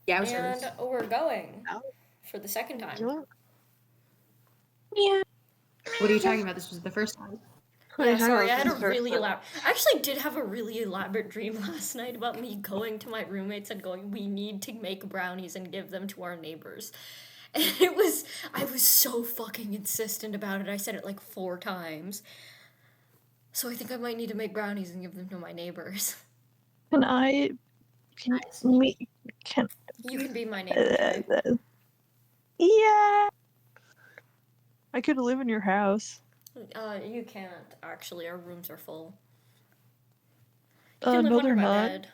Yowzers. And we're going for the second time. Yeah. What are you talking about? This was the first time. Yeah, sorry, I had a really elaborate... I actually did have a really elaborate dream last night about me going to my roommates and going, we need to make brownies and give them to our neighbors. And I was so fucking insistent about it. I said it like 4 times. So I think I might need to make brownies and give them to my neighbors. You You can be my neighbor, Jay. Yeah. I could live in your house. You can't, actually. Our rooms are full. You can live No, under they're my not. bed.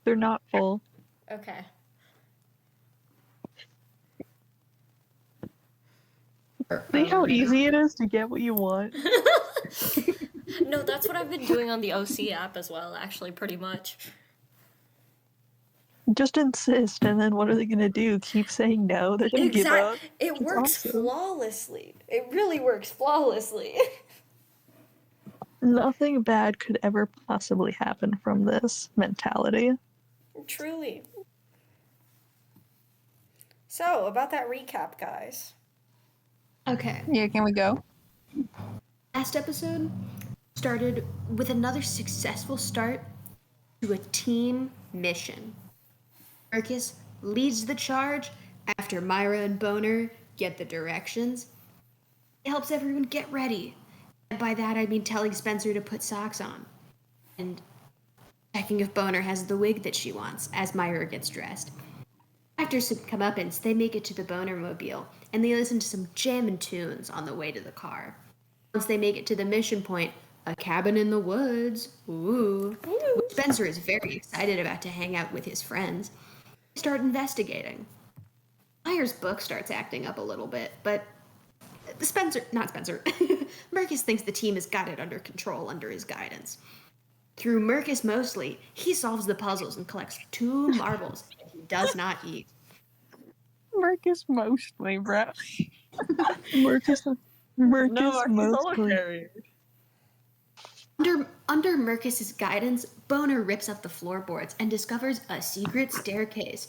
They're not full. Okay. See how easy it is to get what you want? No, that's what I've been doing on the OC app as well, actually, pretty much. Just insist, and then what are they gonna do? Keep saying no? They're gonna give up? It works flawlessly. It really works flawlessly. Nothing bad could ever possibly happen from this mentality. Truly. So, about that recap, guys. Okay. Yeah, can we go? Last episode started with another successful start to a team mission. Murcus leads the charge after Myra and Boner get the directions. He helps everyone get ready. And by that I mean telling Spencer to put socks on. And checking if Boner has the wig that she wants as Myra gets dressed. After some comeuppance, they make it to the Boner mobile, and they listen to some jammin' tunes on the way to the car. Once they make it to the mission point, a cabin in the woods, which Spencer is very excited about to hang out with his friends. They start investigating. Myers' book starts acting up a little bit, but Murcus thinks the team has got it under control under his guidance. Through Murcus mostly, he solves the puzzles and collects 2 marbles that he does not eat. Murcus mostly, bro. Murcus mostly. Under Murcus's guidance, Boner rips up the floorboards and discovers a secret staircase.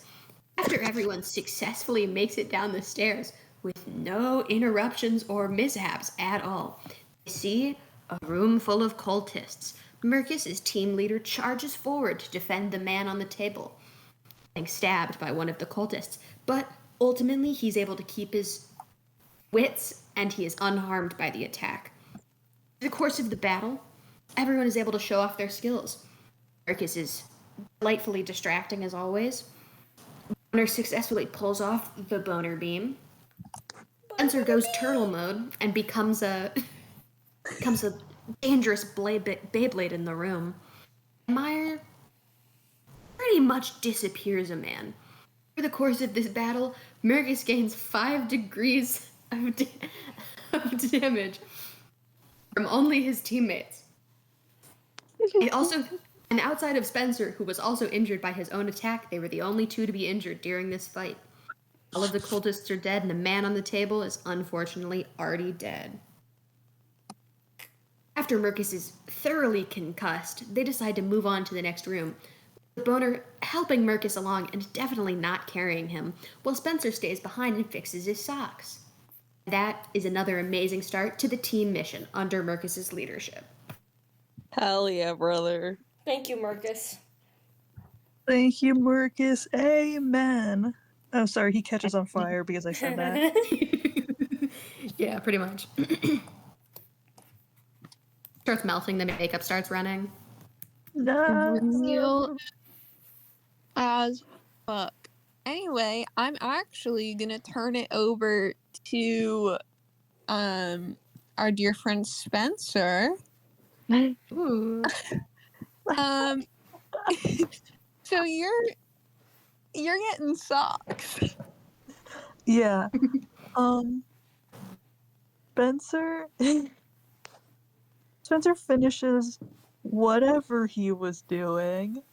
After everyone successfully makes it down the stairs with no interruptions or mishaps at all, they see a room full of cultists. Murcus's team leader charges forward to defend the man on the table, getting stabbed by one of the cultists, but ultimately he's able to keep his wits and he is unharmed by the attack. In the course of the battle, everyone is able to show off their skills. Murcus is delightfully distracting as always. Boner successfully pulls off the boner beam. Spencer goes turtle mode and becomes a dangerous Beyblade in the room. Mire pretty much disappears a man. Over the course of this battle, Murcus gains 5 degrees of damage from only his teammates. And outside of Spencer, who was also injured by his own attack, they were the only 2 to be injured during this fight. All of the cultists are dead, and the man on the table is unfortunately already dead. After Murcus is thoroughly concussed, they decide to move on to the next room, with Boner helping Murcus along and definitely not carrying him, while Spencer stays behind and fixes his socks. That is another amazing start to the team mission under Murcus's leadership. Hell yeah, brother. Thank you, Murcus. Thank you, Murcus. Amen. Oh, sorry, he catches on fire because I said that. Yeah, pretty much. Starts melting, the makeup starts running. No. Real as fuck. Anyway, I'm actually gonna turn it over to our dear friend Spencer. Ooh. So you're getting socks. Yeah. Spencer finishes whatever he was doing,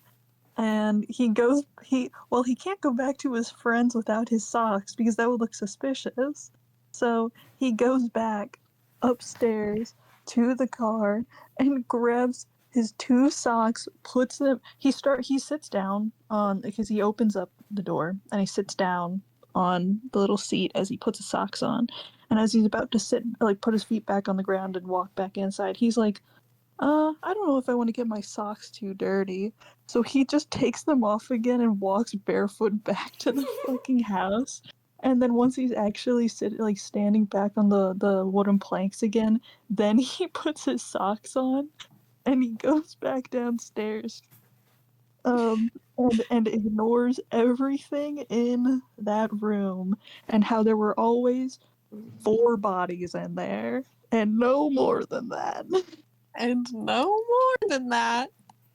and he can't go back to his friends without his socks because that would look suspicious. So he goes back upstairs to the car and grabs his 2 socks, puts them. He sits down on because he opens up the door and he sits down on the little seat as he puts his socks on, and as he's about to put his feet back on the ground and walk back inside, he's like, I don't know if I want to get my socks too dirty. So he just takes them off again and walks barefoot back to the fucking house. And then once he's actually standing back on the wooden planks again, then he puts his socks on and he goes back downstairs. And ignores everything in that room and how there were always 4 bodies in there and no more than that. And no more than that.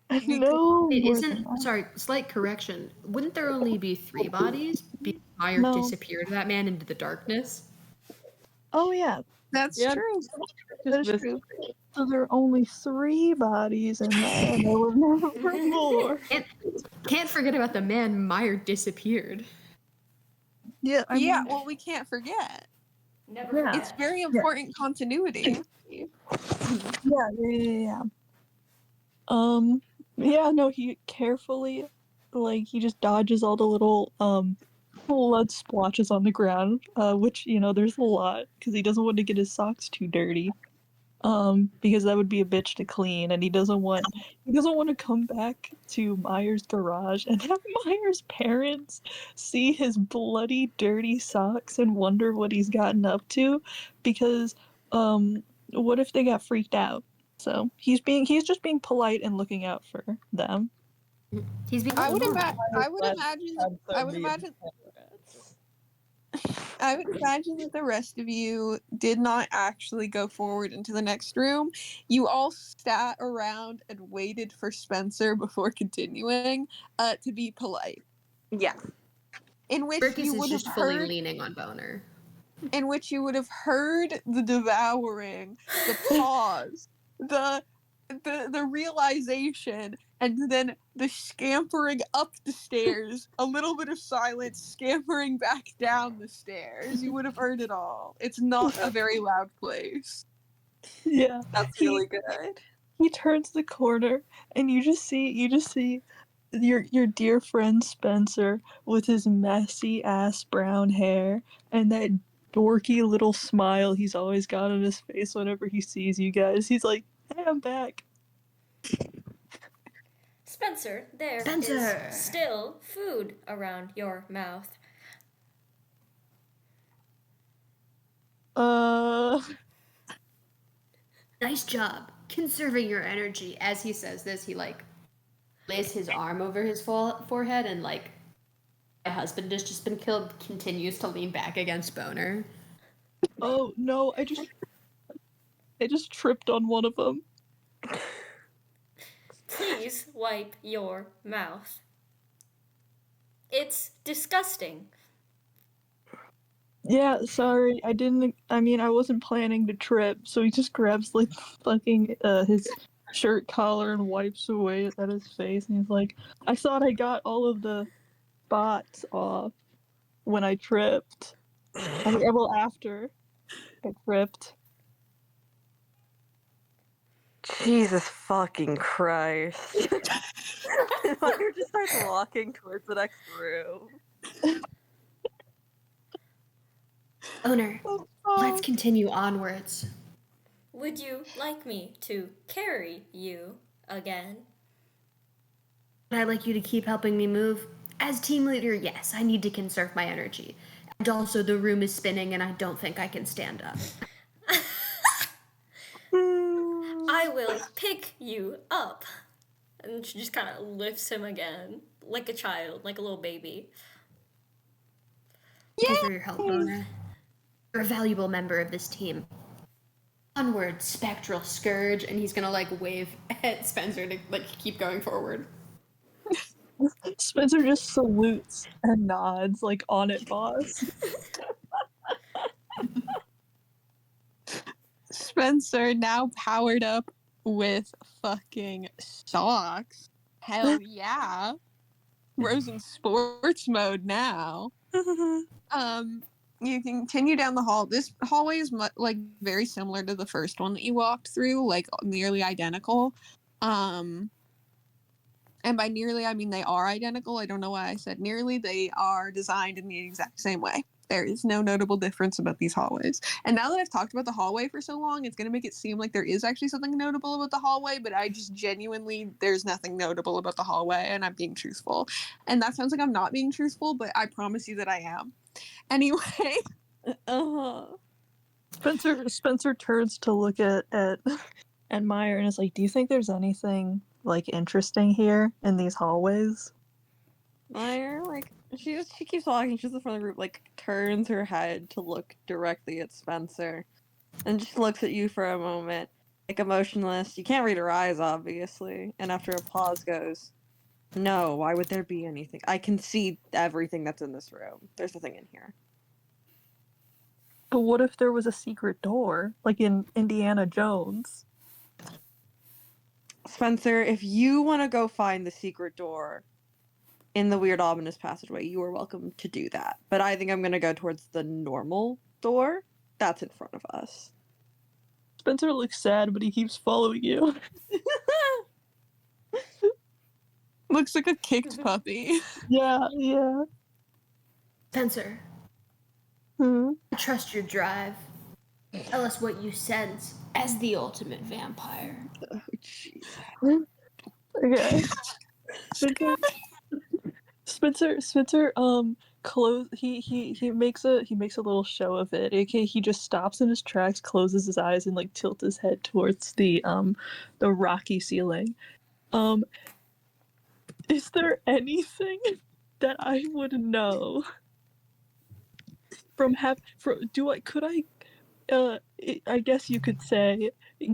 No, It more isn't. than that. Sorry, slight correction. Wouldn't there only be 3 bodies? Because Mire No. disappeared that man into the darkness. Oh yeah, That's Yeah. true. that is true. So there are only 3 bodies in there, and there were never more. Can't forget about the man Mire disappeared. Yeah, I Yeah, mean, well, we can't forget. Never Yeah. forget. It's very important continuity. yeah. Yeah, no, he carefully, he just dodges all the little blood splotches on the ground, which there's a lot because he doesn't want to get his socks too dirty. Because that would be a bitch to clean, and he doesn't want to come back to Mire's garage and have Mire's parents see his bloody, dirty socks and wonder what he's gotten up to, because what if they got freaked out? So he's just being polite and looking out for them. He's being. I would normal. imagine that the rest of you did not actually go forward into the next room. You all sat around and waited for Spencer before continuing to be polite. Yeah. In which Burkus you is would have just fully heard leaning on Boner. in which you would have heard the devouring, the pause, the realization, and then the scampering up the stairs, a little bit of silence, scampering back down the stairs. You would have heard it all. It's not a very loud place. Yeah, That's really good. he turns the corner, and you just see your dear friend Spencer with his messy ass brown hair and that dorky little smile he's always got on his face whenever he sees you guys. He's like, "Hey, I'm back." Spencer, there Spencer! is still food around your mouth. Nice job conserving your energy. As he says this, he lays his arm over his forehead and my husband has just been killed. Continues to lean back against Boner. Oh no, I just tripped on one of them. Please wipe your mouth. It's disgusting. Yeah, sorry, I wasn't planning to trip, so he just grabs fucking his shirt collar and wipes away at his face, and he's like, I thought I got all of the spots off when I tripped. After I tripped. Jesus fucking Christ. Mire just starts walking towards the next room. Boner, let's continue onwards. Would you like me to carry you again? Would I like you to keep helping me move? As team leader, yes, I need to conserve my energy. And also, the room is spinning and I don't think I can stand up. I will pick you up. And she just kind of lifts him again, like a child, like a little baby. Thank you for your help, Boner. You're a valuable member of this team. Onward, spectral scourge, and he's gonna wave at Spencer to keep going forward. Spencer just salutes and nods, on it, boss. Spencer, now powered up with fucking socks. Hell yeah. Rose in sports mode now. You continue down the hall. This hallway is very similar to the first one that you walked through, nearly identical. And by nearly, I mean they are identical. I don't know why I said nearly. They are designed in the exact same way. There is no notable difference about these hallways. And now that I've talked about the hallway for so long, it's going to make it seem like there is actually something notable about the hallway, but I just genuinely, there's nothing notable about the hallway, and I'm being truthful. And that sounds like I'm not being truthful, but I promise you that I am. Anyway. Spencer turns to look at Mire and is like, "Do you think there's anything like interesting here in these hallways?" Mire, like, she keeps walking, she's in the front of the group, like, turns her head to look directly at Spencer, and just looks at you for a moment, like, emotionless. You can't read her eyes, obviously, and after a pause goes, "No, why would there be anything? I can see everything that's in this room. There's nothing in here." But what if there was a secret door, like in Indiana Jones? Spencer, if you want to go find the secret door in the weird ominous passageway, you are welcome to do that. But I think I'm going to go towards the normal door that's in front of us. Spencer looks sad, but he keeps following you. Looks like a kicked puppy. Yeah. Spencer, Hmm? I trust your drive. Tell us what you sense as the ultimate vampire. Oh, jeez. Okay. Spencer he makes a little show of it. Okay, he just stops in his tracks, closes his eyes, and like tilts his head towards the rocky ceiling. Is there anything that I would know I guess you could say,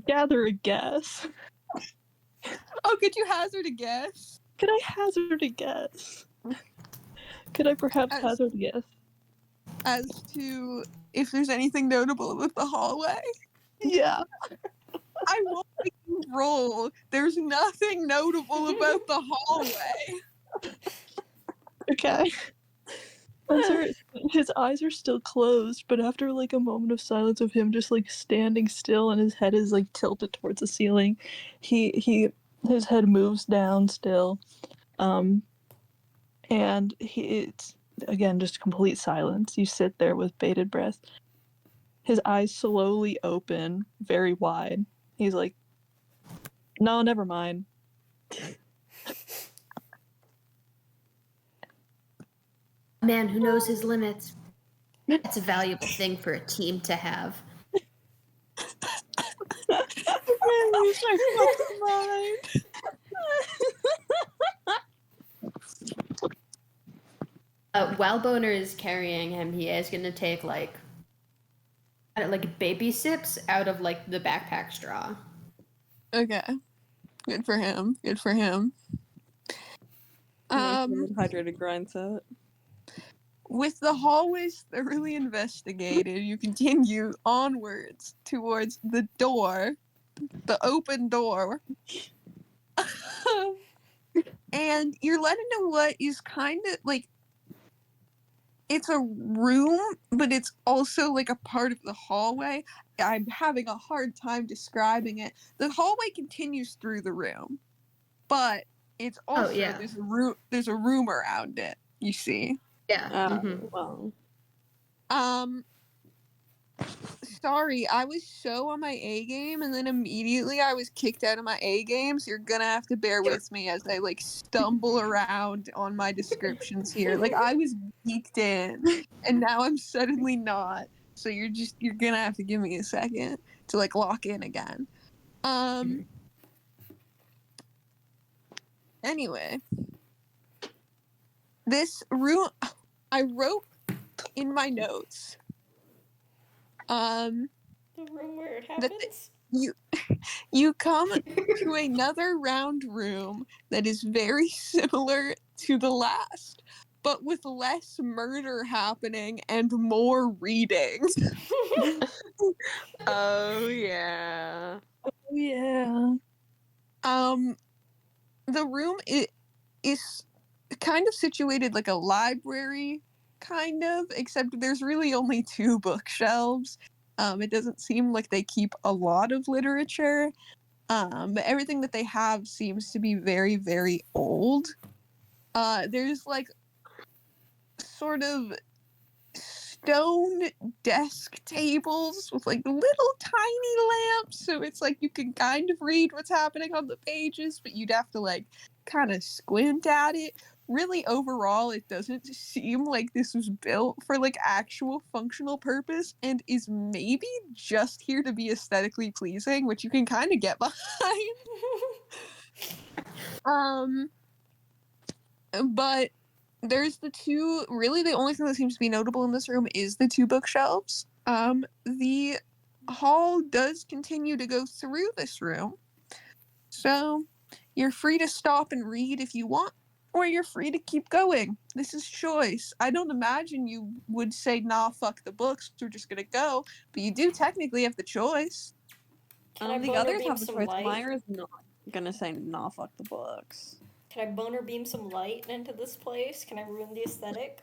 gather a guess. Oh, could you hazard a guess? Could I hazard a guess? Could I perhaps hazard a guess? As to if there's anything notable about the hallway? Yeah. I won't make you roll. There's nothing notable about the hallway. Okay. Spencer, his eyes are still closed, but after like a moment of silence of him just like standing still and his head is like tilted towards the ceiling, his head moves down still, and it's again just complete silence. You sit there with bated breath. His eyes slowly open, very wide. He's like, "No, never mind." A man who knows his limits. That's a valuable thing for a team to have. Lose my fucking mind. While Boner is carrying him, he is gonna take like baby sips out of like the backpack straw. Okay. Good for him. Good for him. Hydrated grind set. With the hallways thoroughly investigated, you continue onwards towards the door, the open door. And you're led into what is kind of like, it's a room, but it's also like a part of the hallway. I'm having a hard time describing it. The hallway continues through the room, but it's also there's a room around it, you see. Yeah. Well. Sorry, I was so on my A game, and then immediately I was kicked out of my A game, so you're gonna have to bear with me as I, like, stumble around on my descriptions here. Like, I was geeked in, and now I'm suddenly not, so you're gonna have to give me a second to, like, lock in again. Anyway. This room, I wrote in my notes, The room where it happens? You come to another round room that is very similar to the last, but with less murder happening and more reading. Oh, yeah. Oh, yeah. The room is kind of situated like a library, kind of, except there's really only 2 bookshelves. It doesn't seem like they keep a lot of literature. But everything that they have seems to be very, very old. There's like sort of stone desk tables with like little tiny lamps, so it's like you can kind of read what's happening on the pages, but you'd have to like kind of squint at it. Really, overall, it doesn't seem like this was built for like actual functional purpose and is maybe just here to be aesthetically pleasing, which you can kind of get behind. But there's the only thing that seems to be notable in this room is the two bookshelves. The hall does continue to go through this room, so you're free to stop and read if you want, or you're free to keep going. This is choice. I don't imagine you would say, nah, fuck the books, we're just gonna go, but you do technically have the choice. The others have the choice. Mire is not gonna say, nah, fuck the books. Can I boner beam some light into this place? Can I ruin the aesthetic?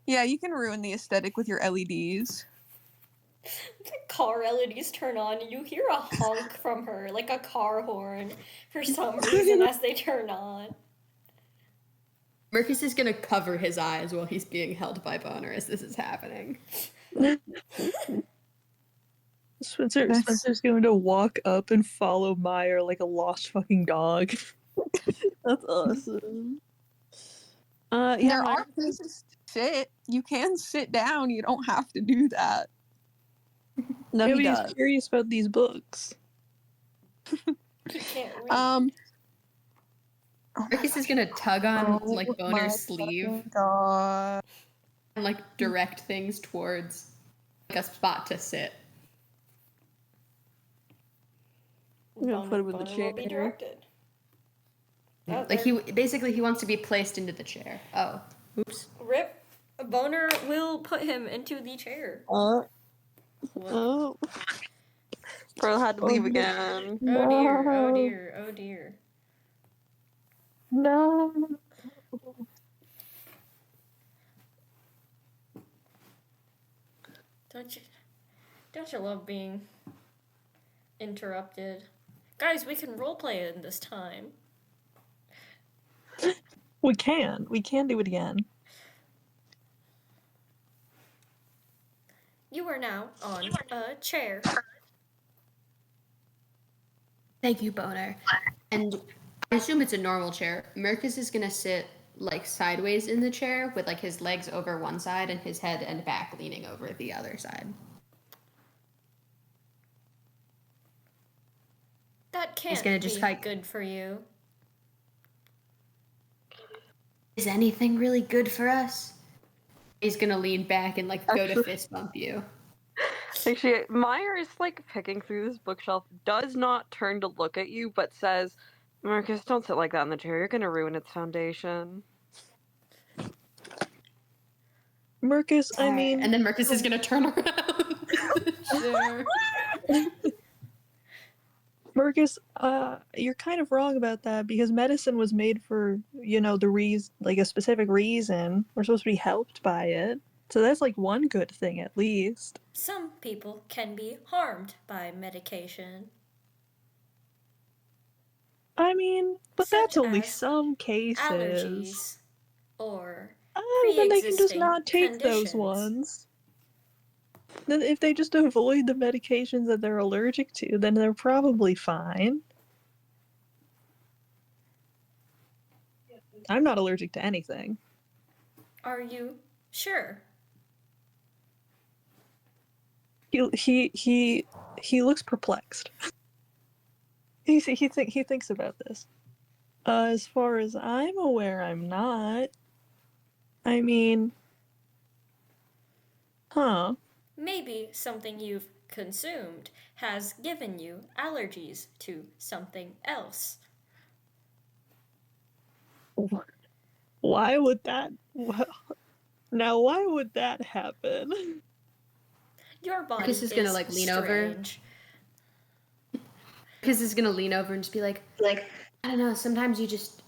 Yeah, you can ruin the aesthetic with your LEDs. The car LEDs turn on and you hear a honk from her, like a car horn, for some reason as they turn on. Mercus is gonna cover his eyes while he's being held by Boner as this is happening. Spencer's going to walk up and follow Mire like a lost fucking dog. That's awesome. There are places to sit. You can sit down. You don't have to do that. No, Yeah, he but does. he's curious about these books. He can't read. Mercus is gonna tug on like Boner's sleeve and like direct things towards like a spot to sit. I'm gonna put him in the Boner chair. will be directed. Oh, Like he wants to be placed into the chair. Oh, oops. Rip. Boner will put him into the chair. Oh. Pearl had to leave again. Oh dear, oh dear, oh dear. No. Don't you love being interrupted? Guys, we can roleplay in this time. We can do it again. You are now on a chair. Thank you, Boner. And I assume it's a normal chair. Mercus is gonna sit like sideways in the chair with like his legs over one side and his head and back leaning over the other side. That can't gonna just be fight. good for you. Is anything really good for us? He's gonna lean back and like go to fist bump you. Actually, Mire is like picking through this bookshelf, does not turn to look at you, but says, Marcus, don't sit like that in the chair. You're gonna ruin its foundation. Mercus, I mean... And then Mercus is gonna turn around. Sure. Mercus, you're kind of wrong about that because medicine was made for, like a specific reason. We're supposed to be helped by it. So that's like one good thing at least. Some people can be harmed by medication. I mean, but Such that's only as some cases. Allergies or Then they can just pre-existing not take those conditions. ones. Then if they just avoid the medications that they're allergic to, then they're probably fine. I'm not allergic to anything. Are you sure? He looks perplexed. He thinks about this. As far as I'm aware, I'm not. I mean, huh? Maybe something you've consumed has given you allergies to something else. Why would that? Now, why would that happen? Your body Marcus is gonna like lean over. Marcus is gonna lean over and just be like, I don't know. Sometimes you just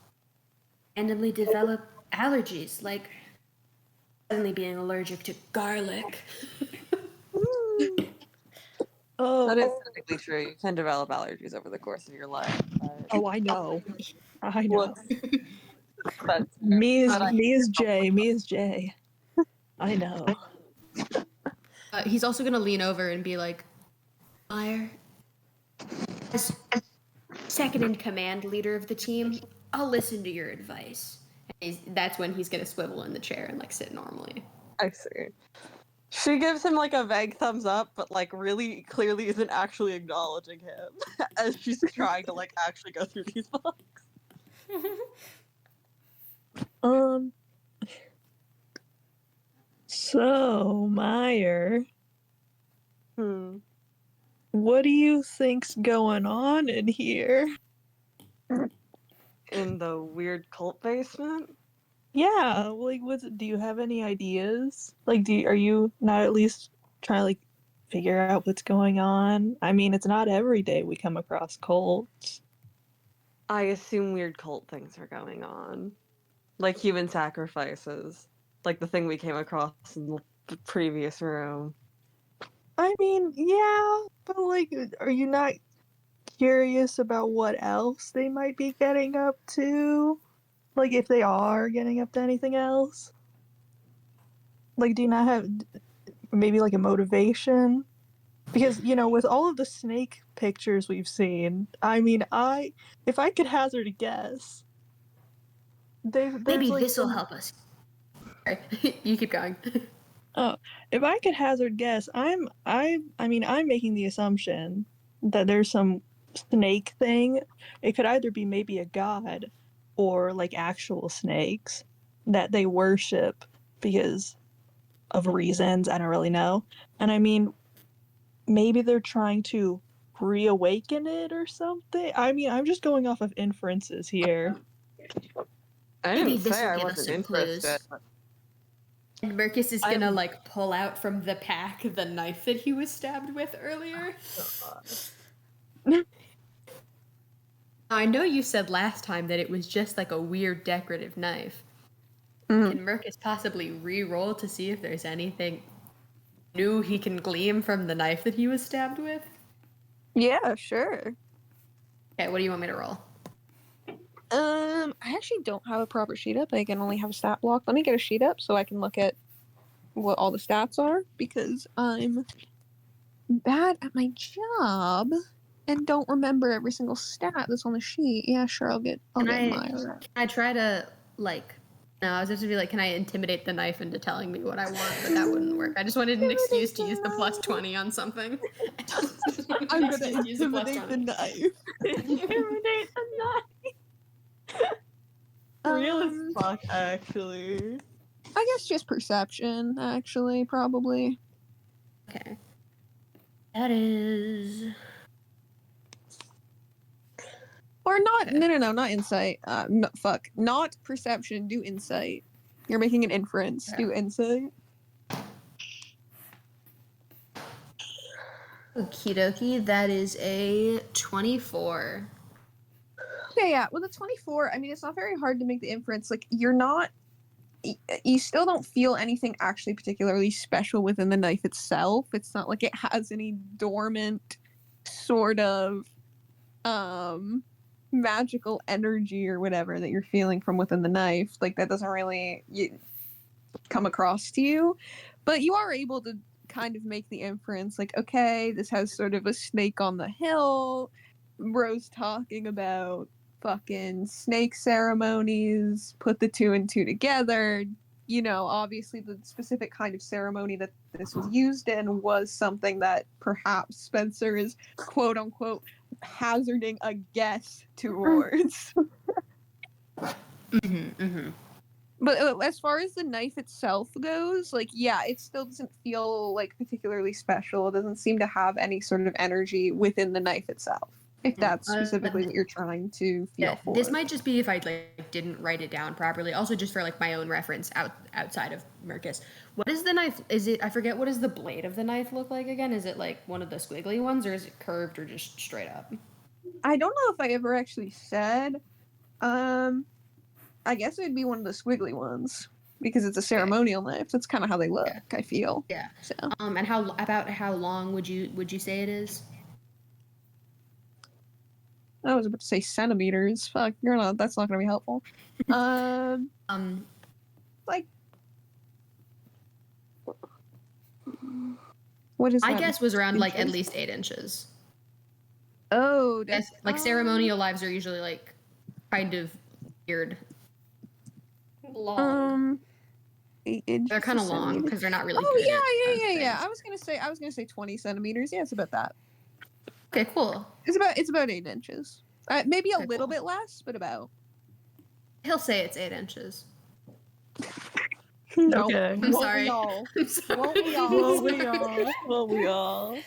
randomly develop allergies, like suddenly being allergic to garlic. That is Oh, technically true. You can develop allergies over the course of your life. oh, I know. I know. Whoops. But Me is but I me is Jay. Me is Jay. I know. He's also gonna lean over and be like, Mire, as second in command leader of the team, I'll listen to your advice. And that's when he's gonna swivel in the chair and like sit normally. I see. She gives him like a vague thumbs up, but like really clearly isn't actually acknowledging him as she's trying to like actually go through these books. Um. So, Meyer, what do you think's going on in here? In the weird cult basement? Yeah, like, do you have any ideas? Like, are you not at least trying to like figure out what's going on? I mean, it's not every day we come across cults. I assume weird cult things are going on. Like human sacrifices. Like the thing we came across in the previous room. I mean, yeah, but like, are you not curious about what else they might be getting up to? Like, if they are getting up to anything else? Like, do you not have maybe like a motivation? Because, with all of the snake pictures we've seen, I mean, if I could hazard a guess, there's Maybe like this will help us. Sorry. You keep going. oh, if I could hazard guess, I'm making the assumption that there's some snake thing. It could either be maybe a god or like actual snakes that they worship because of reasons I don't really know. And I mean, maybe they're trying to reawaken it or something. I mean, I'm just going off of inferences here. I Maybe didn't this say will I give us wasn't some interested. clues. And Mercus is gonna I'm- like pull out from the pack the knife that he was stabbed with earlier. I know you said last time that it was just like a weird decorative knife. Can Mercus possibly re-roll to see if there's anything new he can glean from the knife that he was stabbed with? Yeah, sure. Okay, what do you want me to roll? I actually don't have a proper sheet up. I can only have a stat block. Let me get a sheet up so I can look at what all the stats are because I'm bad at my job and don't remember every single stat that's on the sheet. Yeah, sure, I'll get mine. Can I try to like? No, I was just to be like, can I intimidate the knife into telling me what I want? But that wouldn't work. I just wanted an excuse to use the plus 20 on something. I'm gonna intimidate the knife. Intimidate the knife. Real as fuck, actually. I guess just perception, actually, probably. Okay. That is. Or not, no, not insight. No, fuck. Not perception, do insight. You're making an inference, do insight. Okie dokie, that is a 24. Okay, yeah, with a 24, I mean, it's not very hard to make the inference. Like, you still don't feel anything actually particularly special within the knife itself. It's not like it has any dormant sort of magical energy or whatever that you're feeling from within the knife. Like that doesn't really come across to you, but you are able to kind of make the inference like, okay, this has sort of a snake on the hill. Rose talking about fucking snake ceremonies, put the two and two together. Obviously the specific kind of ceremony that this was used in was something that perhaps Spencer is quote unquote hazarding a guess towards. But as far as the knife itself goes, like, yeah, it still doesn't feel like particularly special. It doesn't seem to have any sort of energy within the knife itself. If that's specifically what you're trying to feel for. This might just be if I like didn't write it down properly. Also, just for like my own reference outside of Mercus. What is the knife? Is it? I forget. What does the blade of the knife look like again? Is it like one of the squiggly ones, or is it curved, or just straight up? I don't know if I ever actually said. I guess it would be one of the squiggly ones. because it's a ceremonial knife. That's kind of how they look, I feel. Yeah. So. And how long would you say it is? I was about to say centimeters. Fuck, that's not gonna be helpful. Like, what is My that? guess was around like at Inches? least 8 inches. Oh, that's Like ceremonial lives are usually like kind of weird. Long. 8 inches. They're kind of a long centimeter. because they're not really. Oh good yeah. at things. I was gonna say 20 centimeters. Yeah, it's about that. Okay, cool. It's about 8 inches. Maybe a Okay, little cool. bit less, but about. He'll say it's 8 inches. No, Okay. I'm won't sorry. we all? I'm sorry. Won't we all? Well, we all.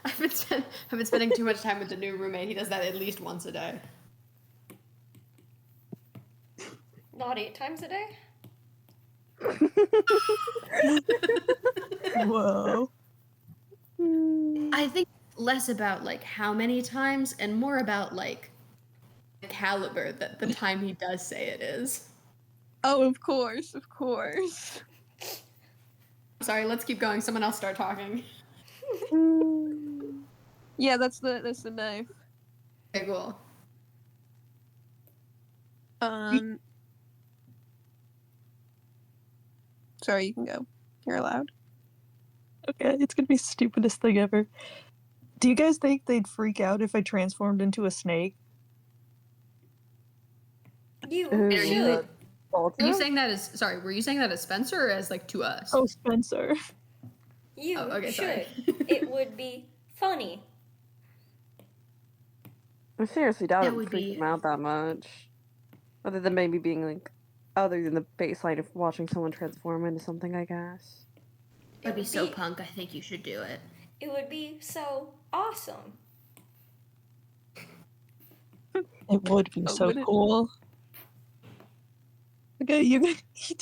I've been spending too much time with the new roommate. He does that at least once a day. Not 8 times a day? Whoa. I think less about like how many times and more about like the caliber that the time he does say it is. Oh, of course. Sorry, let's keep going. Someone else start talking. Yeah, that's the knife. Okay, cool. Sorry, you can go. You're allowed. Okay, it's gonna be the stupidest thing ever. Do you guys think they'd freak out if I transformed into a snake? You Ooh, should. Are you saying that as were you saying that as Spencer or as like to us? Oh, Spencer. You okay, should. sorry. It would be funny. I seriously doubt That it would would freak be- them out that much. Other than maybe being like, other than the baseline of watching someone transform into something, I guess. That'd be so punk. I think you should do it. It would be so awesome. It would be so would it? cool. Okay, he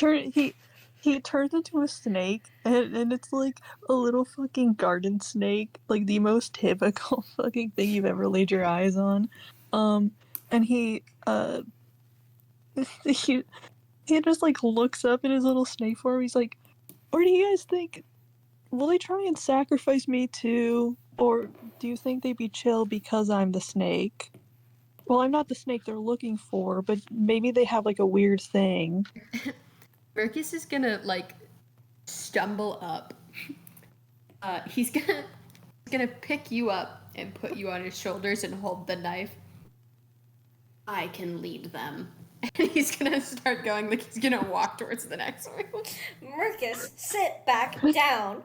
turns into a snake, and it's like a little fucking garden snake, like the most typical fucking thing you've ever laid your eyes on. And he he just like looks up in his little snake form. He's like, "Or do you guys think will they try and sacrifice me too, or do you think they'd be chill because I'm the snake?" Well, I'm not the snake they're looking for, but maybe they have like a weird thing. Mercus is gonna like stumble up. He's gonna pick you up and put you on his shoulders and hold the knife. I can lead them. And he's gonna start going like he's gonna walk towards the next room. Mercus, sit back down.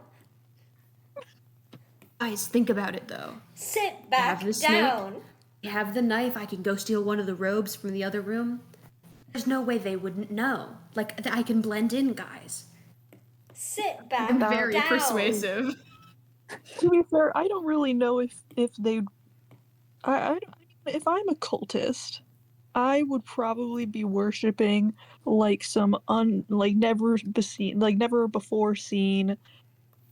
Guys, think about it though. Sit back Have the snake. down. I have the knife. I can go steal one of the robes from the other room. There's no way they wouldn't know. Like I can blend in, guys. Sit back I'm down. very persuasive. To be fair, I don't really know if they. If I'm a cultist, I would probably be worshiping like some never before seen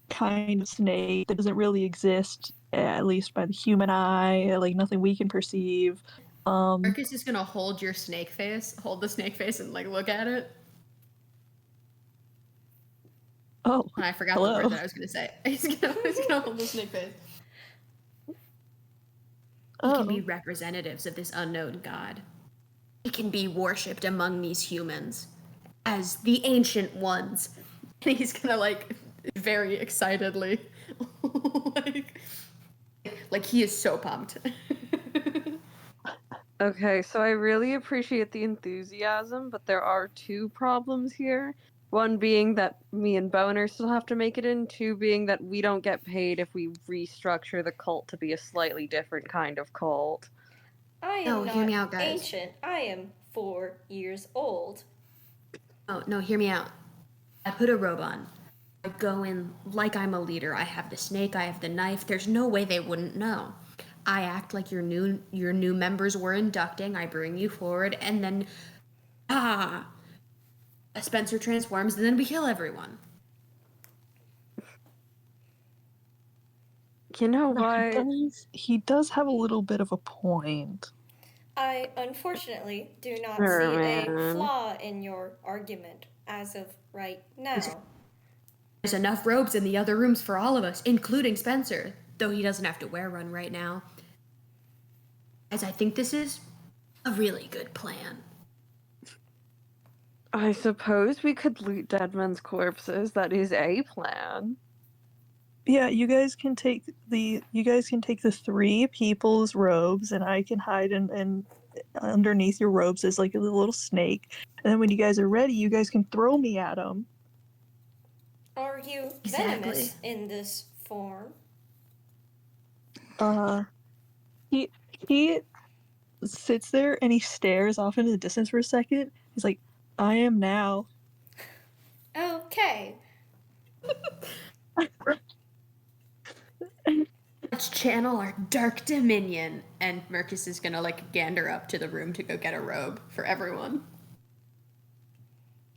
kind of snake that doesn't really exist, at least by the human eye, like nothing we can perceive. Marcus is gonna hold the snake face, and like look at it. Oh, And I forgot hello. the word that I was gonna say. He's gonna hold the snake face. We can be representatives of this unknown god. We can be worshipped among these humans as the ancient ones. And he's gonna like very excitedly like he is so pumped. Okay, so I really appreciate the enthusiasm, but there are two problems here. One being that me and Boner still have to make it in, two being that we don't get paid if we restructure the cult to be a slightly different kind of cult. I am No, not hear me out, guys. ancient. I am 4 years old. Oh, no, hear me out. I put a robe on. I go in like I'm a leader. I have the snake, I have the knife. There's no way they wouldn't know. I act like your new members were inducting. I bring you forward, and then Spencer transforms, and then we kill everyone. You know what? He does have a little bit of a point. I unfortunately do not Sure, see a man. flaw in your argument as of right now. There's enough robes in the other rooms for all of us, including Spencer, though he doesn't have to wear one right now. As I think this is a really good plan. I suppose we could loot dead men's corpses. That is a plan. Yeah, you guys can take the 3 people's robes, and I can hide in underneath your robes as like a little snake. And then when you guys are ready, you guys can throw me at them. Are you Exactly. venomous in this form? He sits there and he stares off into the distance for a second. He's like, I am now. Okay. Let's channel our dark dominion. And Mercus is gonna like gander up to the room to go get a robe for everyone.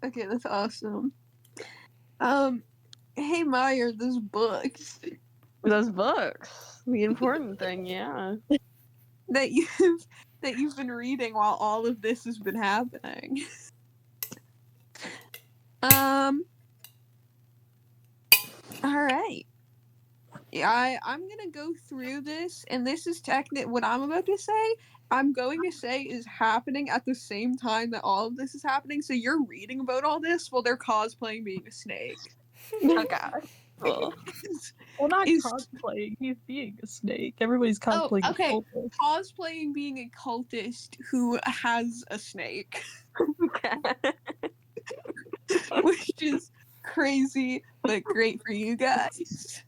Okay, that's awesome. Hey Mire, those books Those books. The important thing, yeah. that you've been reading while all of this has been happening. All right. I'm gonna go through this, and this is what I'm about to say. I'm going to say is happening at the same time that all of this is happening. So you're reading about all this while they're cosplaying being a snake. Okay. Cool. Well, not Is- cosplaying. He's being a snake. Everybody's cosplaying. okay. A cultist. Cosplaying being a cultist who has a snake, Okay. which is crazy but great for you guys.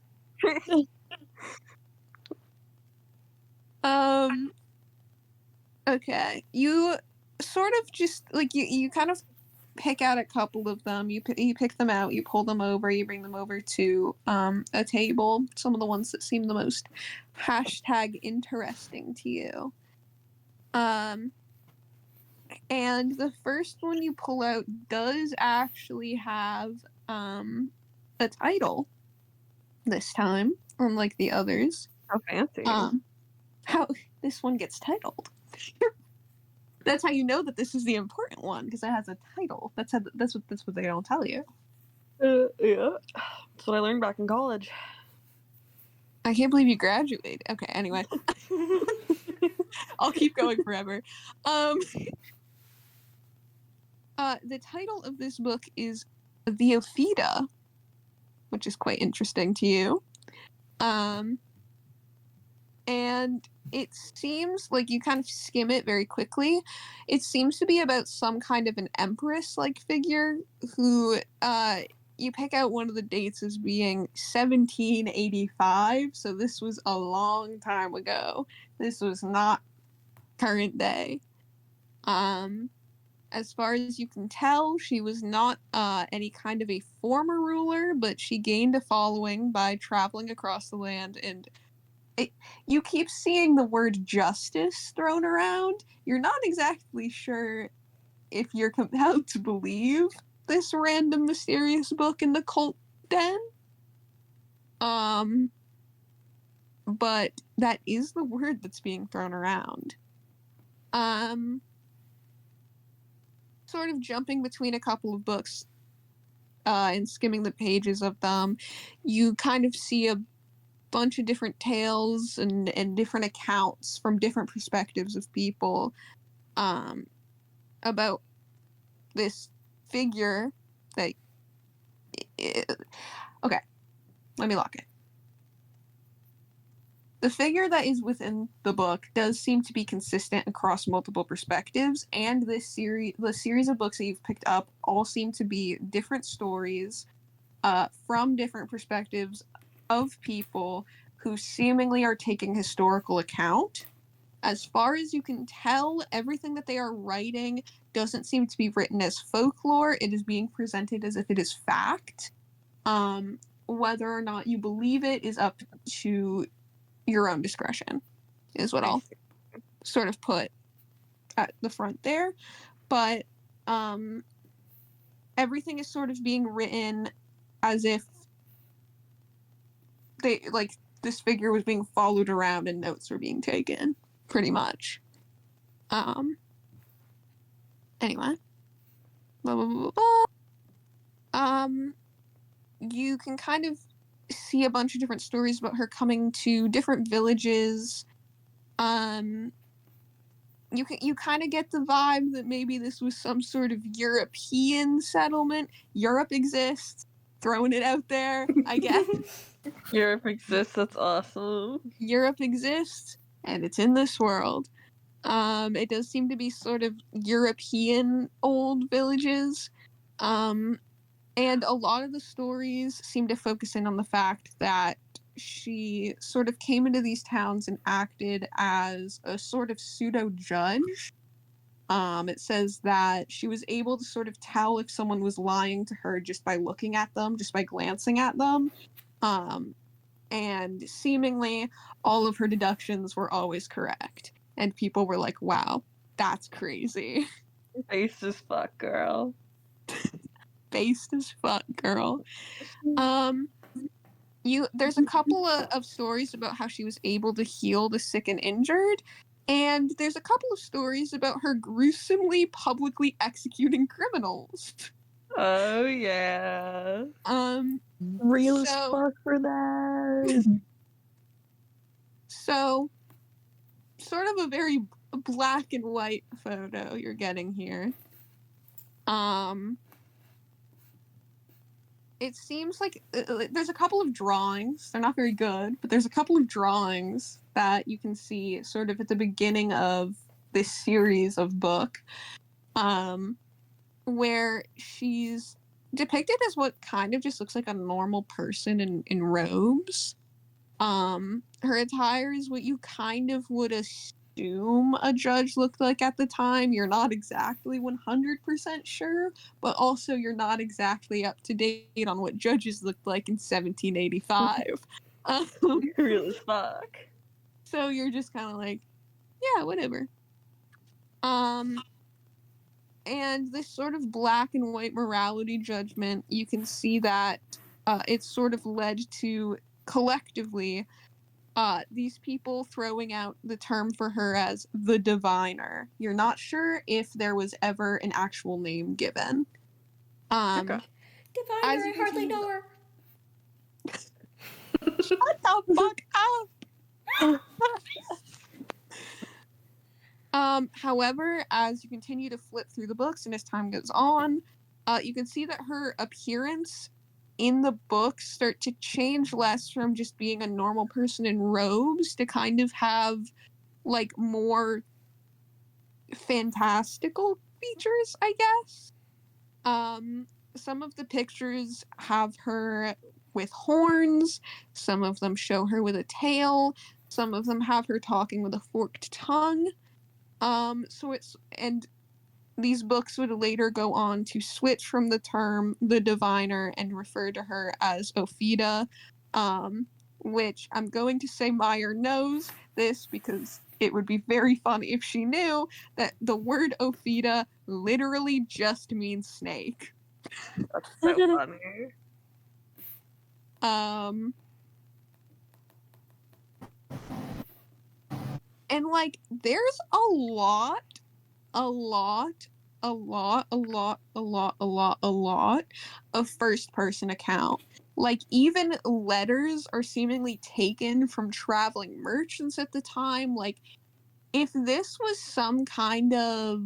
Okay, you sort of just like you kind of pick out a couple of them. You pick them out, you pull them over, you bring them over to a table. Some of the ones that seem the most #interesting to you. And the first one you pull out does actually have a title this time, unlike the others. How fancy. How this one gets titled. That's how you know that this is the important one, because it has a title. That's what they don't tell you. Yeah. That's what I learned back in college. I can't believe you graduated. Okay, anyway. I'll keep going forever. The title of this book is The Ophida, which is quite interesting to you. And it seems like you kind of skim it very quickly. It seems to be about some kind of an empress-like figure who you pick out one of the dates as being 1785, so this was a long time ago. This was not current day. As far as you can tell, she was not any kind of a former ruler, but she gained a following by traveling across the land, and you keep seeing the word justice thrown around. You're not exactly sure if you're compelled to believe this random mysterious book in the cult den. But that is the word that's being thrown around. Sort of jumping between a couple of books and skimming the pages of them, you kind of see a bunch of different tales and different accounts from different perspectives of people about this figure that okay, let me lock it. The figure that is within the book does seem to be consistent across multiple perspectives, and the series of books that you've picked up all seem to be different stories from different perspectives of people who seemingly are taking historical account. As far as you can tell, everything that they are writing doesn't seem to be written as folklore. It is being presented as if it is fact. Whether or not you believe it is up to your own discretion, is what I'll sort of put at the front there. But everything is sort of being written as if they this figure was being followed around and notes were being taken, pretty much. Anyway. Blah, blah, blah, blah. You can kind of see a bunch of different stories about her coming to different villages. You kind of get the vibe that maybe this was some sort of European settlement. Europe exists. Throwing it out there, I guess. Europe exists, that's awesome. Europe exists, and it's in this world. It does seem to be sort of European old villages. And a lot of the stories seem to focus in on the fact that she sort of came into these towns and acted as a sort of pseudo-judge. It says that she was able to sort of tell if someone was lying to her just by looking at them, just by glancing at them. And seemingly all of her deductions were always correct. And people were like, wow, that's crazy. Based as fuck, girl. Based as fuck, girl. There's a couple of stories about how she was able to heal the sick and injured, and there's a couple of stories about her gruesomely publicly executing criminals. Oh yeah. Real as fuck for that. So, sort of a very black and white photo you're getting here. It seems like there's a couple of drawings. They're not very good, but there's a couple of drawings that you can see sort of at the beginning of this series of book, where she's depicted as what kind of just looks like a normal person in robes. Her attire is what you kind of would assume a judge looked like at the time. You're not exactly 100% sure, but also you're not exactly up to date on what judges looked like in 1785. Real as fuck. So you're just kind of like, yeah, whatever. And this sort of black and white morality judgment, you can see that it's sort of led to collectively these people throwing out the term for her as the diviner. You're not sure if there was ever an actual name given. Okay. Diviner, I hardly know her. Shut the fuck up! However, as you continue to flip through the books and as time goes on, you can see that her appearance in the books start to change less from just being a normal person in robes to kind of have like more fantastical features, I guess. Some of the pictures have her with horns, some of them show her with a tail, some of them have her talking with a forked tongue. And these books would later go on to switch from the term the diviner and refer to her as Ophida, which I'm going to say Mire knows this because it would be very funny if she knew that the word Ophida literally just means snake. That's so funny. And like there's a lot of first person account. Like even letters are seemingly taken from traveling merchants at the time. Like if this was some kind of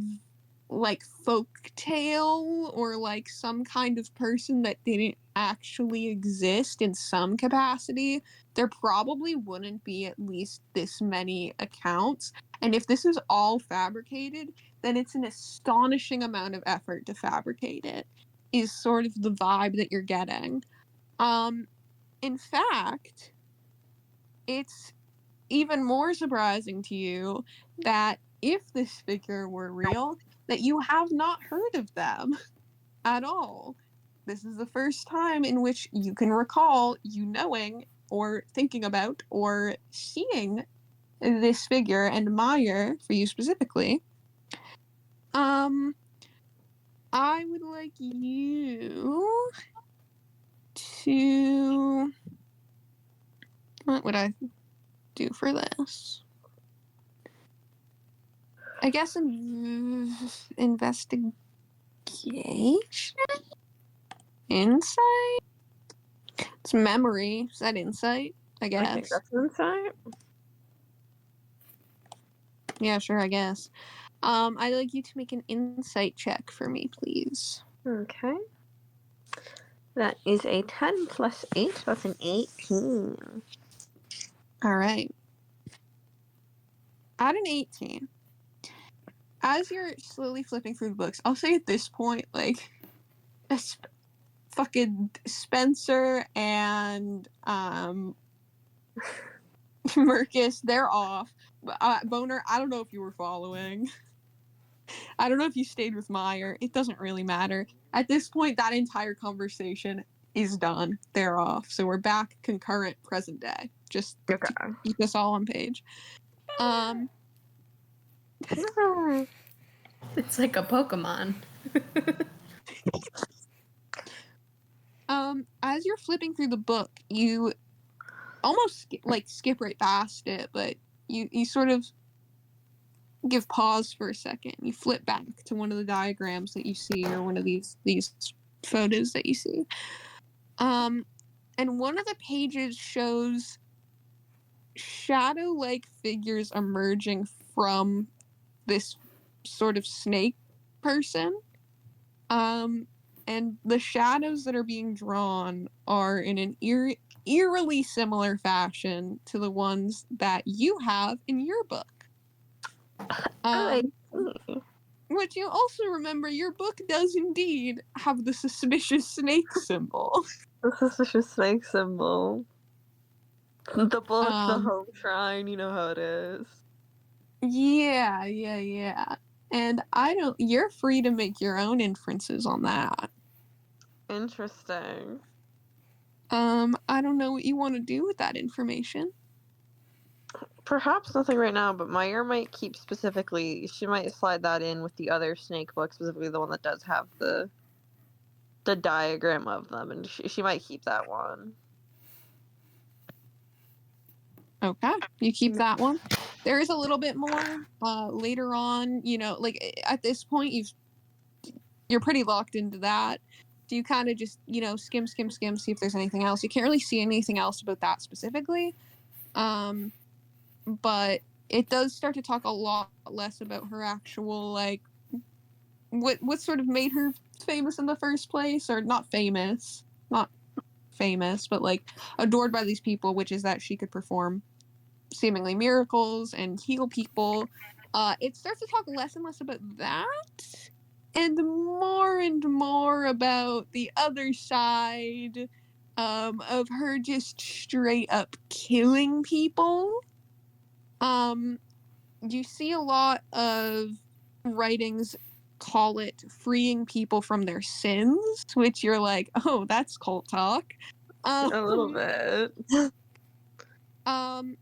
like folk tale or like some kind of person that didn't actually exist in some capacity, there probably wouldn't be at least this many accounts. And if this is all fabricated, then it's an astonishing amount of effort to fabricate it, is sort of the vibe that you're getting. In fact, it's even more surprising to you that if this figure were real, that you have not heard of them at all. This is the first time in which you can recall you knowing or thinking about or seeing this figure and Mire for you specifically. I would like you to... What would I do for this? I guess investigation? Insight? It's memory. Is that insight? I guess. I think that's insight. Yeah, sure, I guess. I'd like you to make an insight check for me, please. Okay. That is a 10 plus 8. That's an 18. All right. At an 18, as you're slowly flipping through the books, I'll say at this point, like, fucking Spencer and Murcus, they're off. Boner, I don't know if you were following. I don't know if you stayed with Mire. It doesn't really matter. At this point, that entire conversation is done. They're off. So we're back concurrent present day. Just to keep us all on page. It's like a Pokemon. As you're flipping through the book, you almost skip right past it, but you sort of give pause for a second. You flip back to one of the diagrams that you see, or one of these photos that you see. And one of the pages shows shadow-like figures emerging from this sort of snake person. And the shadows that are being drawn are in an eerily similar fashion to the ones that you have in your book. Which you also remember, your book does indeed have the suspicious snake symbol. The suspicious snake symbol. The book, the home shrine, you know how it is. Yeah. And you're free to make your own inferences on that. Interesting. I don't know what you want to do with that information. Perhaps nothing right now, but Mire might keep specifically, she might slide that in with the other snake book, specifically the one that does have the diagram of them, and she might keep that one. Okay, you keep that one. There is a little bit more later on, like at this point you're pretty locked into that. So you kind of just, skim, see if there's anything else. You can't really see anything else about that specifically. But it does start to talk a lot less about her actual, like, what sort of made her famous in the first place, or not famous, but like adored by these people, which is that she could perform seemingly miracles and heal people. It starts to talk less and less about that, and more about the other side of her just straight up killing people. You see a lot of writings call it freeing people from their sins, which you're like, oh, that's cult talk. A little bit. And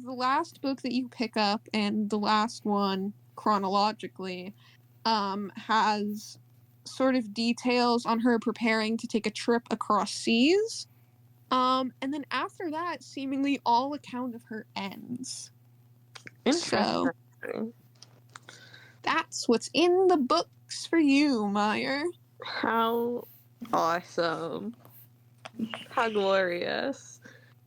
the last book that you pick up, and the last one chronologically, has sort of details on her preparing to take a trip across seas. And then after that, seemingly all account of her ends. Interesting. So, that's what's in the books for you, Mire. How awesome. How glorious.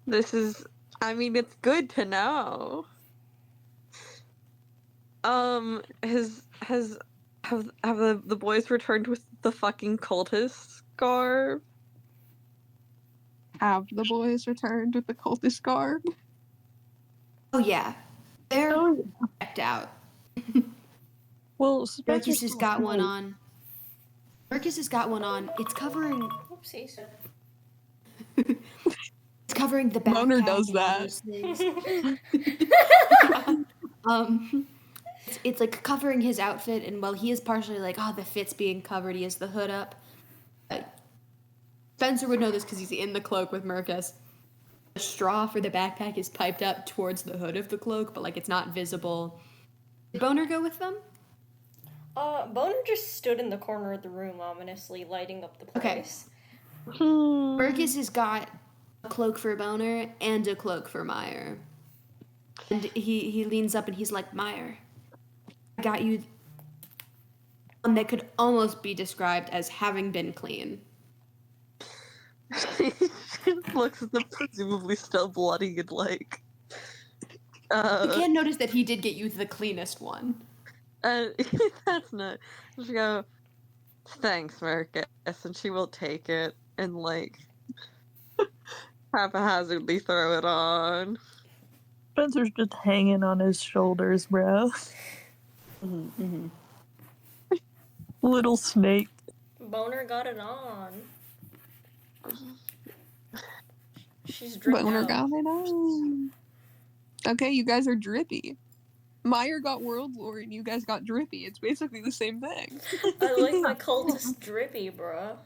This is, it's good to know. Have the boys returned with the fucking cultist garb? Have the boys returned with the cultist garb? Oh yeah, they're decked out. Well, Marcus has got one on. It's covering. Oopsies. It's covering the backpack. Boner does and all that. those things. It's like covering his outfit, and while he is partially like, the fit's being covered, he has the hood up. Spencer would know this because he's in the cloak with Murcus. The straw for the backpack is piped up towards the hood of the cloak, but like it's not visible. Did Boner go with them? Boner just stood in the corner of the room, ominously lighting up the place. Okay. Murcus has got a cloak for Boner and a cloak for Mire. And he leans up and he's like, Mire, I got you one that could almost be described as having been clean. She looks at the presumably still bloody and like. You can notice that he did get you the cleanest one. That's not. She go, thanks, Marcus, and she will take it and like haphazardly throw it on. Spencer's just hanging on his shoulders, bro. Little snake. Boner got it on. She's dripped Boner out. got it on. Okay, you guys are drippy. Mire got World Lore and you guys got drippy. It's basically the same thing. I like my cultist drippy, bruh.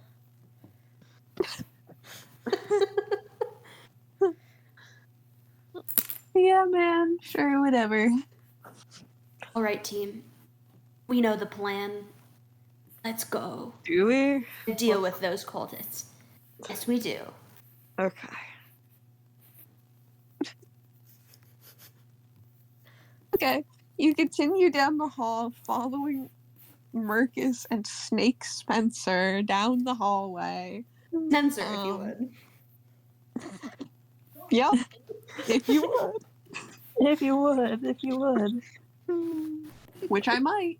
Yeah, man. Sure, whatever. All right, team. We know the plan. Let's go. Do we? Deal with those cultists. Yes, we do. Okay. Okay. You continue down the hall, following Mercus and Snake Spencer down the hallway. Spencer, if you would. Yep. If you would. If you would. Which I might.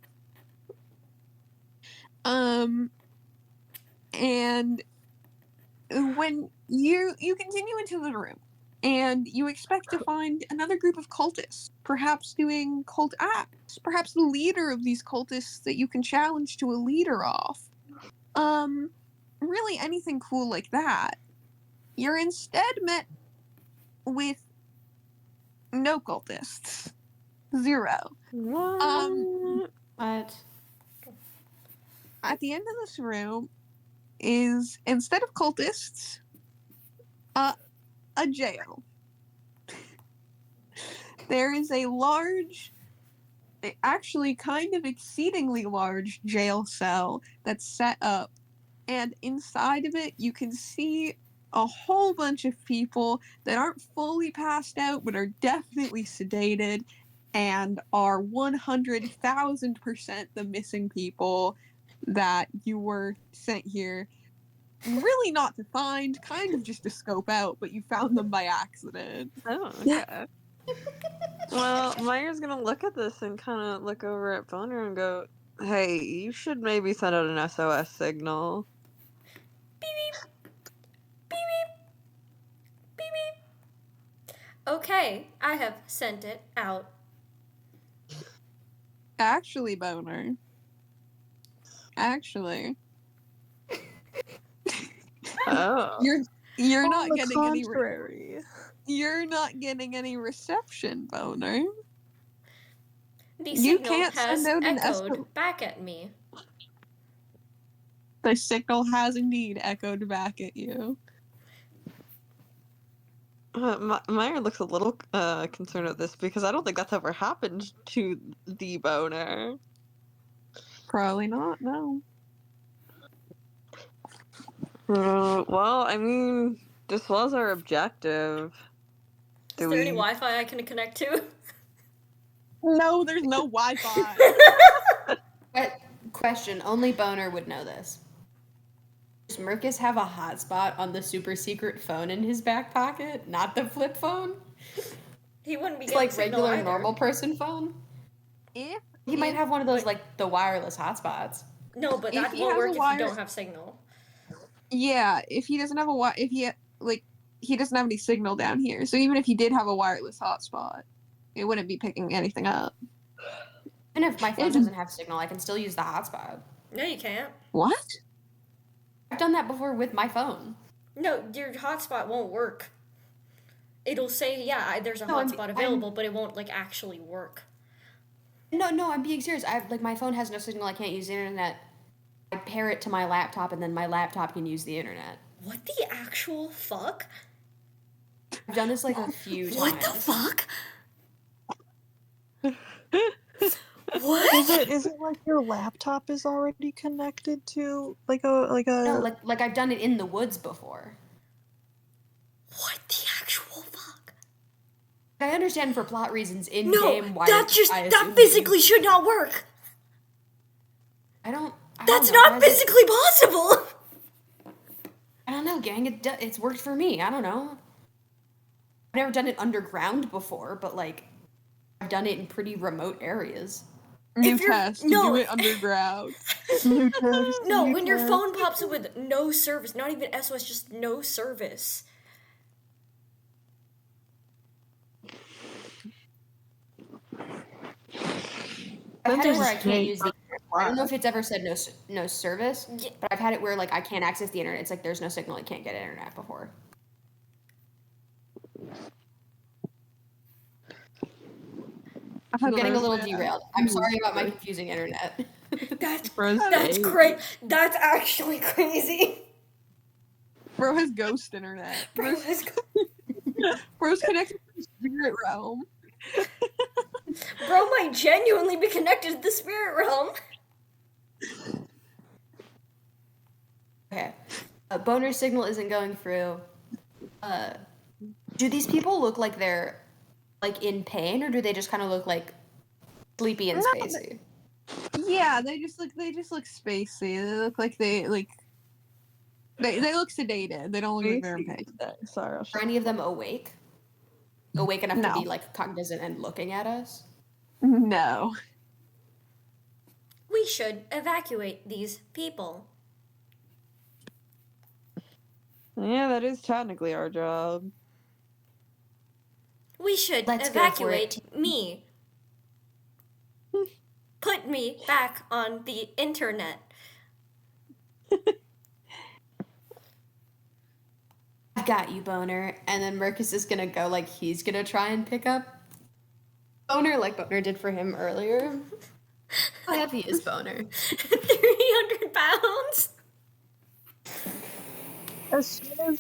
And when you continue into the room, and you expect to find another group of cultists, perhaps doing cult acts, perhaps the leader of these cultists that you can challenge to a leader off. Really anything cool like that. You're instead met with no cultists. 0. What? What? At the end of this room is, instead of cultists, a jail. There is a large, actually kind of exceedingly large jail cell that's set up, and inside of it you can see a whole bunch of people that aren't fully passed out but are definitely sedated and are 100,000% the missing people that you were sent here really not to find, kind of just to scope out, but you found them by accident. Oh, okay. Well, Mire's gonna look at this and kind of look over at Boner and go, hey, you should maybe send out an SOS signal. Beep beep. Beep beep. Beep beep. Okay, I have sent it out. Actually, Boner. Actually. Oh. You're not On the getting any contrary. you're not getting any reception, Boner. The You signal can't has send out an echoed back at me. The signal has indeed echoed back at you. Mire looks a little concerned at this because I don't think that's ever happened to the Boner. Probably not, no. Well, I mean, this was our objective. Is there any Wi-Fi I can connect to? No, there's no Wi-Fi. Question, only Boner would know this. Does Mercus have a hotspot on the super secret phone in his back pocket, not the flip phone? He wouldn't be It's getting like signal regular either. normal person phone? He might have one of those, like, the wireless hotspots. No, but If that he won't has work a if wire- you don't have signal. Yeah, if he doesn't have he doesn't have any signal down here. So even if he did have a wireless hotspot, it wouldn't be picking anything up. And if my phone doesn't have signal, I can still use the hotspot. No, you can't. What? I've done that before with my phone. No, your hotspot won't work. It'll say, yeah, there's a No, hotspot available, but it won't, like, actually work. No, I'm being serious. My phone has no signal. I can't use the internet. I pair it to my laptop, and then my laptop can use the internet. What the actual fuck? I've done this, like, a few times. What the fuck? Is What? it like your laptop is already connected to like a No, like I've done it in the woods before. What the actual fuck? I understand for plot reasons in No, game why that physically should not work. That's not physically possible. I don't know, gang. It's worked for me. I don't know. I've never done it underground before, but like, I've done it in pretty remote areas. New test. You do it underground. New test. No, new when your test. phone pops up with no service, not even SOS, just no service. I've had it where I can't use the internet. I don't know if it's ever said no service, Yeah. but I've had it where like I can't access the internet. It's like there's no signal. I can't get internet before. I'm getting a little derailed. I'm sorry about my confusing internet. That's Frozen. great. That's actually crazy. Bro has ghost internet. Bro, Bro's connected to the spirit realm. Bro might genuinely be connected to the spirit realm. Okay. Boner signal isn't going through. Do these people look like they're like in pain, or do they just kind of look like sleepy and spacey? Yeah, they just look spacey. They look like they look sedated. They don't look like they're in pain. Sorry. Are any of them awake? Awake enough to be like cognizant and looking at us? No. We should evacuate these people. Yeah, that is technically our job. We should Let's go for evacuate me. Put me back on the internet. I've got you, Boner. And then Mercus is gonna go like he's gonna try and pick up Boner like Boner did for him earlier. How heavy is Boner? 300 pounds. As soon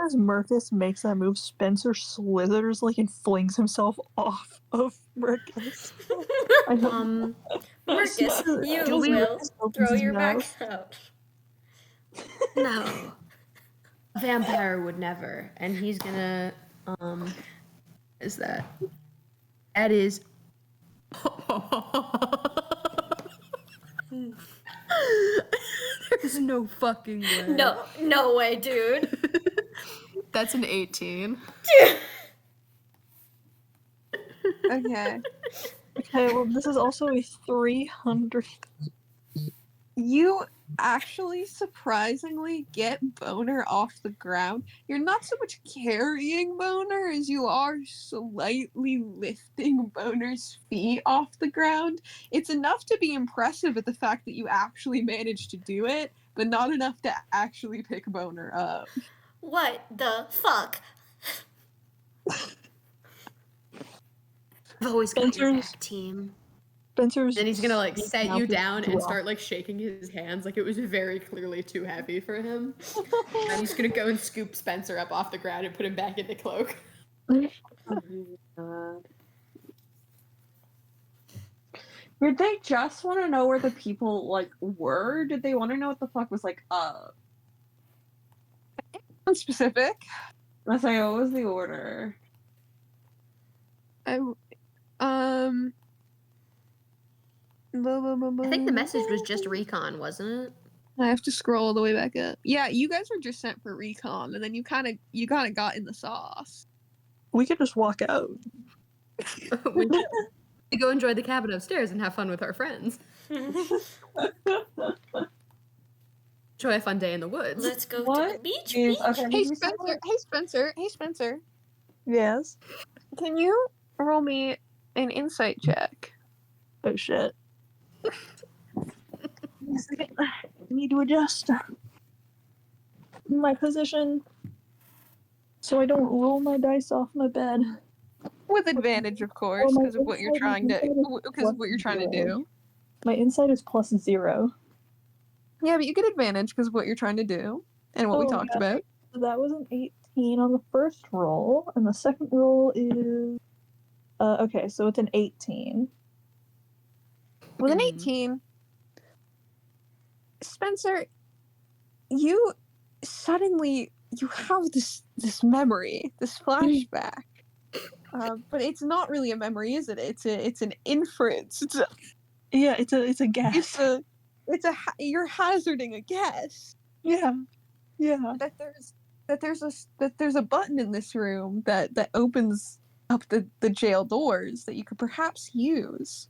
as Mercus makes that move, Spencer slithers like and flings himself off of Mercus. Marcus, you Julie will Mercus opens throw his your back mouth. out. No. A vampire would never. And he's gonna is that? That is there's no fucking way. No way, dude. That's an 18. Okay. Okay, well, this is also a 300. You actually surprisingly get Boner off the ground. You're not so much carrying Boner as you are slightly lifting Boner's feet off the ground. It's enough to be impressive at the fact that you actually managed to do it, but not enough to actually pick Boner up. What the fuck? I've always got your Spencer's- back, team. Spencer's. Then he's gonna like set you mouth is down and dropped. start like shaking his hands like it was very clearly too heavy for him. And he's gonna go and scoop Spencer up off the ground and put him back in the cloak. Did they just want to know where the people like were? Did they want to know what the fuck was like up? Specific. Let's say what was the order? I think the message was just recon, wasn't it? I have to scroll all the way back up. Yeah, you guys were just sent for recon, and then you kind of got in the sauce. We could just walk out. We go enjoy the cabin upstairs and have fun with our friends. Enjoy a fun day in the woods. Let's go to What the beach. is- beach. okay. Hey Spencer. Yes. Can you roll me an insight check? Oh shit. I need to adjust my position so I don't roll my dice off my bed. With advantage, of course, Well, my because of what you're trying to do. My insight is +0. Yeah, but you get advantage because of what you're trying to do and what we Oh, talked yeah. about. So that was an 18 on the first roll, and the second roll is okay, so it's an 18. With an 18, Spencer, you suddenly you have this memory, this flashback But it's not really a memory, is it? It's an inference. It's a guess. You're hazarding a guess. Yeah. That there's a button in this room that opens up the jail doors that you could perhaps use.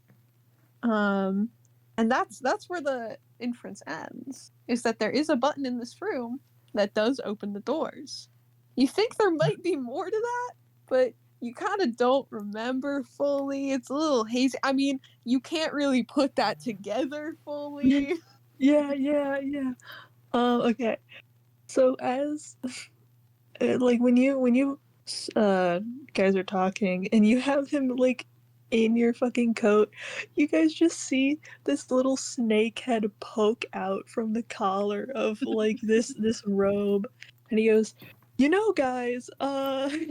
And that's where the inference ends. Is that there is a button in this room that does open the doors. You think there might be more to that, but you kind of don't remember fully. It's a little hazy. I mean, you can't really put that together fully. Yeah. Okay. So as like when you guys are talking and you have him like in your fucking coat, you guys just see this little snake head poke out from the collar of like this robe, and he goes, "You know, guys, I've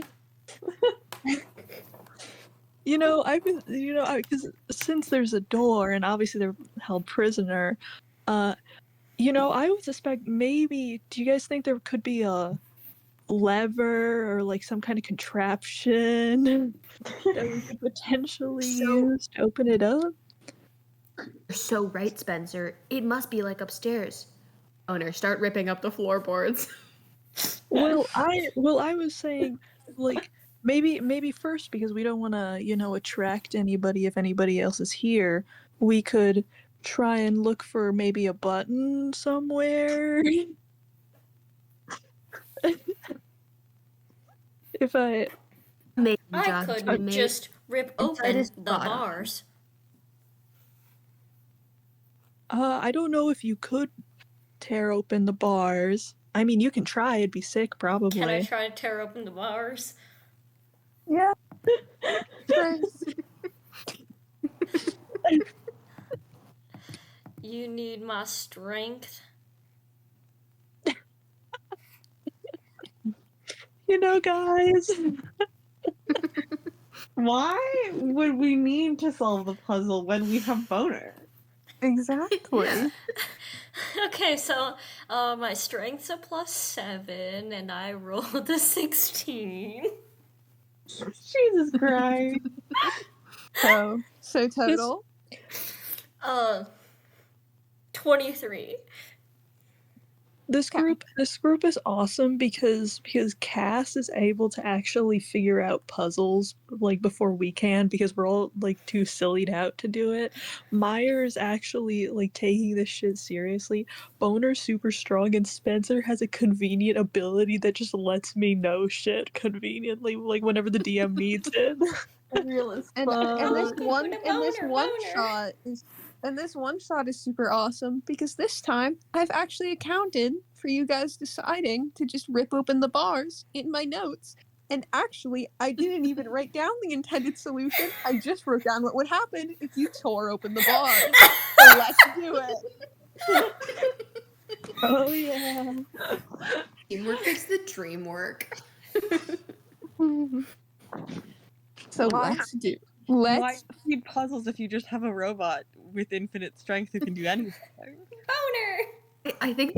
been, because since there's a door and obviously they're held prisoner, I would suspect maybe. Do you guys think there could be a lever or like some kind of contraption that we could potentially use to open it up?" You're so right, Spencer. It must be like upstairs. Owner, start ripping up the floorboards. Well, I was saying, like, maybe first, because we don't want to, attract anybody if anybody else is here, we could try and look for maybe a button somewhere. If I could just rip open the bars. I don't know if you could tear open the bars. I mean, you can try. It'd be sick, probably. Can I try to tear open the bars? Yeah. You need my strength. Guys. Why would we need to solve the puzzle when we have Boner? Exactly. Okay, so my strength's a +7, and I rolled a 16. Jesus Christ. So total? 23. This group is awesome because Cass is able to actually figure out puzzles like before we can, because we're all like too sillied out to do it. Mire is actually like taking this shit seriously. Boner's super strong, and Spencer has a convenient ability that just lets me know shit conveniently, like whenever the DM needs it. Real as fuck. And this one shot is super awesome because this time I've actually accounted for you guys deciding to just rip open the bars in my notes. And actually, I didn't even write down the intended solution. I just wrote down what would happen if you tore open the bars. So let's do it. Oh yeah. Teamwork makes the dream work. So Why need puzzles if you just have a robot with infinite strength who can do anything? Boner! I think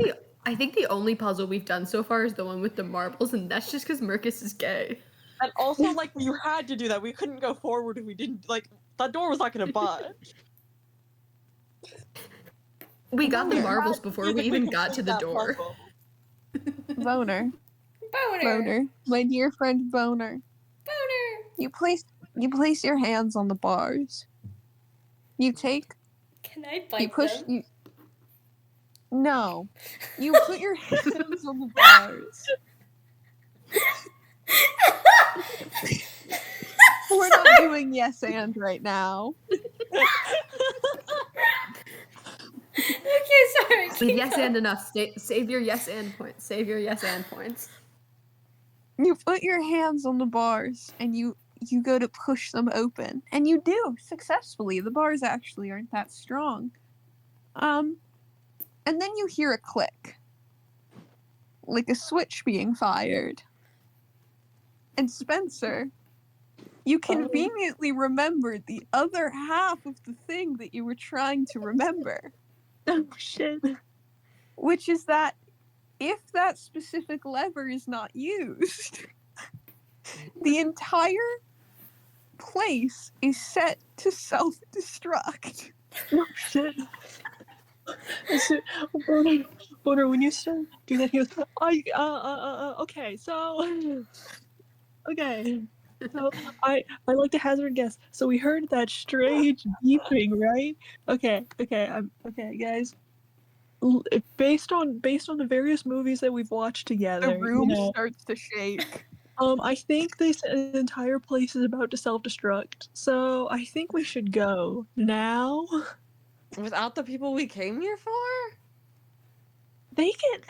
the only puzzle we've done so far is the one with the marbles, and that's just because MURCUS is gay. And also, like, you had to do that. We couldn't go forward if we didn't, like, that door was not gonna budge. We got the marbles before we even got to the door. Boner. My dear friend Boner. You place your hands on the bars. You take. Can I bite them? No. You put your hands on the bars. We're not doing yes and right now. Okay, sorry. Leave yes and enough. Save your yes and points. Save your yes and points. You put your hands on the bars and you go to push them open, and you do successfully. The bars actually aren't that strong. And then you hear a click, like a switch being fired. And Spencer, you conveniently remembered the other half of the thing that you were trying to remember. Oh shit. Which is that if that specific lever is not used, the entire place is set to self-destruct. Oh shit. Boner, when you start doing that, he goes, okay, so, okay. So, I like to hazard a guess. So we heard that strange beeping, right? Okay, guys. Based on the various movies that we've watched together, The room starts to shake. I think this entire place is about to self-destruct. So I think we should go now. Without the people we came here for? They can.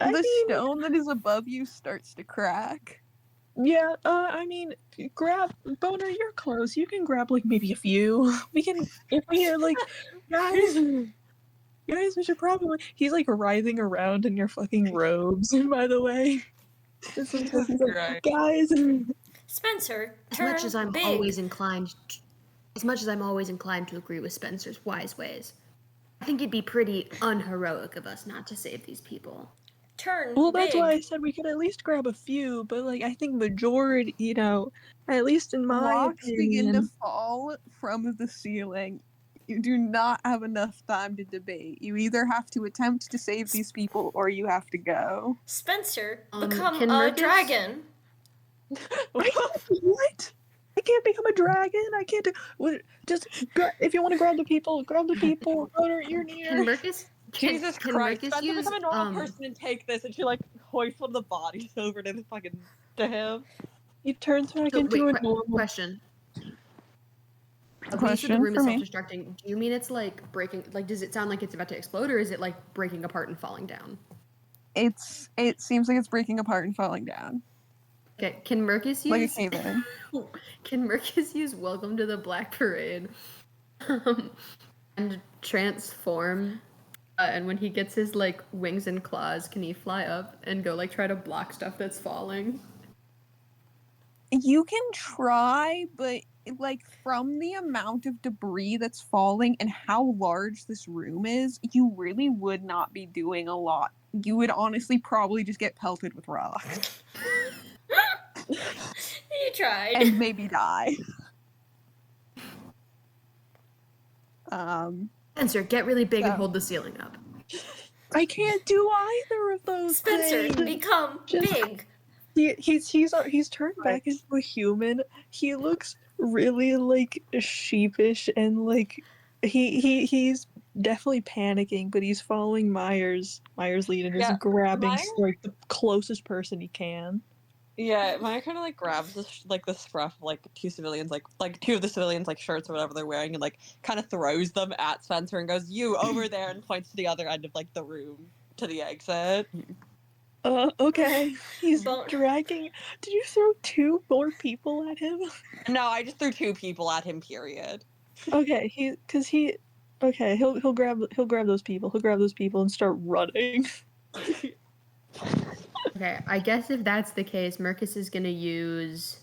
The stone that is above you starts to crack. Yeah. I mean, grab Boner. You're close. You can grab like maybe a few. We can. If we are like, guys. Guys, we should probably. He's like writhing around in your fucking robes. By the way, this is he's like, guys. Spencer, As much as I'm always inclined to agree with Spencer's wise ways, I think it'd be pretty unheroic of us not to save these people. Well, that's why I said we could at least grab a few, but like I think majority, at least in my Rocks opinion, begin to fall from the ceiling. You do not have enough time to debate. You either have to attempt to save these people or you have to go. Spencer, become can a Marcus- dragon. What? I can't become a dragon. I can't do. Just if you want to grab the people, grab the people. You're near. Can Marcus? Jesus can Christ! Marcus Spencer, use, become a normal person and take this, and she like hoists one of the bodies over to him. He turns back So, into wait, a normal. question. When you said the Question room is for me. self-destructing, do you mean it's like breaking? Like, does it sound like it's about to explode, or is it like breaking apart and falling down? It seems like it's breaking apart and falling down. Okay, can Mercus use? Like a cave-in. Can Mercus use "Welcome to the Black Parade" and transform? And when he gets his like wings and claws, can he fly up and go like try to block stuff that's falling? You can try, but like from the amount of debris that's falling and how large this room is, you really would not be doing a lot. You would honestly probably just get pelted with rocks. You tried. And maybe die. Spencer, get really big and hold the ceiling up. I can't do either of those Spencer, things. become big. He's turned back into a human. He looks really like sheepish and like he's definitely panicking, but he's following Myers lead and just grabbing like the closest person he can. Yeah, Maya kind of like grabs the scruff of like two civilians, like two of the civilians like shirts or whatever they're wearing, and like kind of throws them at Spencer and goes, "You over there," and points to the other end of like the room to the exit. Okay. He's dragging. Did you throw 2 more people at him? No, I just threw 2 people at him. Period. Okay, he'll grab those people. He'll grab those people and start running. Okay, I guess if that's the case, Mercus is gonna use.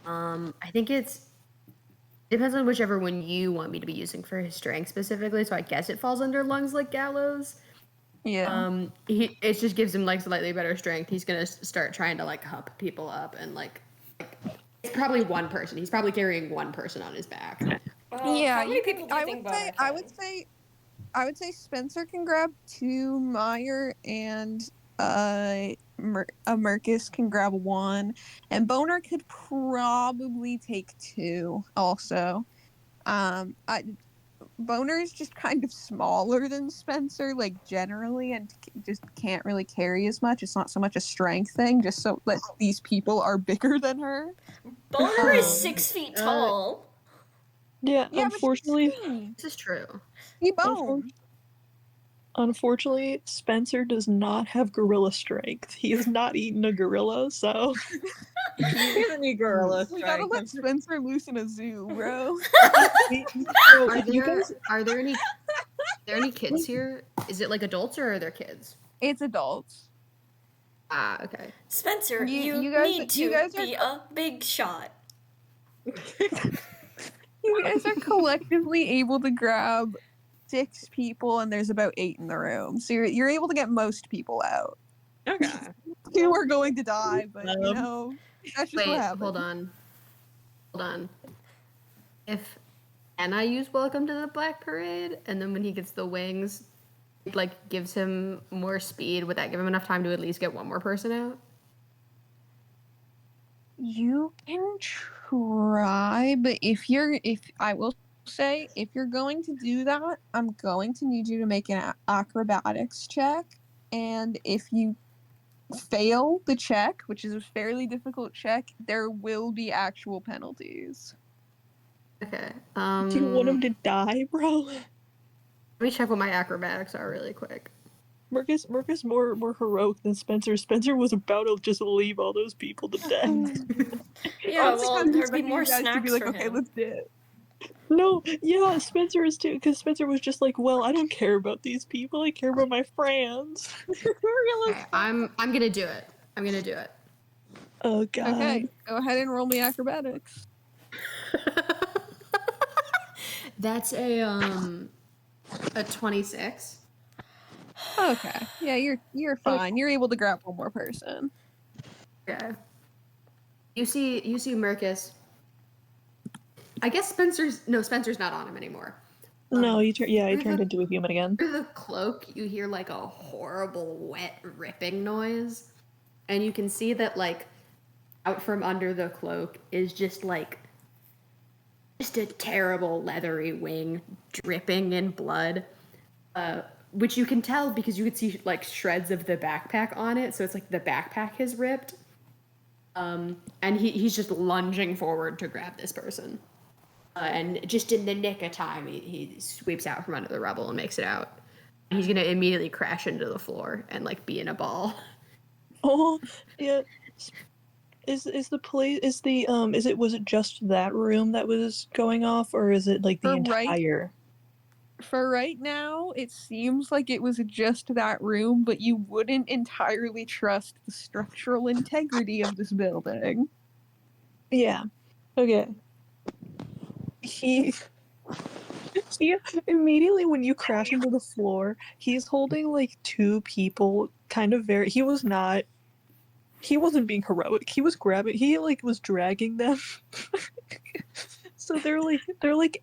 I think depends on whichever one you want me to be using for his strength specifically. So I guess it falls under lungs like gallows. Yeah. It just gives him like slightly better strength. He's gonna start trying to like hup people up and like it's probably one person. He's probably carrying one person on his back. Yeah, How many people do you think I would say Spencer can grab 2, Mire and Mercus can grab 1, and Boner could probably take 2 also. Boner is just kind of smaller than Spencer, like generally, and just can't really carry as much. It's not so much a strength thing, just so that these people are bigger than her. Boner is 6 feet tall. Yeah, unfortunately, This is true. He bone. Unfortunately, Spencer does not have gorilla strength. He has not eaten a gorilla, so He doesn't need gorilla We gotta strength. let Spencer loose in a zoo, bro. Are there any kids here? Is it like adults or are there kids? It's adults. Ah, okay. Spencer, you guys- need you to guys be a big shot. You guys are collectively able to grab 6 people, and there's about 8 in the room. So you're able to get most people out. Okay. 2 are going to die, but you know, That's just what Wait, happened. hold on. If Anna use Welcome to the Black Parade, and then when he gets the wings, it like gives him more speed, would that give him enough time to at least get one more person out? You can try, but if I will say, if you're going to do that, I'm going to need you to make an acrobatics check, and if you fail the check, which is a fairly difficult check, there will be actual penalties. Okay. Do you want him to die, bro? Let me check what my acrobatics are really quick. Marcus more heroic than Spencer. Spencer was about to just leave all those people to death. Yeah, Honestly, well, I was there'd be expecting more you guys to be snacks like, for okay, him. let's do it. No, yeah, Spencer is too, because Spencer was just like, well, I don't care about these people. I care about my friends. Okay, I'm gonna do it. I'm gonna do it. Oh God. Okay, go ahead and roll me acrobatics. That's a 26. Okay, yeah, you're fine. You're able to grab one more person. Okay. You see Mercus. I guess Spencer's not on him anymore. No, he turned through the- into a human again. Through the cloak, you hear like a horrible wet ripping noise, and you can see that like out from under the cloak is just a terrible leathery wing dripping in blood, which you can tell because you can see like shreds of the backpack on it. So it's like the backpack is ripped, and he's just lunging forward to grab this person. And just in the nick of time, he sweeps out from under the rubble and makes it out. He's gonna immediately crash into the floor and like be in a ball. Oh, yeah. Was it just that room that was going off, or is it like the entire? For right now, it seems like it was just that room, but you wouldn't entirely trust the structural integrity of this building. Yeah. Okay. He immediately when you crash into the floor, he's holding like two people kind of very he wasn't being heroic. He was was dragging them. So their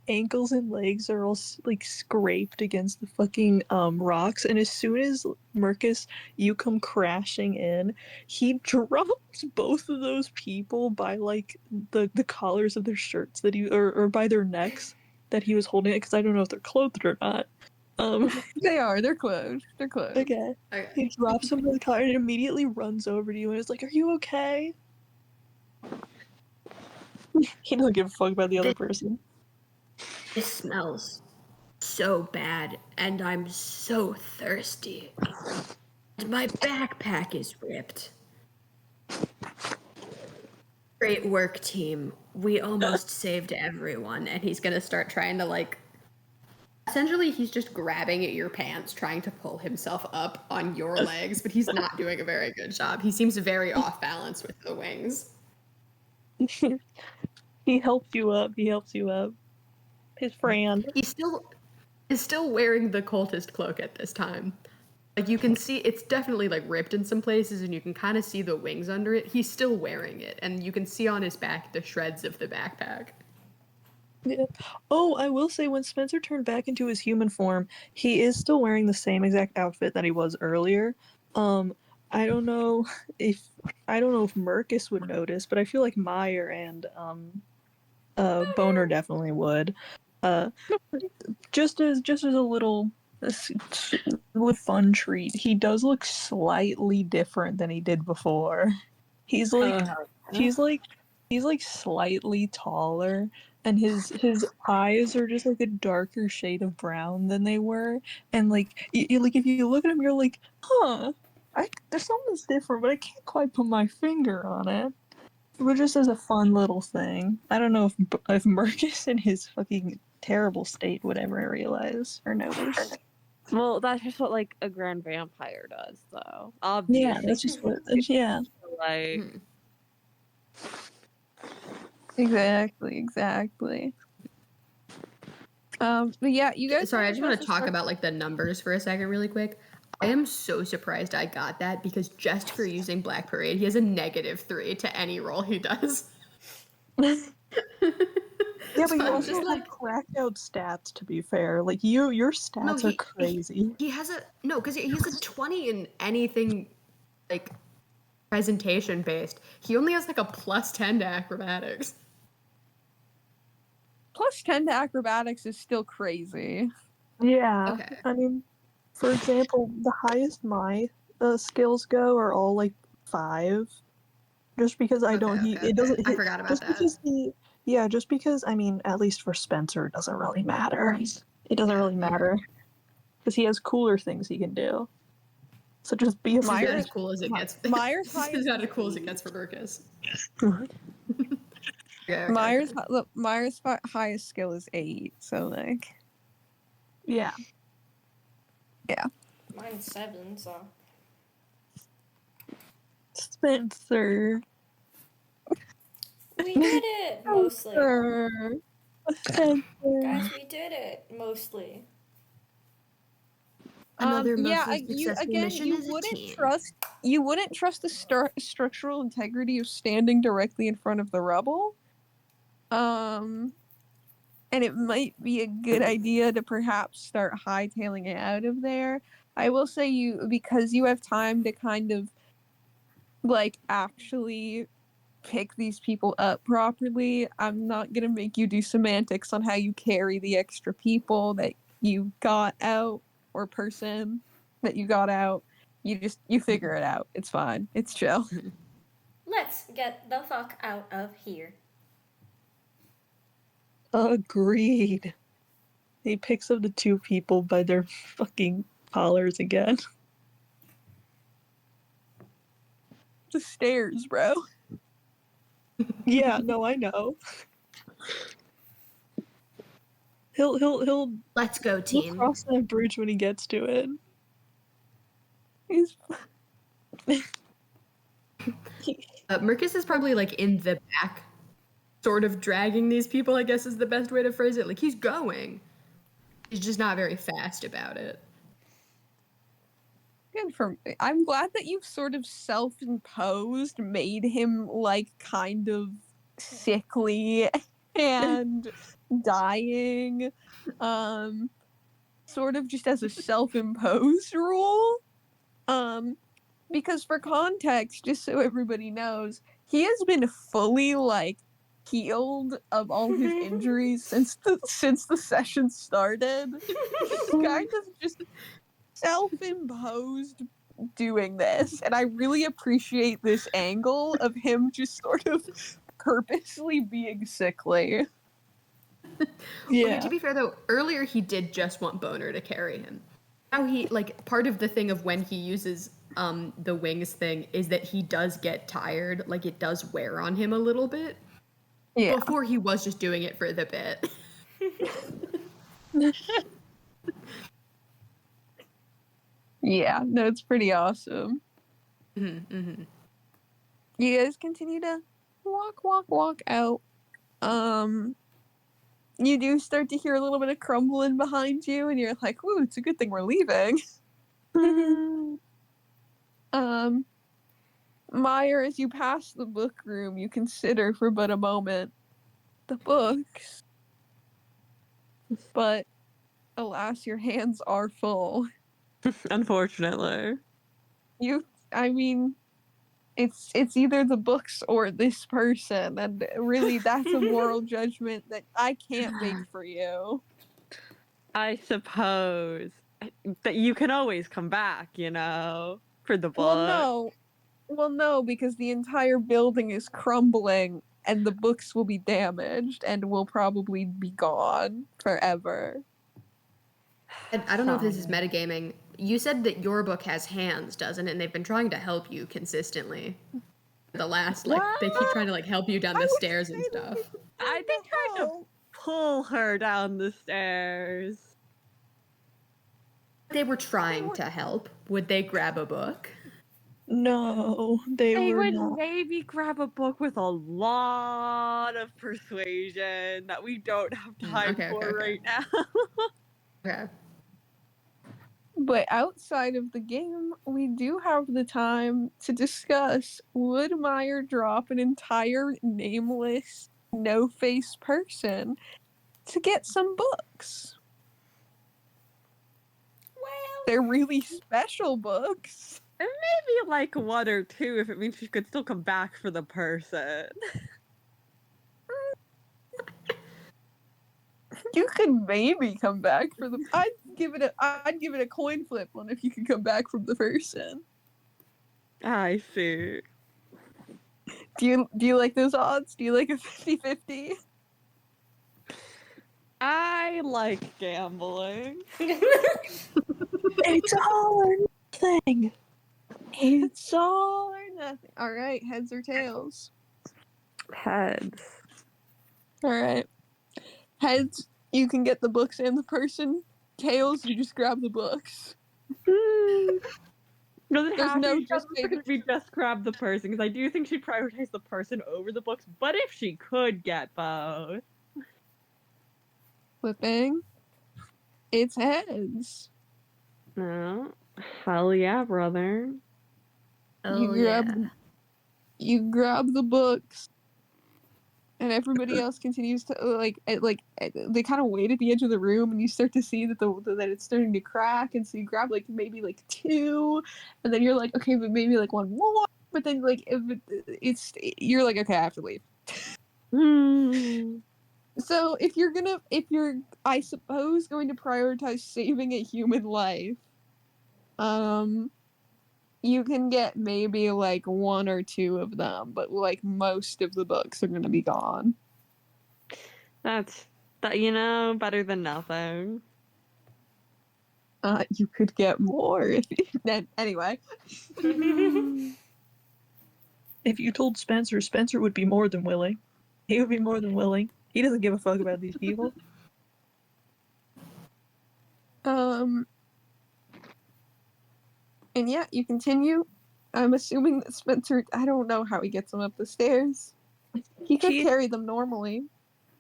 ankles and legs are all like scraped against the fucking rocks, and as soon as Mercus you come crashing in, he drops both of those people by like the collars of their shirts that or by their necks that he was holding it, because I don't know if they're clothed or not. They are. They're closed. They're closed. Okay. He drops him by the collar and immediately runs over to you and is like, "Are you okay?" He doesn't give a fuck about the other person. This smells so bad, and I'm so thirsty. And my backpack is ripped. Great work, team. We almost saved everyone. And he's gonna start trying to like. Essentially, he's just grabbing at your pants, trying to pull himself up on your legs, but he's not doing a very good job. He seems very off balance with the wings. He helps you up. His friend. He's still wearing the cultist cloak at this time. Like you can see it's definitely like ripped in some places and you can kind of see the wings under it. He's still wearing it and you can see on his back the shreds of the backpack. Yeah. Oh, I will say when Spencer turned back into his human form, he is still wearing the same exact outfit that he was earlier. I don't know if Mercus would notice, but I feel like Mire and Boner definitely would. Just as a little fun treat, he does look slightly different than he did before. He's slightly taller, and his eyes are just like a darker shade of brown than they were. And like like if you look at him, you're like, huh, there's something's different, but I can't quite put my finger on it. But just as a fun little thing. I don't know if Mercus in his fucking terrible state would ever realize or notice. Well, that's just what like a grand vampire does, though. Obviously. Yeah, that's just what. Yeah. Like. Exactly. But yeah, you guys. Sorry, I just want to talk about like the numbers for a second, really quick. I am so surprised I got that because just for using Black Parade, he has a -3 to any roll he does. Yeah, but So you I'm also just have like, cracked out stats, to be fair. Like, your no, stats are crazy. he has a, no, because he has a 20 in anything, like, presentation based. He only has, like, a +10 to acrobatics. +10 to acrobatics is still crazy. Yeah. Okay. I mean, for example, the highest my skills go are all, like, 5. Just because I don't, Okay. it doesn't, I forgot about just that. because yeah, just because, I mean, at least for Spencer, it doesn't really matter. It doesn't really matter. Because he has cooler things he can do. So just be a This is about Myers- as cool as it gets. Myers' This is highest about as is cool as it 8. gets for Mercus. Myers' highest skill is 8, so like, Yeah. Mine's 7, so. Spencer. We did it! Mostly. Spencer. Guys, we did it! Mostly. Another yeah, mostly successful mission you is a wouldn't team. trust the structural integrity of standing directly in front of the rubble. And it might be a good idea to perhaps start hightailing it out of there. I will say because you have time to kind of like actually pick these people up properly, I'm not gonna make you do semantics on how you carry the extra people that you got out or person that you got out. You figure it out. It's fine. It's chill. Let's get the fuck out of here. Agreed. He picks up the 2 people by their fucking collars again. The stairs, bro. Yeah, no, I know. He'll Let's go, team. cross that bridge when he gets to it. He's Mercus is probably like in the back, sort of dragging these people, I guess is the best way to phrase it. Like he's going. He's just not very fast about it. good for me. I'm glad that you've sort of self-imposed made him like kind of sickly and dying, sort of just as a self-imposed rule. Because for context, just so everybody knows, he has been fully like healed of all his injuries since the session started. He's kind of just self-imposed doing this, and I really appreciate this angle of him just sort of purposely being sickly. Yeah. Okay, to be fair though, earlier he did just want Boner to carry him. Now he, like, part of the thing of when he uses the wings thing is that he does get tired, like it does wear on him a little bit. Yeah. Before he was just doing it for the bit. Yeah, no, it's pretty awesome. Mm-hmm. You guys continue to walk out. You do start to hear a little bit of crumbling behind you, and you're like, "Ooh, it's a good thing we're leaving." Mire, as you pass the book room, you consider for but a moment the books, but alas, your hands are full. Unfortunately. I mean, it's either the books or this person, and really, that's a moral judgment that I can't make for you. I suppose that you can always come back, for the book. Well, no, because the entire building is crumbling, and the books will be damaged, and will probably be gone forever. I don't know if this is metagaming. You said that your book has hands, doesn't it? And they've been trying to help you consistently. The last, like, they keep trying to, like, help you down the stairs and stuff. I think trying to pull her down the stairs. They were trying to help. Would they grab a book? No, they were would not. maybe grab a book with a lot of persuasion that we don't have time for right now. Okay. But outside of the game, we do have the time to discuss, would Mire drop an entire nameless, no-face person to get some books? Well, They're really special books. And maybe like one or two if it means she could still come back for the person. You could maybe come back for the. I'd give it a coin flip on if you could come back from the person. I see. Do you like those odds? Do you like a 50-50? I like gambling. It's all or nothing. It's all or nothing. All right, heads or tails. Heads. All right, heads. You can get the books and the person. Tails, you just grab the books. Does it There's have no to just we just grab the person? Because I do think she'd prioritize the person over the books. But if she could get both, flipping. It's heads. no, hell yeah, brother. You grab the books, and everybody else continues to they kind of wait at the edge of the room, and you start to see that that it's starting to crack, and so you grab maybe two, and then you're like, okay, but maybe one more, but then you're like, okay, I have to leave. So if you're I suppose going to prioritize saving a human life, you can get maybe one or two of them, but most of the books are gonna be gone. That's better than nothing. You could get more if anyway. If you told Spencer, Spencer would be more than willing. He would be more than willing. He doesn't give a fuck about these people. And yeah, you continue. I'm assuming that Spencer, I don't know how he gets them up the stairs. He could carry them normally.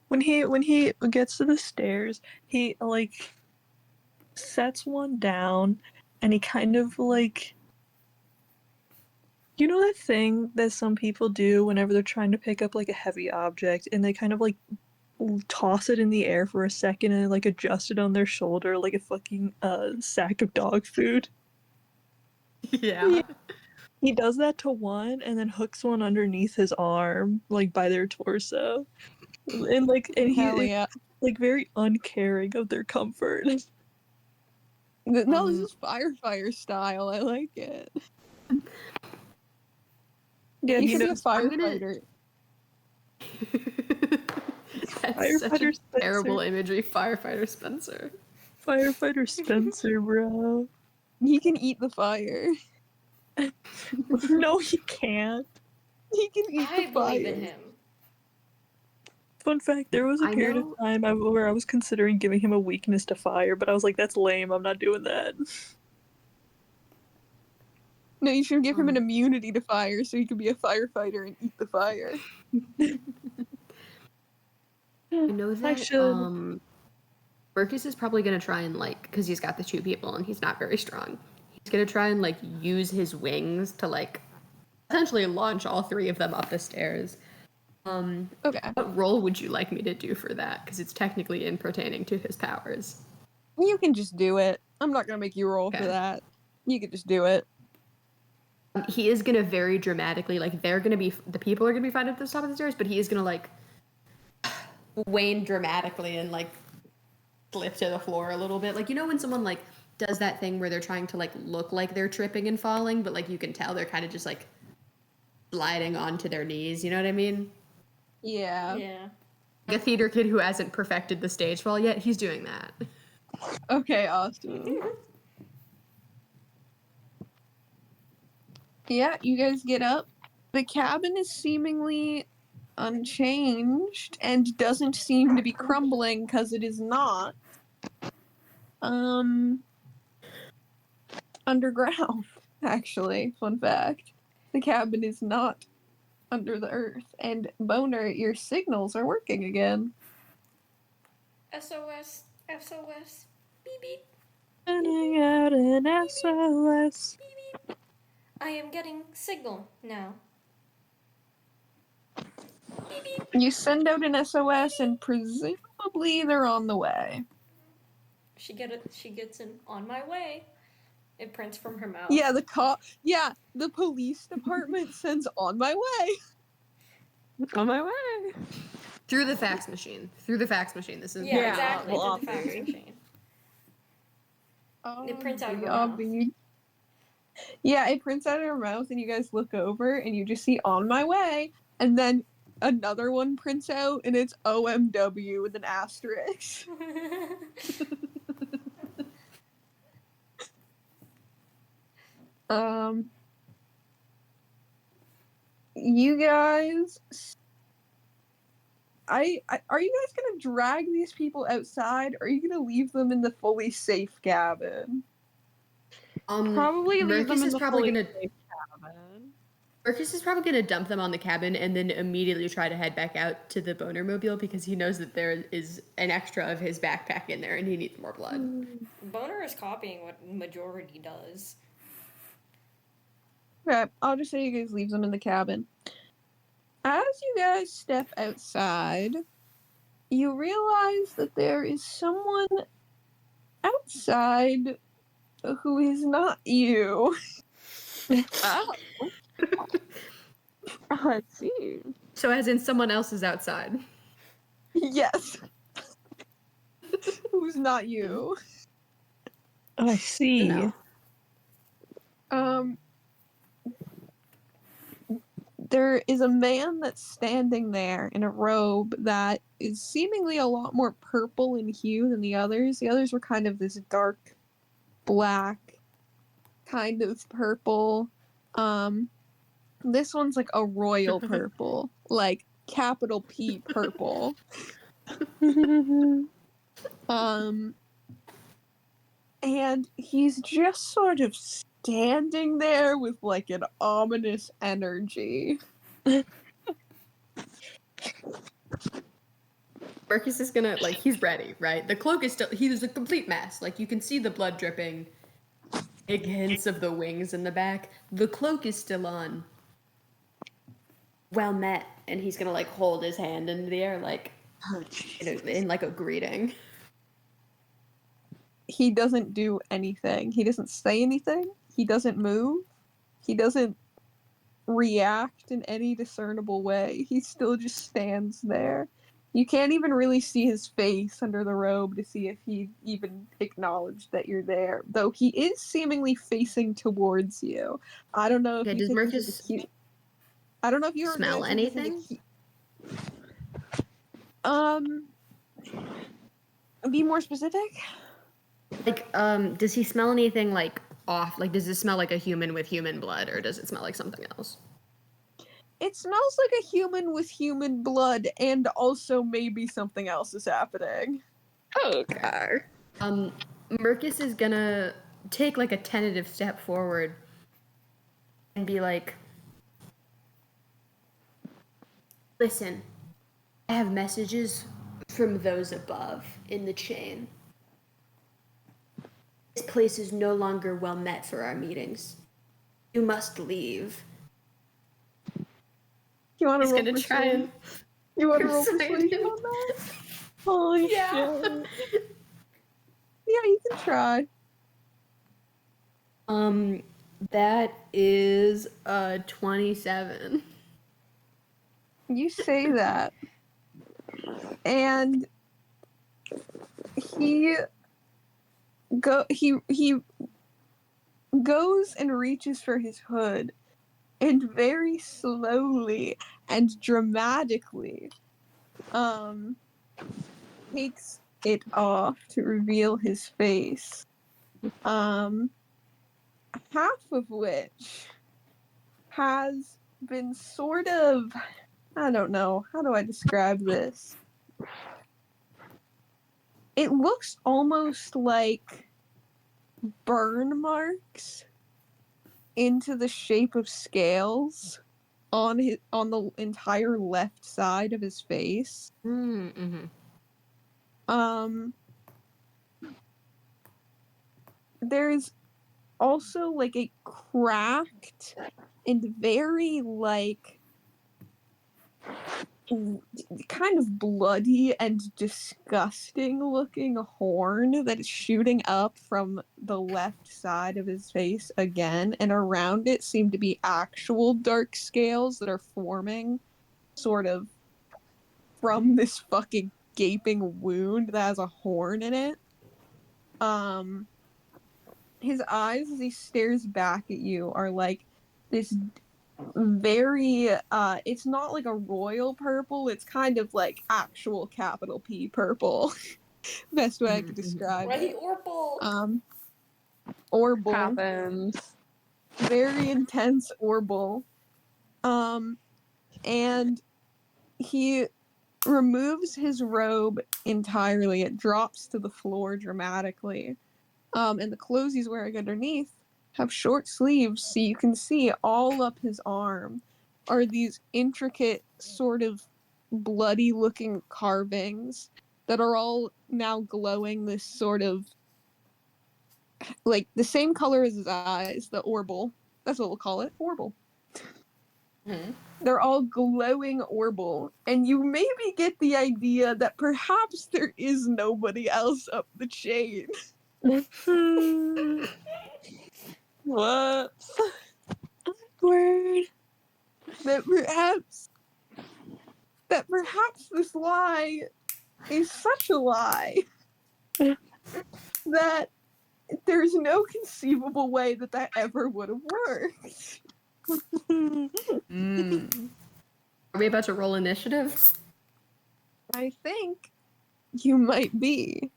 When he gets to the stairs, he sets one down, and he kind of you know that thing that some people do whenever they're trying to pick up a heavy object, and they kind of toss it in the air for a second and adjust it on their shoulder like a fucking sack of dog food. Yeah. He does that to one and then hooks one underneath his arm, by their torso. And Hell he's yeah. very uncaring of their comfort. No, this is firefighter style. I like it. Yeah, You he can be a knows firefighter. That's such a Firefighter Spencer. terrible imagery, firefighter Spencer. Firefighter Spencer, bro. He can eat the fire. No, he can't. He can eat the I fire. believe in him. Fun fact, there was a period of time where I was considering giving him a weakness to fire, but I was like, that's lame, I'm not doing that. No, you should give him an immunity to fire so he can be a firefighter and eat the fire. I know that I should. Marcus is probably gonna try and because he's got the two people and he's not very strong. He's gonna try and use his wings to essentially launch all three of them up the stairs. Okay. What role would you like me to do for that? Because it's technically in pertaining to his powers. You can just do it. I'm not gonna make you roll for that. You can just do it. He is gonna very dramatically the people are gonna be fine at the top of the stairs, but he is gonna wane dramatically and slip to the floor a little bit. When someone does that thing where they're trying to look like they're tripping and falling, but you can tell they're kind of just sliding onto their knees. You know what I mean? Yeah. Yeah. A theater kid who hasn't perfected the stage fall yet, he's doing that. Okay, awesome. Yeah, you guys get up. The cabin is seemingly unchanged and doesn't seem to be crumbling because it is not. Underground, actually. Fun fact. The cabin is not under the earth. And Boner, your signals are working again. SOS. SOS. Beep beep. Sending out an SOS. I am getting signal now. Beep, beep. You send out an SOS, and presumably they're on the way. She gets an on my way. It prints from her mouth. Yeah, the police department sends on my way. On my way. Through the fax machine. This is Yeah, exactly. well, Through the fax machine. It prints out of her mouth. Yeah, it prints out of her mouth, and you guys look over, and you just see "on my way," and then another one prints out, and it's OMW with an asterisk. You guys, are you guys gonna drag these people outside, or are you gonna leave them in the fully safe cabin? Probably leave them Mercus in is the probably fully gonna safe cabin. Mercus is probably gonna dump them on the cabin and then immediately try to head back out to the boner mobile because he knows that there is an extra of his backpack in there and he needs more blood. Boner is copying what majority does. Okay, I'll just say you guys leave them in the cabin. As you guys step outside, you realize that there is someone outside who is not you. Oh. I see. So as in someone else is outside. Yes. Who's not you. I see. No. There is a man that's standing there in a robe that is seemingly a lot more purple in hue than the others. The others were kind of this dark black kind of purple. This one's like a royal purple, like capital P purple. And he's just sort of standing there with like an ominous energy. Mercus is gonna, like, he's ready, right? The cloak is still, he's a complete mess. Like, you can see the blood dripping, big hints of the wings in the back. The cloak is still on. Well met. And he's gonna, like, hold his hand in the air, like, in like a greeting. He doesn't do anything. He doesn't say anything. He doesn't move. He doesn't react in any discernible way. He still just stands there. You can't even really see his face under the robe to see if he even acknowledged that you're there, though he is seemingly facing towards you. I don't know if Okay, you does think this is Mercus a cute... I don't know if you smell anything? Be more specific? Like, does he smell anything, like, off? Like, does it smell like a human with human blood, or does it smell like something else? It smells like a human with human blood, and also maybe something else is happening. Okay. Mercus is gonna take, like, a tentative step forward and be like, listen, I have messages from those above in the chain. This place is no longer well met for our meetings. You must leave. You want to He's roll gonna try persuasion? and You want to roll persuade persuasion him. on that? Holy Yeah. shit. Yeah, you can try. That is 27. You say that. And he goes and reaches for his hood and very slowly and dramatically takes it off to reveal his face. Half of which has been sort of, I don't know, how do I describe this? It looks almost like burn marks into the shape of scales on the entire left side of his face. Mm-hmm. there's also like a cracked and very like kind of bloody and disgusting looking horn that is shooting up from the left side of his face again, and around it seem to be actual dark scales that are forming sort of from this fucking gaping wound that has a horn in it. His eyes as he stares back at you are like this very it's not like a royal purple, it's kind of like actual capital P purple. Best way I could describe Right, it. Orpal. Orble. Happens. Very intense orble. And he removes his robe entirely. It drops to the floor dramatically. And the clothes he's wearing underneath have short sleeves, so you can see all up his arm are these intricate, sort of bloody-looking carvings that are all now glowing this sort of, like, the same color as his eyes, the orble. That's what we'll call it, orble. Mm-hmm. They're all glowing orble, and you maybe get the idea that perhaps there is nobody else up the chain. What? Word. That perhaps this lie is such a lie that there's no conceivable way that that ever would have worked. Are we about to roll initiative? I think you might be,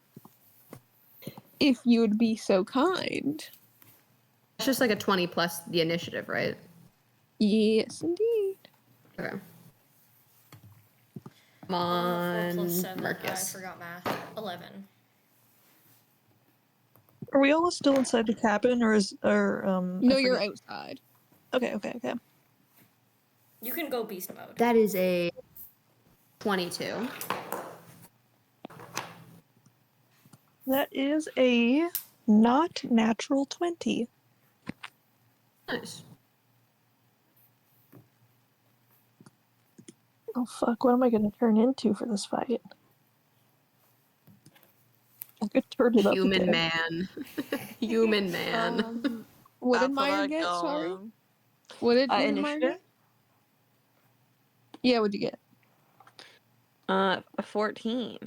if you would be so kind. It's just like a 20 plus the initiative, right? Yes, indeed. Okay. Come on, 4 + 7. Marcus. I forgot math. 11. Are we all still inside the cabin, or No, you're outside. Okay. You can go beast mode. That is a 22. That is a not natural 20. Nice. Oh fuck, what am I gonna turn into for this fight? I could turn it up Human again. man. Human man. What did That's what Mire I get? go Sorry. on. What did Mire Initiative? get? Yeah, what'd you get? A 14.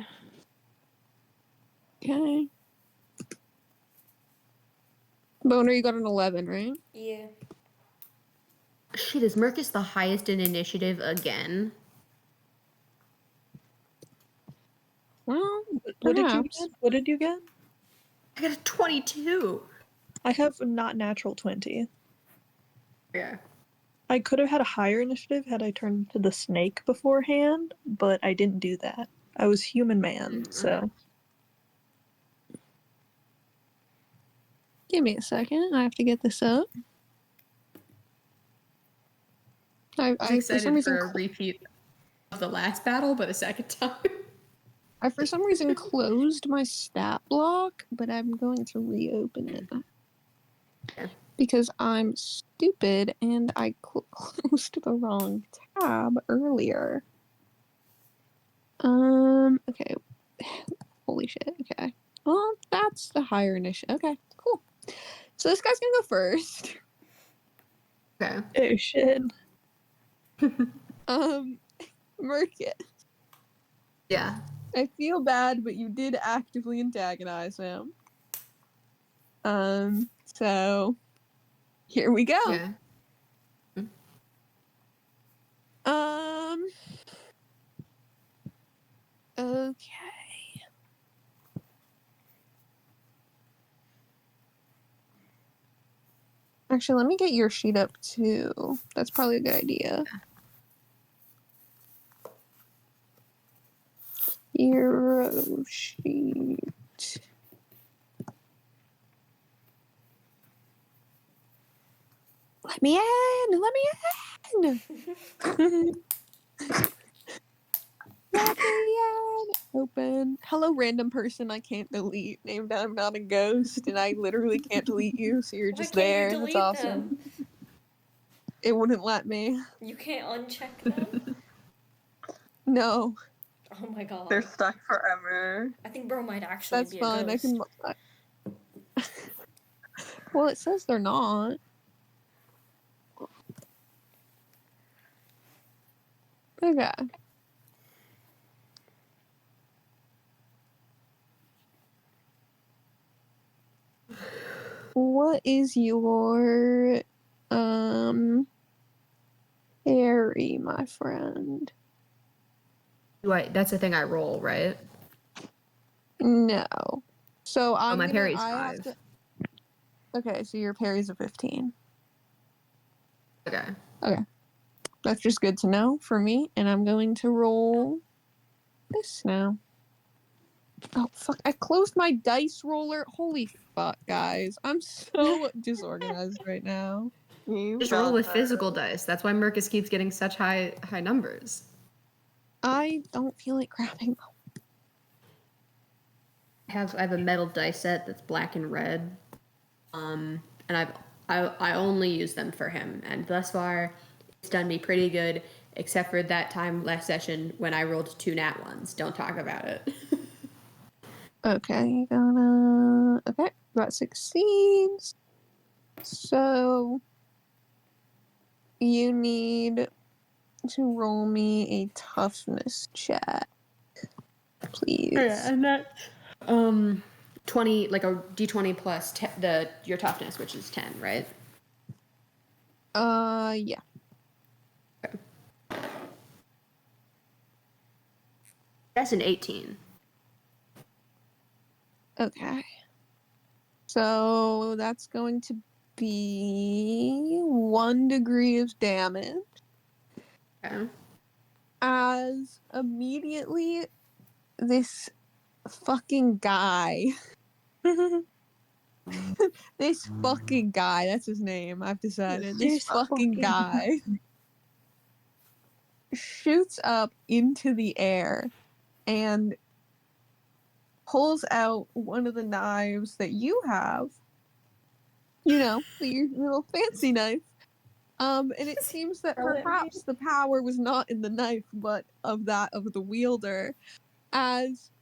Okay. Boner, you got an 11, right? Yeah. Shit, is Mercus the highest in initiative again? Well, What did you perhaps. get? What did you get? I got a 22. I have a not natural 20. Yeah. I could have had a higher initiative had I turned to the snake beforehand, but I didn't do that. I was human man, so. Give me a second. I have to get this up. I'm I for some excited reason for a repeat of the last battle, but a second time. I for some reason closed my stat block, but I'm going to reopen it. Yeah. Because I'm stupid and I closed the wrong tab earlier. Okay. Holy shit, okay. Well, that's the higher initiative. Okay, cool. So this guy's gonna go first. Okay. Oh shit. Merkit. Yeah. I feel bad, but you did actively antagonize him. So here we go. Yeah. Okay. Actually, let me get your sheet up too. That's probably a good idea. Hero sheet. Let me in! Let me in! Let me in! open. Hello, random person I can't delete. Named I'm not a ghost, and I literally can't delete you, so you're Why just can't you there. That's delete awesome. them? It wouldn't let me. You can't uncheck them? No, Oh my god. They're stuck forever. I think bro might actually that's be a fine. I ghost. can. Well, it says they're not. Okay. What is your Harry, my friend? Right, that's the thing I roll, right? No. So I'm my gonna. parry's I have 5. to. Okay, so your parry's a 15. Okay. Okay, that's just good to know for me, and I'm going to roll this now. Oh fuck! I closed my dice roller. Holy fuck, guys! I'm so disorganized right now. You Just got roll with this. physical dice. That's why MURCUS keeps getting such high numbers. I don't feel like grabbing. I have a metal dice set that's black and red, and I only use them for him, and thus far, it's done me pretty good, except for that time last session when I rolled 2 nat ones. Don't talk about it. Okay, okay, that succeeds. So you need to roll me a toughness check, please. Yeah, and that 20, like a d20 plus your toughness, which is 10, right? Yeah. Okay. That's an 18. Okay. So that's going to be 1 degree of damage. Okay. As immediately this fucking guy, this fucking guy, that's his name, I've decided. This fucking guy shoots up into the air and pulls out one of the knives that you have. You know, your little fancy knife. And it seems that perhaps the power was not in the knife, but of the wielder, as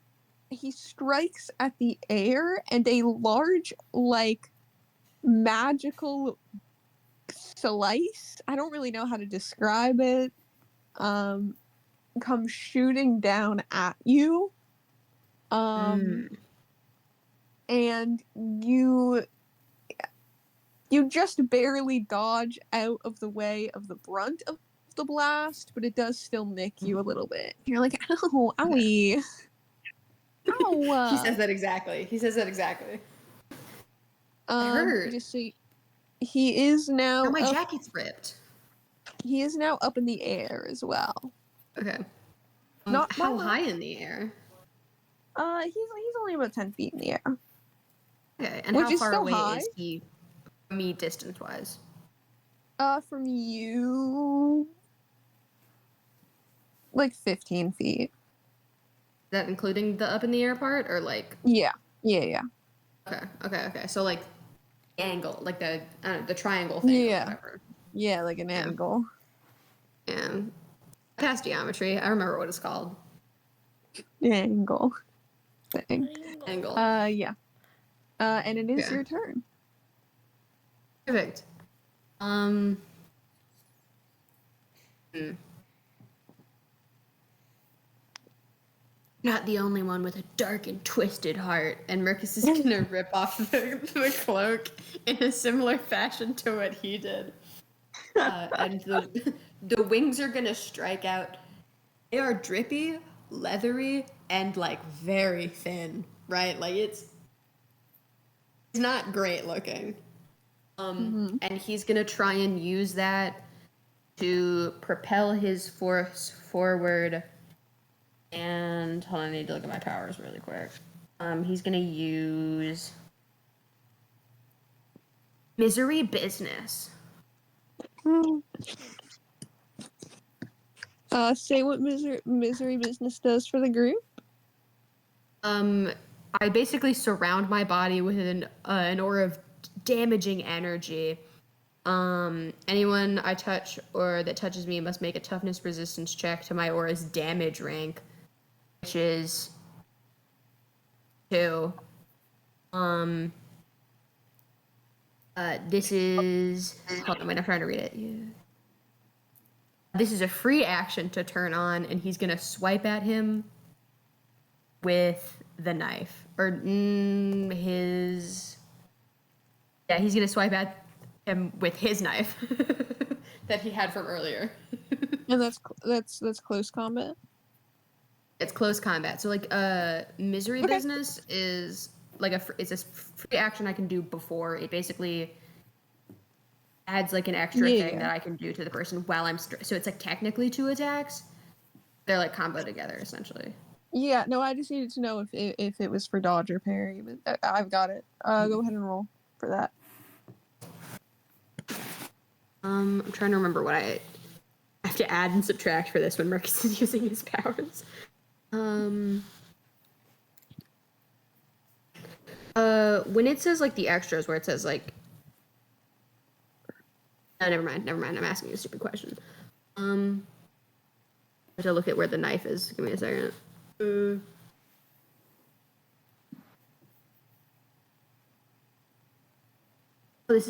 he strikes at the air and a large, like, magical slice, I don't really know how to describe it, comes shooting down at you. And you just barely dodge out of the way of the brunt of the blast, but it does still nick you a little bit. You're like, ow, owie. Ow. He says that exactly. I heard. Just so he is now Oh, my up, jacket's ripped. he is now up in the air as well. Okay. Not how high in the air? He's only about 10 feet in the air. Okay, and Which how is far still away high. is he from me distance-wise? From you, like 15 feet. Is that including the up in the air part, or like? Yeah. Okay. So like, angle, like the triangle thing, or whatever. Yeah, like an angle. And past geometry, I remember what it's called. Angle thing. Angle. Yeah. And it is your turn. Perfect. Not the only one with a dark and twisted heart, and MURCUS is gonna rip off the cloak in a similar fashion to what he did. And the wings are gonna strike out. They are drippy, leathery, and like very thin, right? Like it's not great looking. And he's gonna try and use that to propel his force forward. And hold on, I need to look at my powers really quick. He's gonna use misery business. Say what misery business does for the group. I basically surround my body with an aura of damaging energy. Anyone I touch or that touches me must make a toughness resistance check to my aura's damage rank, which is 2. This is... Hold on, wait, I'm trying to read it. Yeah. This is a free action to turn on, and he's gonna swipe at him with the knife. Or, his... Yeah, he's gonna swipe at him with his knife that he had from earlier. And that's close combat? It's close combat. So, like, Misery Business is, like, it's a free action I can do before. It basically adds, like, an extra thing that I can do to the person while I'm... So it's, like, technically 2 attacks. They're, like, combo together, essentially. Yeah, no, I just needed to know if it was for dodge or parry, but I've got it. Go ahead and roll for that. I'm trying to remember what I have to add and subtract for this when Marcus is using his powers. When it says, like, the extras, where it says, like... never mind, I'm asking you a stupid question. I have to look at where the knife is. Give me a second.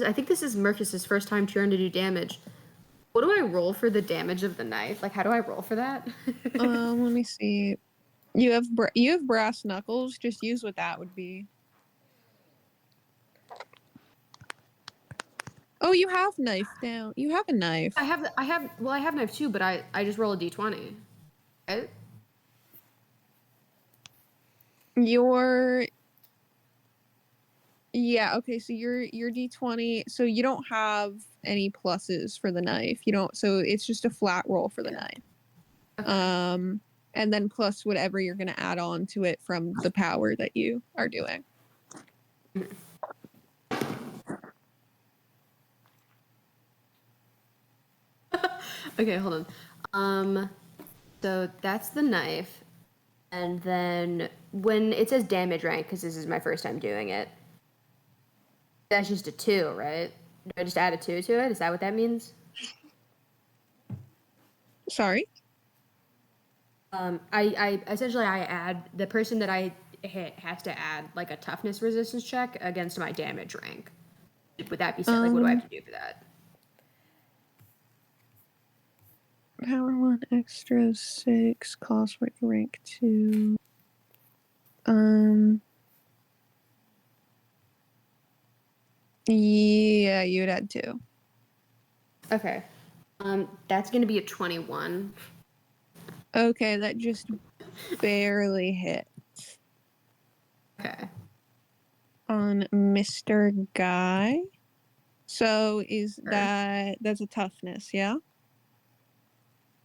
I think this is Mercus's first time turn to do damage. What do I roll for the damage of the knife? Like, how do I roll for that? Let me see. You have brass knuckles. Just use what that would be. Oh, you have knife down. You have a knife. I have knife too, but I just roll a d20. Right? Yeah, okay, so your d20, so you don't have any pluses for the knife. You don't, so it's just a flat roll for the knife. Okay. And then plus whatever you're gonna add on to it from the power that you are doing. Okay, hold on. So that's the knife. And then when it says damage rank, because this is my first time doing it, that's just a 2, right? Do I just add a 2 to it? Is that what that means? Sorry? I essentially I add the person that I hit has to add like a toughness resistance check against my damage rank. Would that be said? Like, what do I have to do for that? Power 1 extra 6 cost rank 2. Yeah, you would add 2. Okay. That's gonna be a 21. Okay, that just barely hits. Okay. On Mr. Guy. So is that's a toughness, yeah?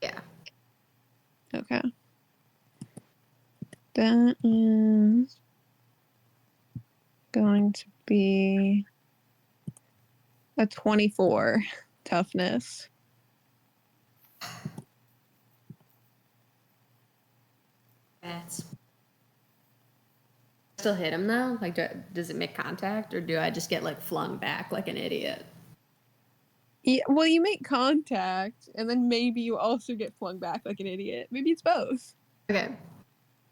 Yeah. Okay. That is going to be a 24 toughness. That's... Still hit him though? Like, does it make contact, or do I just get like flung back like an idiot? Yeah, well, you make contact, and then maybe you also get flung back like an idiot. Maybe it's both. Okay.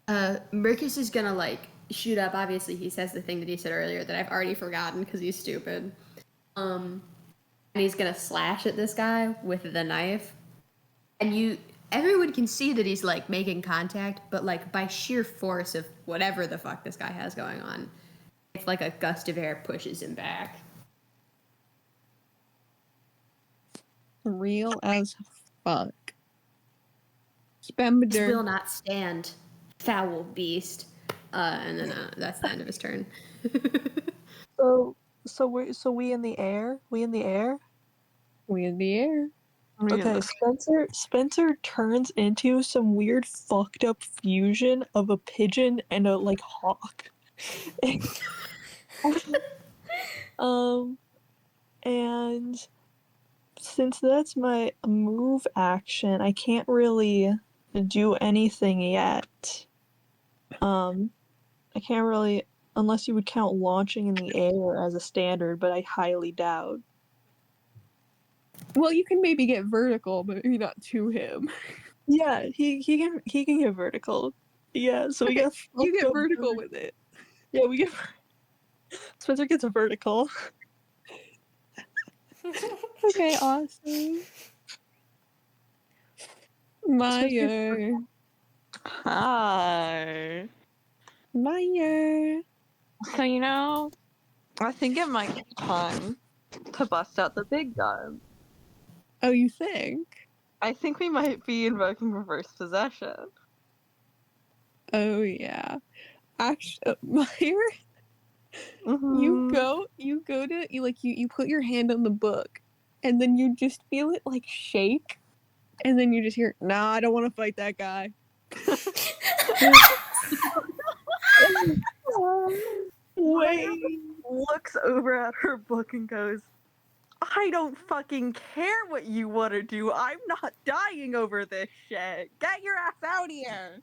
Mercus is gonna like shoot up. Obviously, he says the thing that he said earlier that I've already forgotten because he's stupid. And he's gonna slash at this guy with the knife, and everyone can see that he's like making contact, but like by sheer force of whatever the fuck this guy has going on, it's like a gust of air pushes him back. Real as fuck. This will not stand, foul beast. And then that's the end of his turn. So we in the air? We in the air? We in the air. Okay, Spencer turns into some weird fucked up fusion of a pigeon and a like hawk. And since that's my move action, I can't really do anything yet. I can't really, unless you would count launching in the air as a standard, but I highly doubt. Well, you can maybe get vertical, but maybe not to him. Yeah, he can get vertical. Yeah, so we get You get vertical with it. Yeah, we get Spencer gets a vertical. Okay, awesome. Mire. Hi. Mire. So, I think it might be time to bust out the big gun. Oh, you think? I think we might be invoking reverse possession. Oh, yeah. Actually, Mire, Mm-hmm. you go to, you put your hand on the book, and then you just feel it, like, shake, and then you just hear, nah, I don't want to fight that guy. Wait. Looks over at her book and goes, I don't fucking care what you want to do. I'm not dying over this shit. Get your ass out here.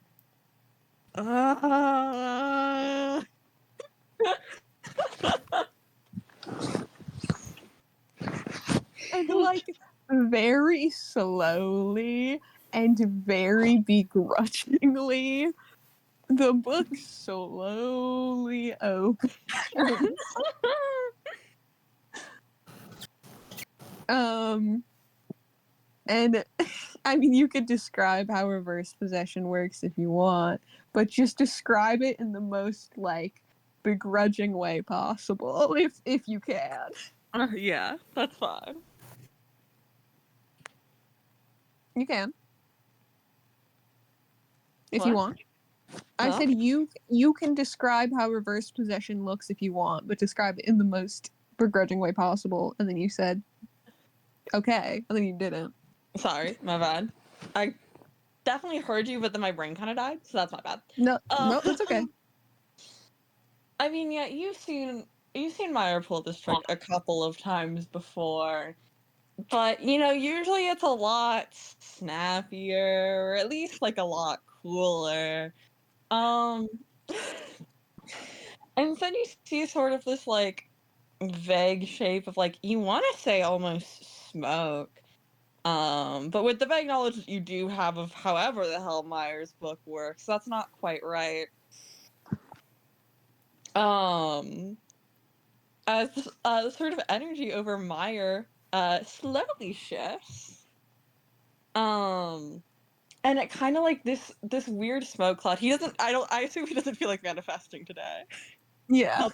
And like very slowly and very begrudgingly, the book slowly opens. And I mean, you could describe how reverse possession works if you want, but just describe it in the most like begrudging way possible, if you can. Yeah, that's fine. You can, if you What? want. I Huh? said you can describe how reverse possession looks if you want, but describe it in the most begrudging way possible. And then you said, okay, and then you didn't. Sorry, my bad. I definitely heard you, but then my brain kind of died, so that's my bad. No, that's okay. I mean, yeah, you've seen Meyer pull this trick a couple of times before, but usually it's a lot snappier, or at least like a lot cooler. Um, and then you see sort of this like vague shape of like you want to say almost smoke. But with the vague knowledge that you do have of however the hell Meyer's book works, that's not quite right. As the sort of energy over Meyer slowly shifts. And it kind of like this weird smoke cloud. He doesn't. I assume he doesn't feel like manifesting today. Yeah.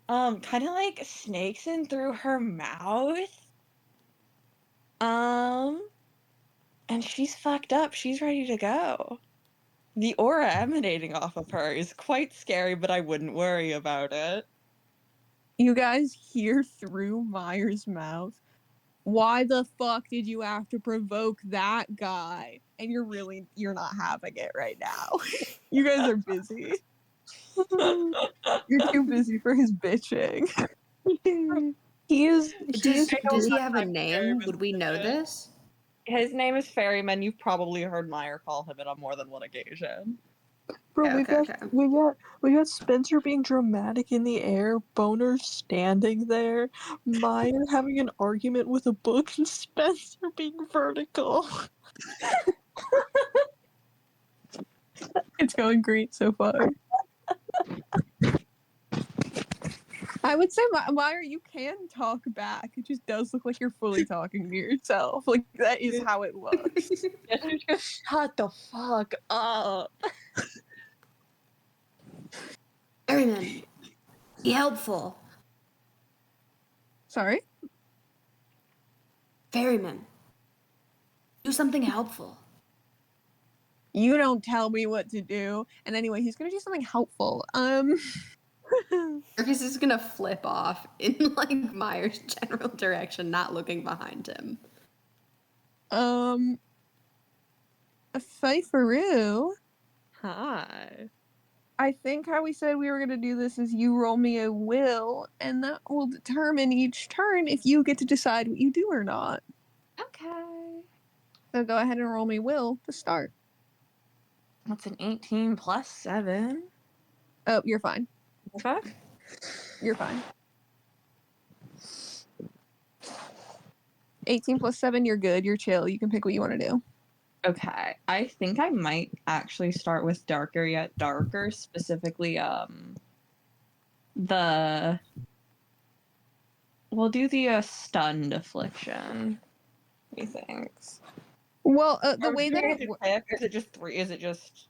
Kind of like snakes in through her mouth. And she's fucked up. She's ready to go. The aura emanating off of her is quite scary, but I wouldn't worry about it. You guys hear through Meyer's mouth, why the fuck did you have to provoke that guy? And you're not having it right now. You guys are busy. You're too busy for his bitching. Does he know have a I'm name? very Would we know busy. this? His name is Ferryman. You've probably heard Meyer call him it on more than one occasion. Bro, Okay. we got Spencer being dramatic in the air, Boner standing there, Meyer having an argument with a book, and Spencer being vertical. It's going great so far. I would say, Meyer, you can talk back. It just does look like you're fully talking to yourself. Like, that is how it looks. Just shut the fuck up. Ferryman, be helpful. Sorry? Ferryman, do something helpful. You don't tell me what to do. And anyway, he's gonna do something helpful. Marcus is gonna flip off in like Meyer's general direction, not looking behind him. FIFER. Hi. I think how we said we were gonna do this is you roll me a will, and that will determine each turn if you get to decide what you do or not. Okay. So go ahead and roll me will to start. That's an 18 plus 7. Oh, you're fine. Fuck? You're fine. 18 plus 7, you're good. You're chill. You can pick what you want to do. Okay. I think I might actually start with darker yet darker, specifically, we'll do the stunned affliction, methinks. Well, the way that it pick, is it just 3? Is it just...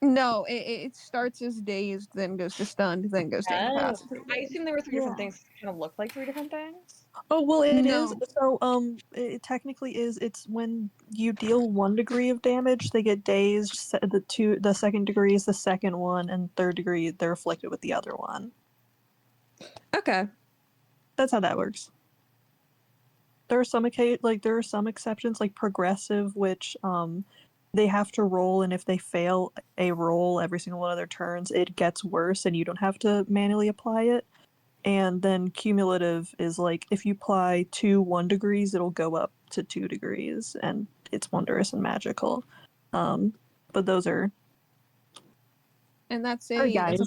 No, it starts as dazed, then goes to stunned, then goes to incapacitated. I assume there were 3 different things. Kind of look like 3 different things. Oh, well, it is. No. So, it technically is. It's when you deal 1 degree of damage, they get dazed. The second degree is the second one, and third degree they're afflicted with the other one. Okay. That's how that works. There are some exceptions, like progressive, which they have to roll, and if they fail a roll every single one of their turns, it gets worse, and you don't have to manually apply it. And then cumulative is like if you apply 1 degrees, it'll go up to 2 degrees, and it's wondrous and magical. But those are. And that's Sorry, a guys.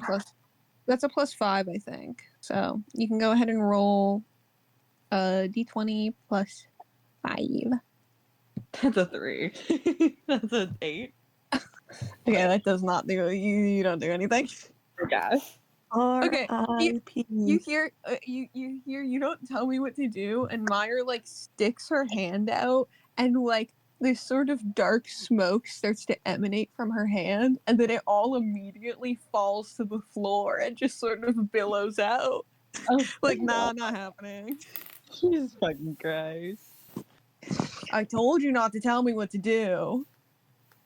that's a +5, I think. So you can go ahead and roll d20 plus 5. That's a 3. That's an 8. Okay, that does not do you don't do anything. Okay. Okay, R.I.P. You hear you don't tell me what to do, and Mire like sticks her hand out, and like this sort of dark smoke starts to emanate from her hand, and then it all immediately falls to the floor and just sort of billows out. Oh, Like, nah, not happening. Jesus fucking Christ. I told you not to tell me what to do.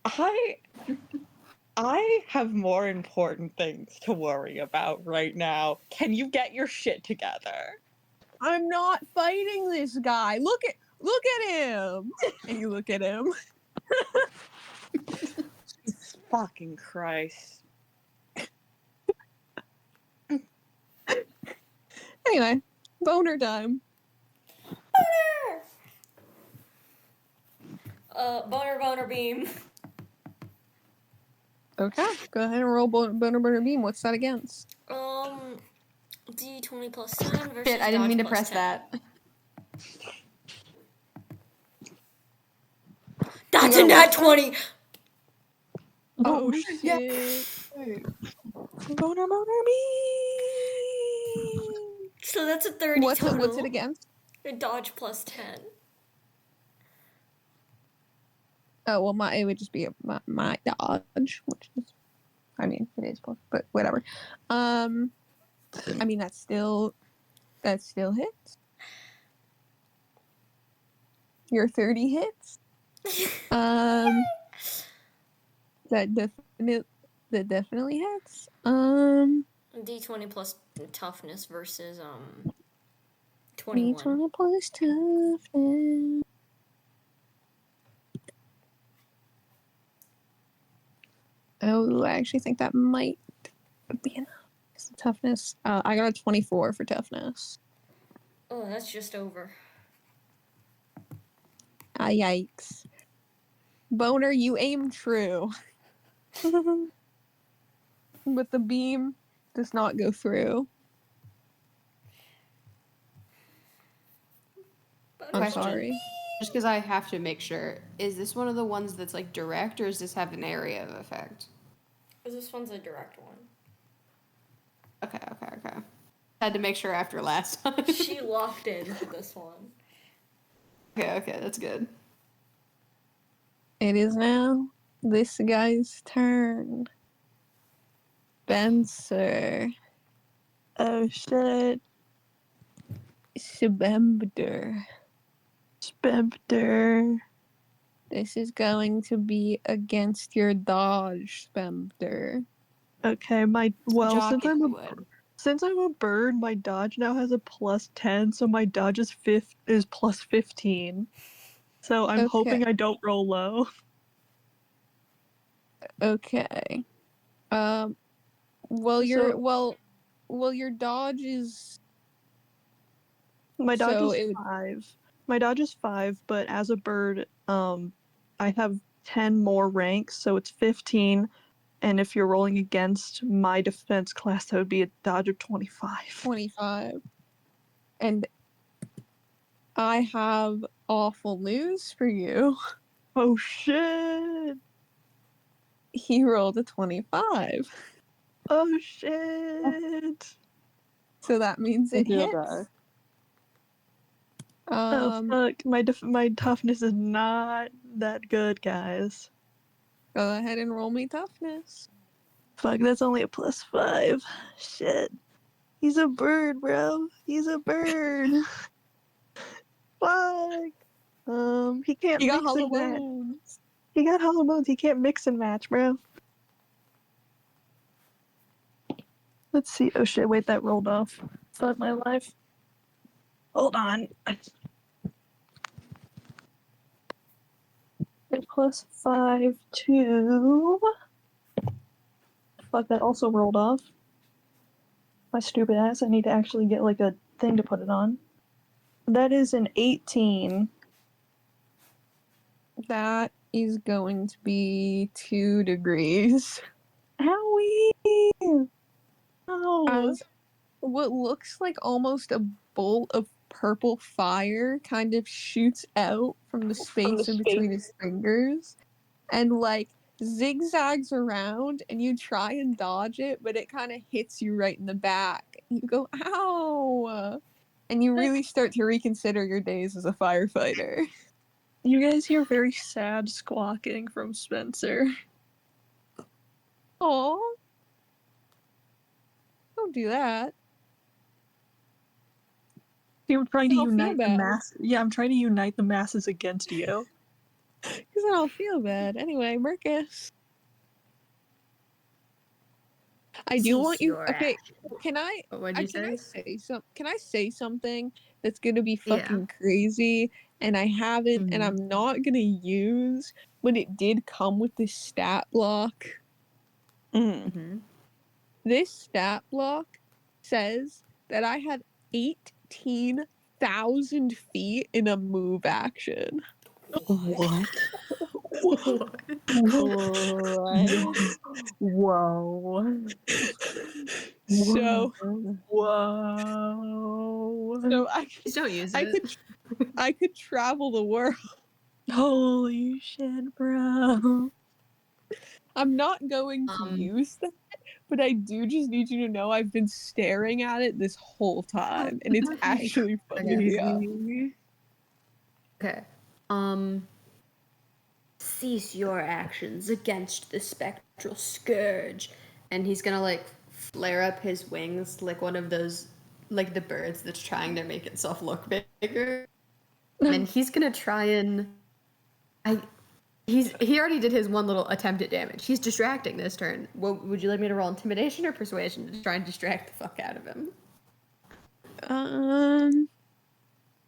I have more important things to worry about right now. Can you get your shit together? I'm not fighting this guy. Look at him. And you look at him. Jesus fucking Christ. Anyway, boner time. Boner beam. Okay, go ahead and roll boner beam. What's that against? D20 plus 7 versus Shit, I didn't dodge mean to plus press 10. that. That's a nat 20! Oh shit. Boner me. So that's a 30 total. What's it against? A dodge plus 10. Oh well, it would just be my dodge, which is, I mean, it is plus, but whatever. I mean that still hits. Your 30 hits. That definitely hits. D20 plus toughness versus 21. D20 plus toughness. Oh, I actually think that might be enough. Toughness. I got a 24 for toughness. Oh, that's just over. Ah, yikes. Boner, you aim true. But the beam does not go through. I'm Question. sorry. Just because I have to make sure, is this one of the ones that's like direct, or does this have an area of effect? This one's a direct one. Okay. Had to make sure after last time. She locked into this one. Okay, that's good. It is now this guy's turn. Spencer. Oh shit. Spectre. This is going to be against your dodge, Spectre. Okay, since I'm a bird, my dodge now has a +10, so my dodge is +15. So I'm hoping I don't roll low. Okay. Well, your dodge is. My dodge So is 5. My dodge is 5, but as a bird, I have 10 more ranks, so it's 15. And if you're rolling against my defense class, that would be a dodge of 25. 25. And I have awful news for you. Oh shit! He rolled a 25. Oh shit! So that means it feel hits. bad. Oh fuck! My toughness is not that good, guys. Go ahead and roll me toughness. Fuck, that's only a +5. Shit. He's a bird, bro. He's a bird. Fuck. He can't You got mix hollow and match. bones. He got hollow bones. He can't mix and match, bro. Let's see. Oh shit! Wait, that rolled off. Fuck my life. Hold on. +5 to. Fuck, that also rolled off. My stupid ass. I need to actually get like a thing to put it on. That is an 18. That is going to be 2 degrees. Owie! Oh. As what looks like almost a bolt of purple fire kind of shoots out from the space in between his fingers and like zigzags around, and you try and dodge it, but it kind of hits you right in the back. You go, ow! And you really start to reconsider your days as a firefighter. You guys hear very sad squawking from Spencer. Aw. Don't do that. I'm trying to I don't feel unite the bad. mass. Yeah, I'm trying to unite the masses against you. Because I don't feel bad. Anyway, Marcus. I do want you. Okay, can I? What'd you say? Can I say something that's gonna be Yeah. fucking crazy? And I haven't, and I'm not gonna use, but it did come with this stat block. This stat block says that I had 18,000 feet in a move action. What? Whoa. So, Whoa. so Just don't use I it. I could travel the world. Holy shit, bro. I'm not going to use that, but I do just need you to know I've been staring at it this whole time, and it's actually fucking me up. Okay. Cease your actions against the spectral scourge. And he's gonna like flare up his wings like one of those, like the birds that's trying to make itself look bigger. And he's gonna try and he already did his one little attempt at damage. He's distracting this turn. Would you like me to roll intimidation or persuasion to try and distract the fuck out of him?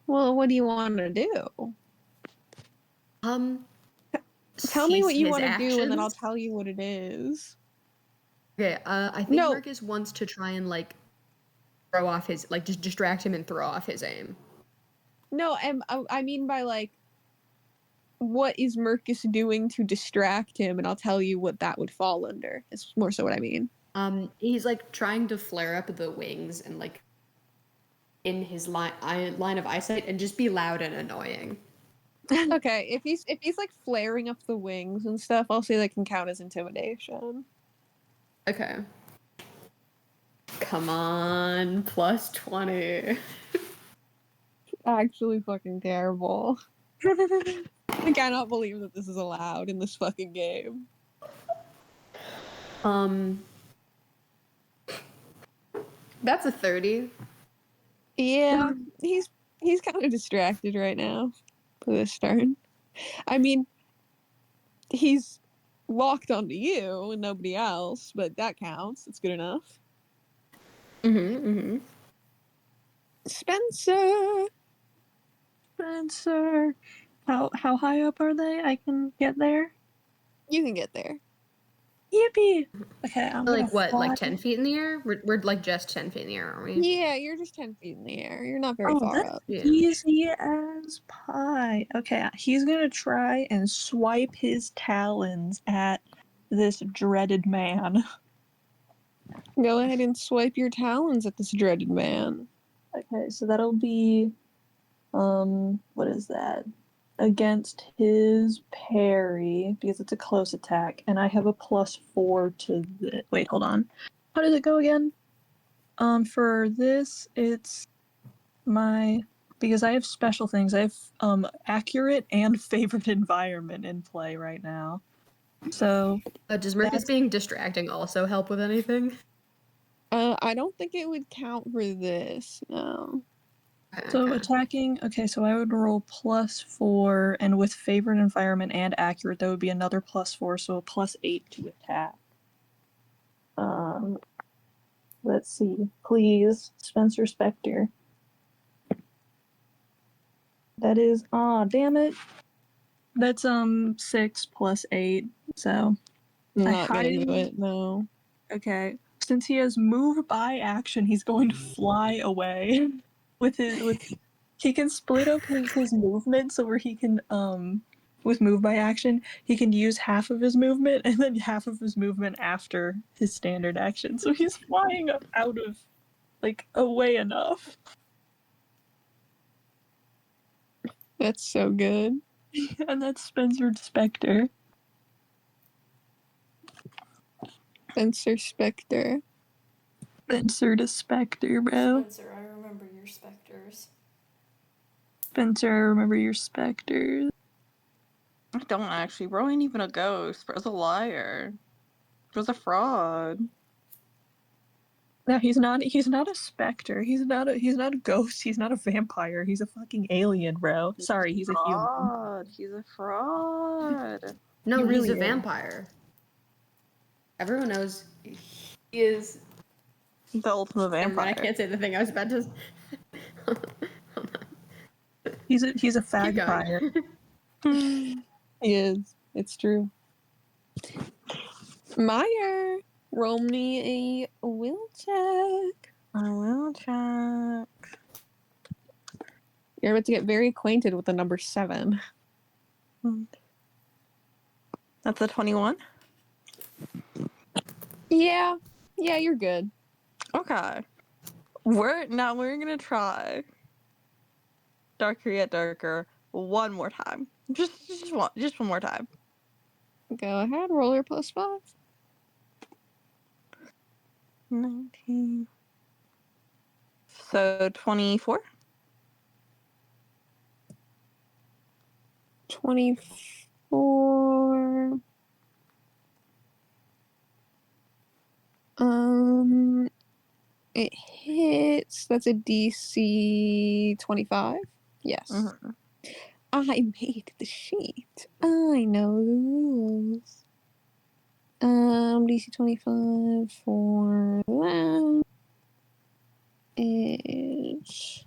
Well, what do you want to do? Tell me what you want to do, and then I'll tell you what it is. Okay, I think Marcus wants to try and like throw off his, like just distract him and throw off his aim. No, I mean by like, what is Mercus doing to distract him, and I'll tell you what that would fall under. It's more so what I mean. He's like trying to flare up the wings and like in his line of eyesight and just be loud and annoying. Okay, if he's like flaring up the wings and stuff, I'll say that can count as intimidation. Okay. Come on, +20. Actually fucking terrible. I cannot believe that this is allowed in this fucking game. That's a 30. Yeah, he's kind of distracted right now for this turn. I mean, he's locked onto you and nobody else, but that counts. It's good enough. Spencer. How high up are they? I can get there? You can get there. Yippee! Okay, I'm Like what? fly. Like 10 feet in the air? We're like just 10 feet in the air, aren't we? Yeah, you're just 10 feet in the air. You're not very far That's up. Yeah. easy as pie. Okay, he's gonna try and swipe his talons at this dreaded man. Go ahead and swipe your talons at this dreaded man. Okay, so that'll be, what is that? Against his parry, because it's a close attack, and I have a +4 to the. Wait, hold on. How does it go again? For this, it's because I have special things. I have accurate and favorite environment in play right now. So Does Mercus being distracting also help with anything? I don't think it would count for this. No. So attacking, okay, so I would roll +4, and with favorite environment and accurate, that would be another +4, so a +8 to attack. Let's see. Please, Spencer Spectre. That is, damn it. That's 6 + 8, so Not gonna do it, no. Okay. Since he has move by action, he's going to fly away. He can split up his movement so where he can with move by action, he can use half of his movement and then half of his movement after his standard action. So he's flying up out of away enough. That's so good. And that's Spencer Spectre. Spencer Spectre. Spencer to Spectre, bro. Spencer, I remember your specters. Spencer, I remember your specters. I don't actually. Bro ain't even a ghost. Bro's a liar. Bro's a fraud. No, he's not a specter. He's not a ghost. He's not a vampire. He's a fucking alien, bro. Sorry, he's a human. He's a fraud. No, He really he's a is. vampire. Everyone knows he is. The ultimate Never mind, I vampire. can't say the thing I was about to. He's a Keep fagpire. going. He is. It's true. Mire, roll me a will check. I will check. You're about to get very acquainted with the number 7. That's a 21? Yeah, you're good. Okay. We're gonna try Darker Yet Darker one more time. Just one more time. Go ahead, roll your +5. 19. So 24? 24. It hits. That's a DC 25. Yes. Mm-hmm. I made the sheet. I know the rules. DC 25 for that is.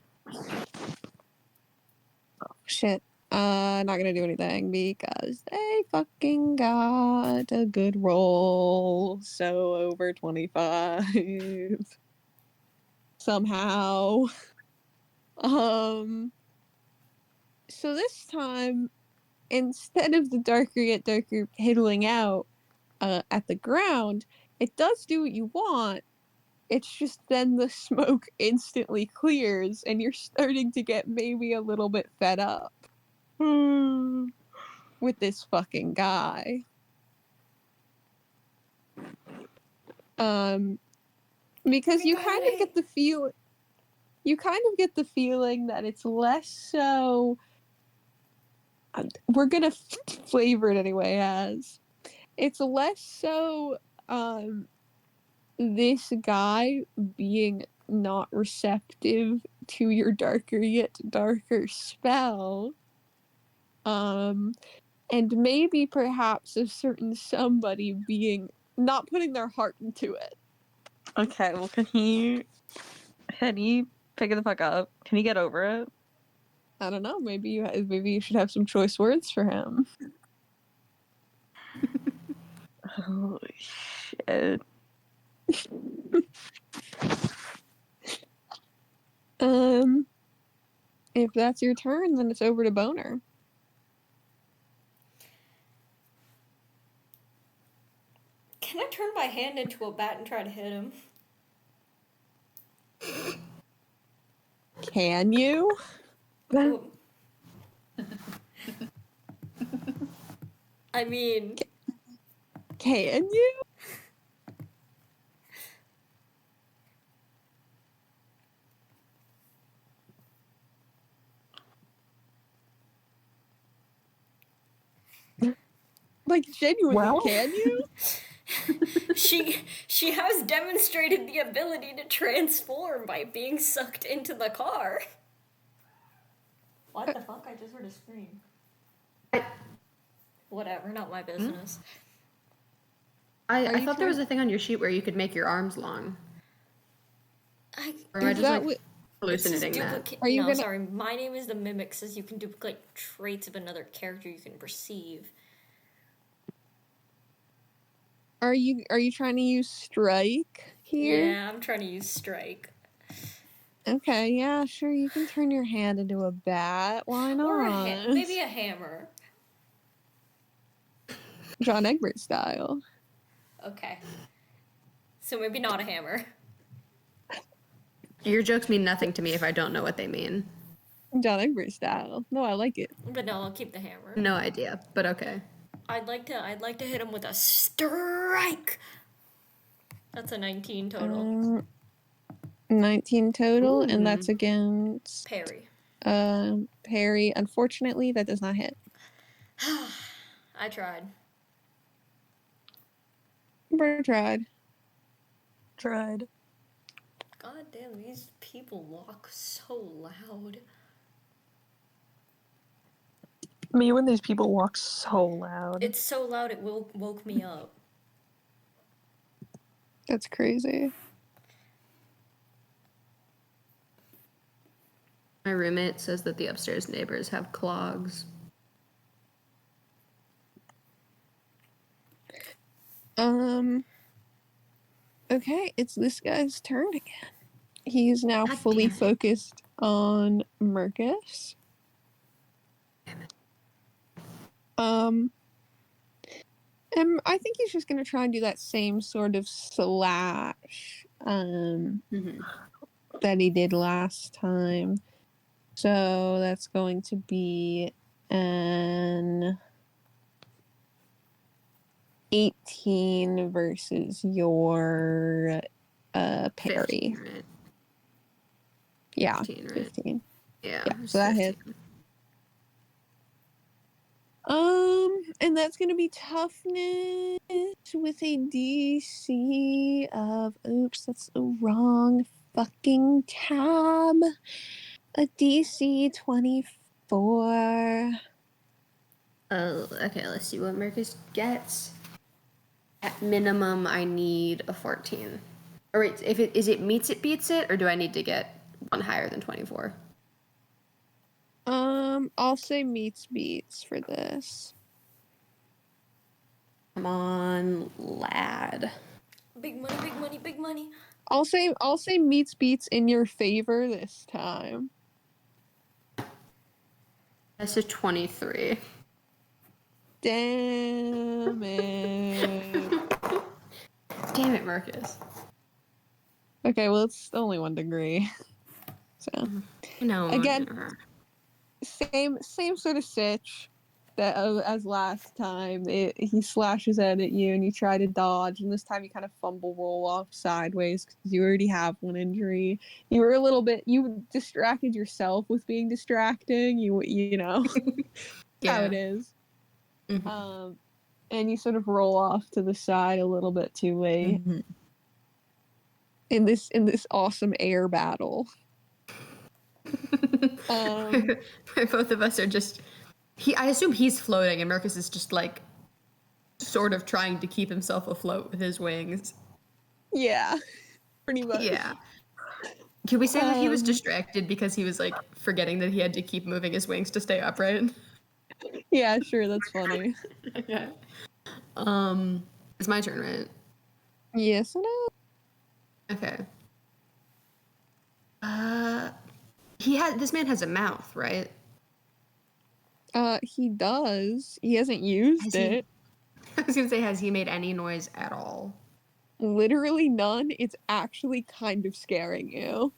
Oh, shit. Not gonna do anything because they fucking got a good roll. So over 25. Somehow. So this time, instead of the Darker Yet Darker piddling out at the ground, it does do what you want. It's just then the smoke instantly clears and you're starting to get maybe a little bit fed up with this fucking guy. Because you kind of get the feeling that it's less so. We're gonna flavor it anyway as it's less so this guy being not receptive to your Darker Yet Darker spell, and maybe perhaps a certain somebody being not putting their heart into it. Okay, well, can he pick it the fuck up? Can he get over it? I don't know. Maybe you should have some choice words for him. Holy shit. If that's your turn, then it's over to Boner. Can I turn my hand into a bat and try to hit him? Can you? Oh. I mean... Can you? Like, genuinely, Well? can you? She has demonstrated the ability to transform by being sucked into the car. What the fuck? I just heard a scream. Whatever, not my business. I thought there was a thing on your sheet where you could make your arms long. Or am I Is just that like hallucinating that? Are you no, gonna- sorry. My name is the Mimic says you can duplicate traits of another character you can perceive. Are you trying to use strike here? Yeah, I'm trying to use strike. Okay, yeah, sure. You can turn your hand into a bat. Why not? Or maybe a hammer. John Egbert style. Okay. So maybe not a hammer. Your jokes mean nothing to me if I don't know what they mean. John Egbert style. No, I like it. But no, I'll keep the hammer. No idea, but okay. I'd like to hit him with a strike. That's a 19 total. 19 total, and that's against Parry. Parry. Unfortunately, that does not hit. I tried. Bert tried. Tried. God damn, these people walk so loud. Me when these people walk so loud. It's so loud it woke me up. That's crazy. My roommate says that the upstairs neighbors have clogs. Okay, it's this guy's turn again. He's now God fully damn it. focused on MURCUS. And I think he's just gonna try and do that same sort of slash that he did last time. So that's going to be an 18 versus your parry. 15, right? Yeah, 15, right? 15. Yeah, So that hit. 15. And that's gonna be toughness with a DC of, oops, that's the wrong fucking tab. A DC 24. Oh, okay, let's see what Marcus gets. At minimum, I need a 14. Or wait, if it meets it beats it, or do I need to get one higher than 24? I'll say meets beats for this. Come on, lad. Big money, big money, big money. I'll say meets beats in your favor this time. That's a 23. Damn it. Damn it, Marcus. Okay, well it's only 1 degree. So No. again, same sort of sitch that as last time. He slashes out at you and you try to dodge, and this time you kind of fumble roll off sideways because you already have one injury. You were you distracted yourself with being distracting. You know how it is. Mm-hmm. And you sort of roll off to the side a little bit too late in this awesome air battle. Both of us are just. I assume he's floating, and Marcus is just like, sort of trying to keep himself afloat with his wings. Yeah, pretty much. Yeah. Can we say that he was distracted because he was like forgetting that he had to keep moving his wings to stay upright? Yeah, sure, that's funny. Okay. It's my turn, right? Yes, it is. Okay. This man has a mouth, right? He does. He hasn't used Has he? it. was gonna say, has he made any noise at all? Literally none. It's actually kind of scaring you.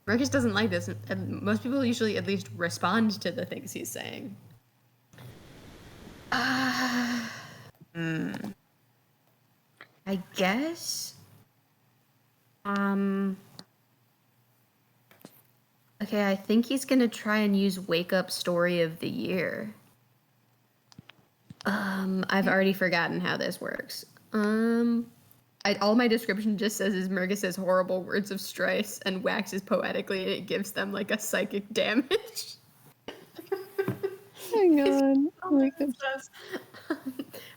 Marcus doesn't like this, and most people usually at least respond to the things he's saying. I guess. Okay, I think he's gonna try and use Wake Up Story of the Year. I've already forgotten how this works. All my description just says is Murgus says horrible words of strife and waxes poetically, and it gives them like a psychic damage. Hang on.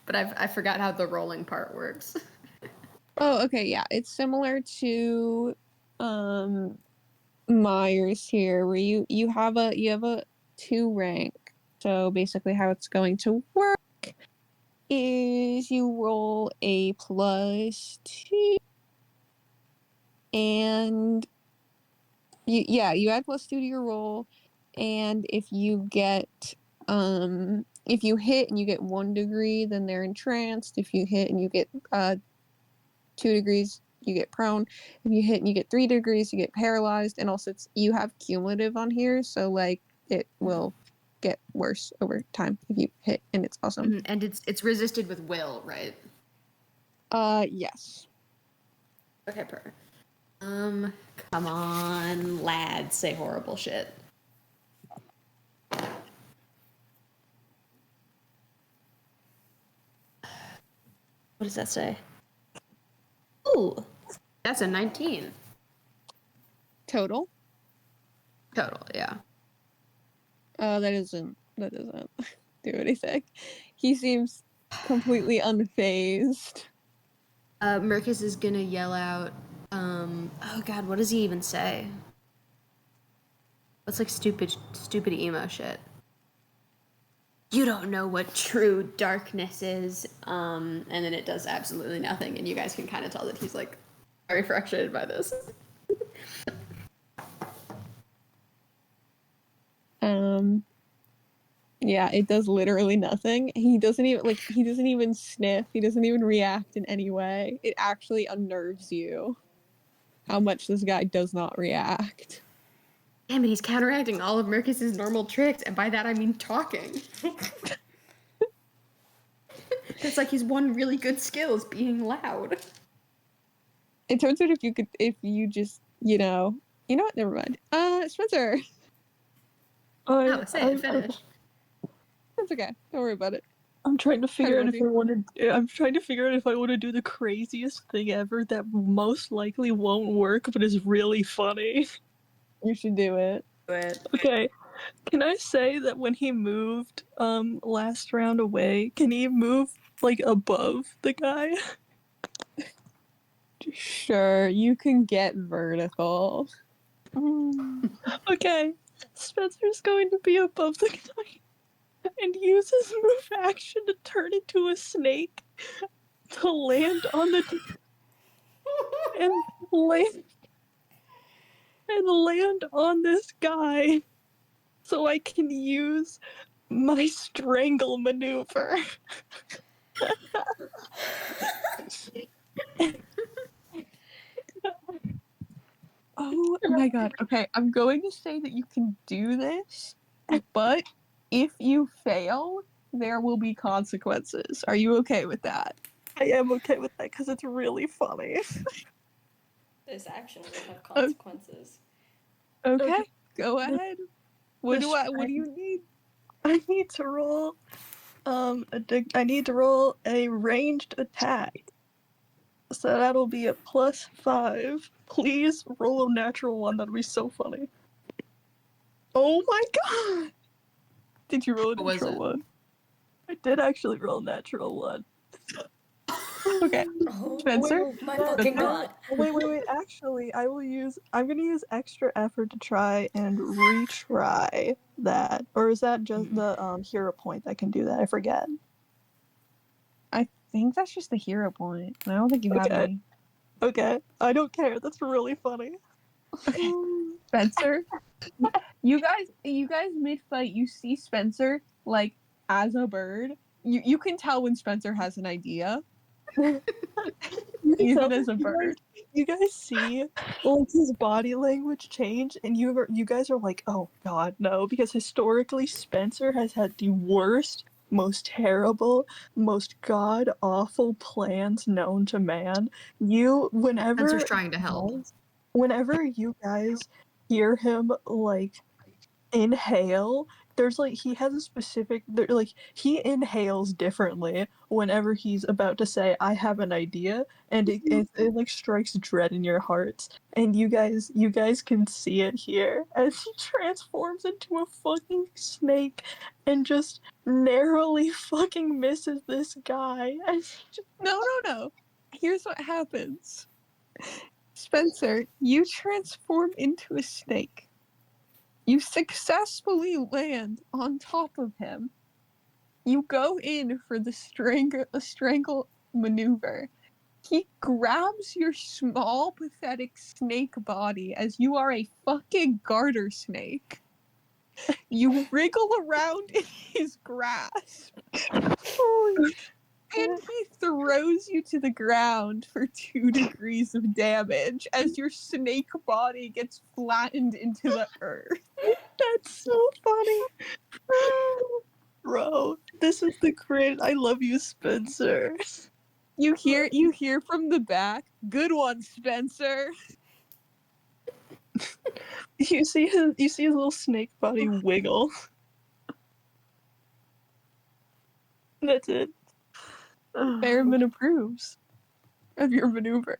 But I forgot how the rolling part works. Oh, okay, yeah. It's similar to Mire's here, where you have a 2 rank. So basically how it's going to work is you roll a +2 and you add +2 to your roll, and if you get if you hit and you get 1 degree, then they're entranced. If you hit and you get 2 degrees, you get prone. If you hit and you get 3 degrees, you get paralyzed. And also you have cumulative on here, so like it will get worse over time if you hit, and it's awesome. And it's resisted with will, right? Yes. Okay, perfect. Come on, lads, say horrible shit. What does that say? Ooh, that's a 19. Total? Total, yeah. That doesn't do anything. He seems completely unfazed. Murcus is gonna yell out, oh god, what does he even say? What's like stupid emo shit? You don't know what true darkness is. And then it does absolutely nothing, and you guys can kind of tell that he's like very frustrated by this. Yeah, it does literally nothing. He doesn't even sniff. He doesn't even react in any way. It actually unnerves you how much this guy does not react. Damn it, he's counteracting all of Murcus's normal tricks, and by that I mean talking. It's like his one really good skill is being loud. It turns out if you just, you know what, never mind. Spencer. No, say it, finish. That's okay. Don't worry about it. I'm trying to figure out if I want to do the craziest thing ever that most likely won't work, but is really funny. You should do it. Okay. Can I say that when he moved last round away, can he move like above the guy? Sure, you can get vertical. Okay. Spencer's going to be above the guy and use his move action to turn into a snake to land on the and land on this guy so I can use my strangle maneuver. Oh my god. Okay, I'm going to say that you can do this, but if you fail, there will be consequences. Are you okay with that? I am okay with that because it's really funny. This action will have consequences. Okay, go ahead. What do you need? I need to roll I need to roll a ranged attack. So that'll be a +5. Please roll a natural one, that'd be so funny. Oh my god! Did you roll a natural one? I did actually roll a natural one. Okay. Oh, Spencer? my fucking god. Wait. Actually, I'm gonna use extra effort to try and retry that. Or is that just the hero point that can do that? I forget. I think that's just the hero point. I don't think you have any. Okay. I don't care. That's really funny. Okay. Spencer, you guys mid-fight, you see Spencer, like, as a bird, you can tell when Spencer has an idea, You can even tell as a you guys- bird. You guys see like his body language change, and you guys are like, oh god, no, because historically Spencer has had the worst, most terrible, most god awful plans known to man. Spencer's trying to help. Whenever you guys hear him like inhale, there's like he has a specific like he inhales differently whenever he's about to say I have an idea, and it like strikes dread in your hearts, and you guys can see it here as he transforms into a fucking snake and just narrowly fucking misses this guy as he just No. Here's what happens. Spencer, you transform into a snake. You successfully land on top of him. You go in for the strangle maneuver. He grabs your small, pathetic snake body as you are a fucking garter snake. You wriggle around in his grasp. And he throws you to the ground for 2 degrees of damage as your snake body gets flattened into the earth. That's so funny. Bro, this is the great. I love you, Spencer. You hear from the back, "Good one, Spencer." You see his little snake body wiggle. That's it. Behrman approves of your maneuver.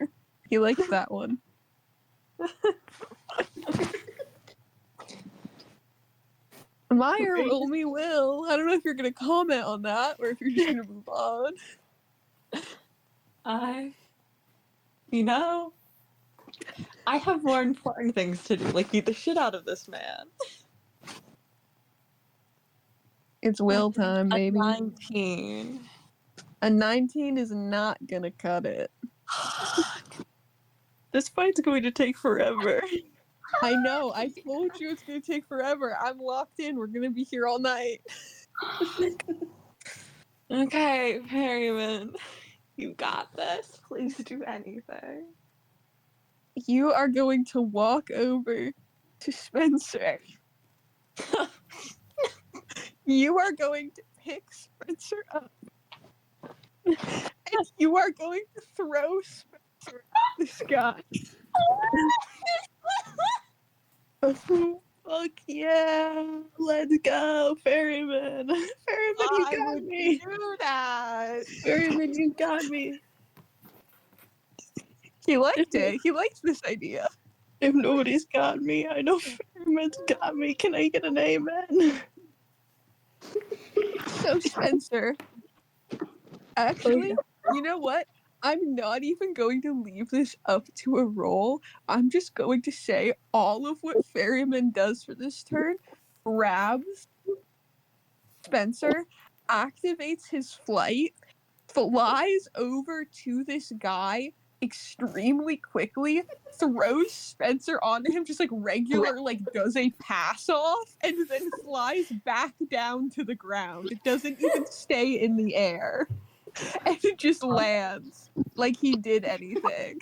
He likes that one. Mire, roll me will. I don't know if you're gonna comment on that or if you're just gonna move on. I have more important things to do, like beat the shit out of this man. It's will time, A baby. 19. A 19 is not gonna cut it. This fight's going to take forever. I know, I told you it's gonna take forever. I'm locked in. We're gonna be here all night. Okay, Perryman. You got this. Please do anything. You are going to walk over to Spencer. You are going to pick Spencer up. And you are going to throw Spencer at this guy. Fuck yeah! Let's go, Ferryman! Ferryman, you I got would me! do that. Ferryman, you got me! He liked it. He liked this idea. If nobody's got me, I know Ferryman's got me. Can I get an amen? So, Spencer, actually, you know what? I'm not even going to leave this up to a roll. I'm just going to say all of what Ferryman does for this turn, grabs Spencer, activates his flight, flies over to this guy extremely quickly, throws Spencer onto him just like regular, like does a pass off, and then flies back down to the ground. It doesn't even stay in the air. And it just lands like he did anything.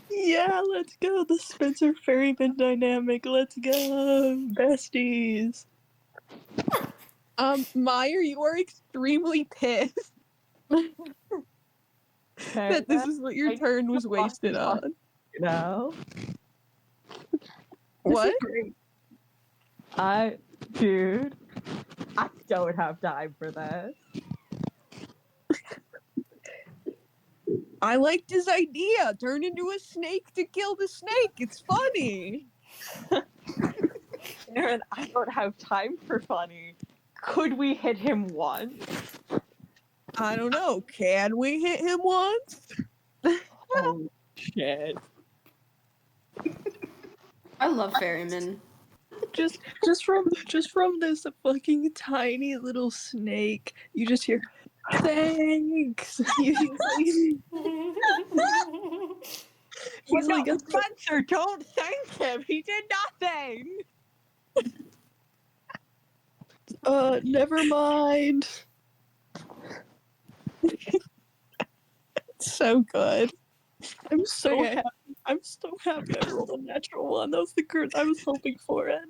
Yeah, let's go. The Spencer Ferryman dynamic. Let's go, besties. Mire, you are extremely pissed that this is what your turn was wasted on. No. What? Great. Dude, I don't have time for this. I liked his idea. Turn into a snake to kill the snake. It's funny. Aaron, I don't have time for funny. Could we hit him once? I don't know. Can we hit him once? Oh shit. I love Ferryman. Just from this fucking tiny little snake, you just hear thanks. He's like Spencer, don't thank him. He did nothing. Never mind. It's so good. I'm so Okay. happy. I'm so happy I rolled a natural one. That was the curse I was hoping for it.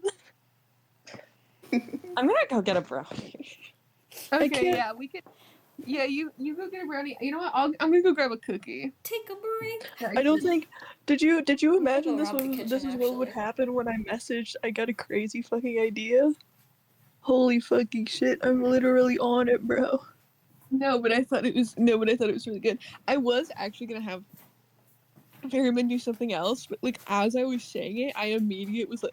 I'm gonna go get a brownie. Okay, can't- yeah, we could. Yeah, you go get a brownie. You know what? I'm gonna go grab a cookie. Take a break. I don't think. Did you gonna imagine go this rob the was kitchen, this is what would actually. happen when I messaged? I got a crazy fucking idea. Holy fucking shit! I'm literally on it, bro. No, but I thought it was really good. I was actually gonna have Merriman do something else, but like as I was saying it, I immediately was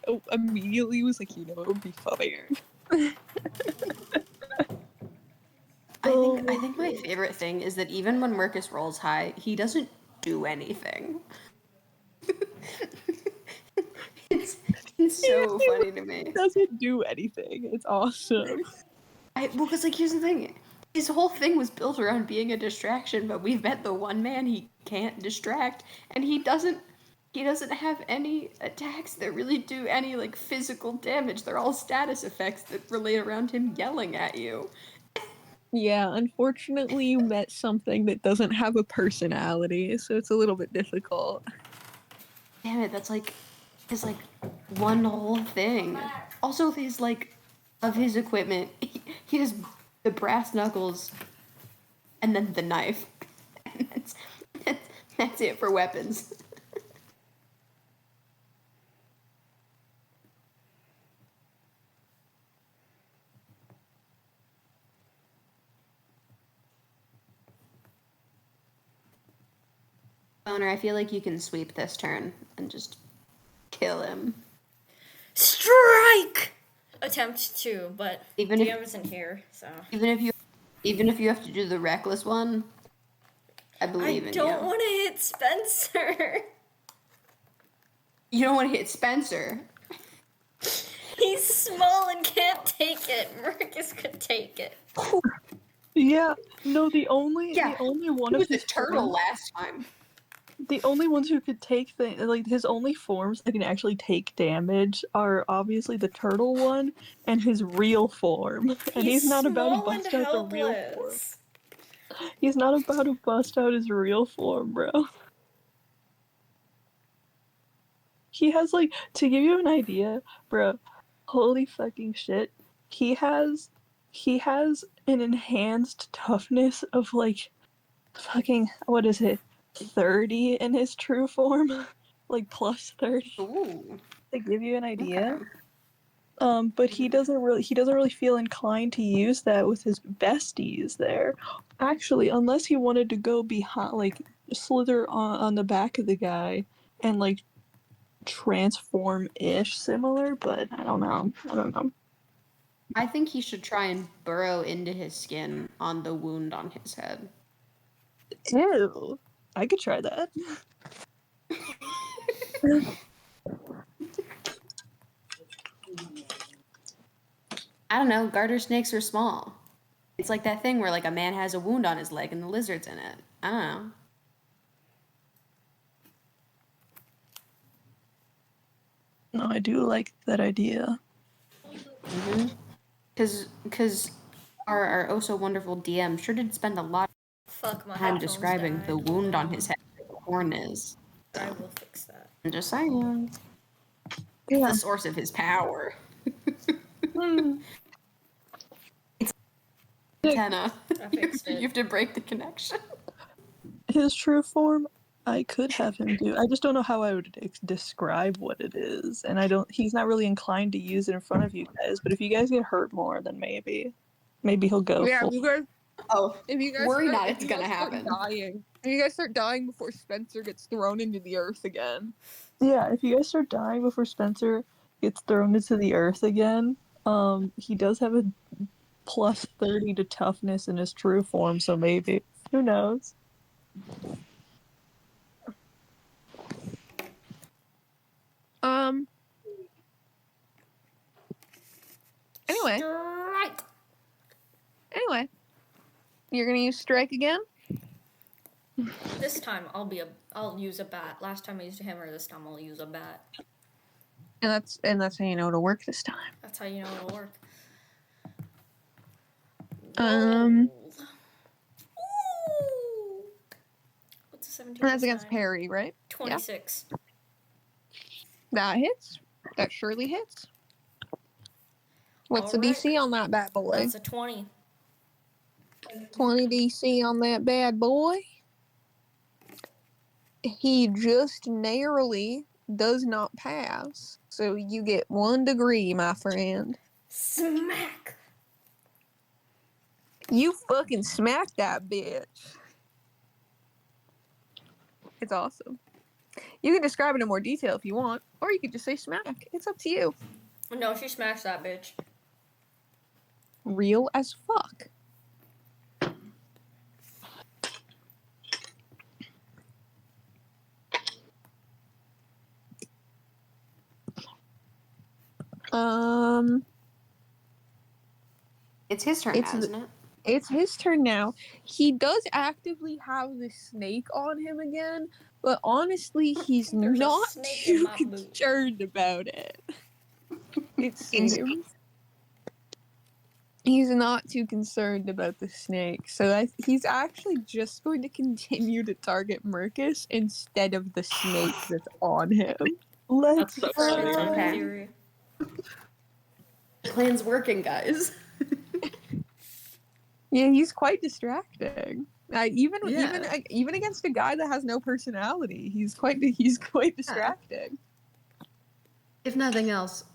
like, you know, it would be funnier. I think my favorite thing is that even when Marcus rolls high, he doesn't do anything. it's so funny to me. Doesn't do anything. It's awesome. Well, because like here's the thing, his whole thing was built around being a distraction, but we've met the one man he can't distract, and he doesn't have any attacks that really do any like physical damage. They're all status effects that relate around him yelling at you. Yeah, unfortunately, you met something that doesn't have a personality, so it's a little bit difficult. Damn it, that's like his like one whole thing. Also, his like of his equipment, he has the brass knuckles, and then the knife. That's it for weapons. Boner, I feel like you can sweep this turn and just kill him. Strike! Attempt to, but Even DM if isn't here, so. even if you have to do the reckless one, I believe in you. I don't want to hit Spencer. You don't want to hit Spencer. He's small and can't take it. Marcus could take it. Yeah, no, the only Yeah, one He of was the his turtle forms, last time. the only ones who could take his only forms that can actually take damage are obviously the turtle one and his real form. And he's not about to small and bust out the real form. helpless. He's not about to bust out his real form, bro. He has like, to give you an idea, bro, holy fucking shit. He has an enhanced toughness of like fucking, what is it, 30 in his true form? Like plus 30 Ooh. to give you an idea. Okay. But he doesn't really feel inclined to use that with his besties there. Actually, unless he wanted to go behind, like slither on the back of the guy and like transform-ish similar, but I don't know. I think he should try and burrow into his skin on the wound on his head. Ew. I could try that. I don't know, garter snakes are small. It's like that thing where like a man has a wound on his leg and the lizard's in it. I don't know. No, I do like that idea. Because our oh so wonderful DM sure did spend a lot Fuck, my of time headphones describing died. the wound on his head where the horn is. I will fix that. I'm just saying. It's Yeah. the source of his power. It's antenna. I fixed You it. have to break the connection. His true form, I could have him do. I just don't know how I would describe what it is, and he's not really inclined to use it in front of you guys. But if you guys get hurt more, then maybe he'll go Yeah, full. you guys. Oh, If you guys worry start, not, if it's you gonna guys start happen. dying, if you guys start dying before Spencer gets thrown into the earth again. Yeah, if you guys start dying before Spencer gets thrown into the earth again, he does have a plus 30 to toughness in his true form, so maybe. Who knows? Anyway, Strike! you're gonna use strike again. This time I'll use a bat. Last time I used a hammer, this time I'll use a bat. And that's how you know it'll work this time. That's how you know it'll work. Ooh. What's a 17 And that's plus against 9? Perry, right? 26. That hits. That surely hits. What's the Alright. DC on that bad boy? That's a 20. 20 DC on that bad boy. He just narrowly does not pass. So you get 1 degree, my friend. Smack! You fucking smacked that bitch. It's awesome. You can describe it in more detail if you want, or you could just say smack. It's up to you. No, she smashed that bitch. Real as fuck. It's his turn now, isn't it? It's his turn now. He does actively have the snake on him again, but honestly, he's There's a not snake in too my boot. concerned about it. It seems. He's not too concerned about the snake, so he's actually just going to continue to target MURCUS instead of the snake that's on him. Let's That's the entertaining Okay. theory. Plan's working, guys. Yeah, he's quite distracting. Even Yeah. even against a guy that has no personality, he's quite distracting. If nothing else,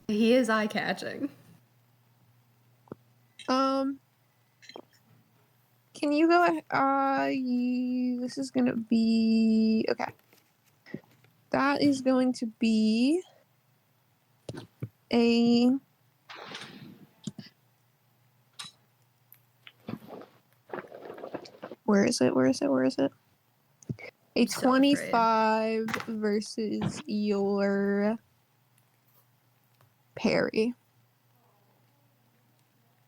he is eye-catching. Can you go ahead? This is gonna be okay. That is going to be a where is it? A I'm so afraid. 25 versus your parry.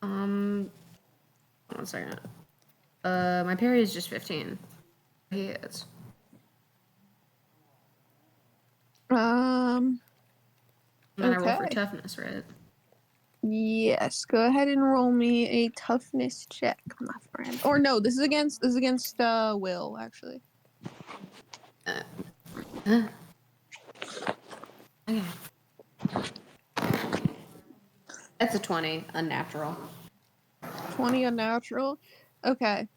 1 second. My parry is just 15. He is. Um. And then I roll for Okay. toughness, right? Yes. Go ahead and roll me a toughness check, my friend. Or no, this is against Will actually. Okay. 'That's a 20, unnatural. 20 unnatural. Okay.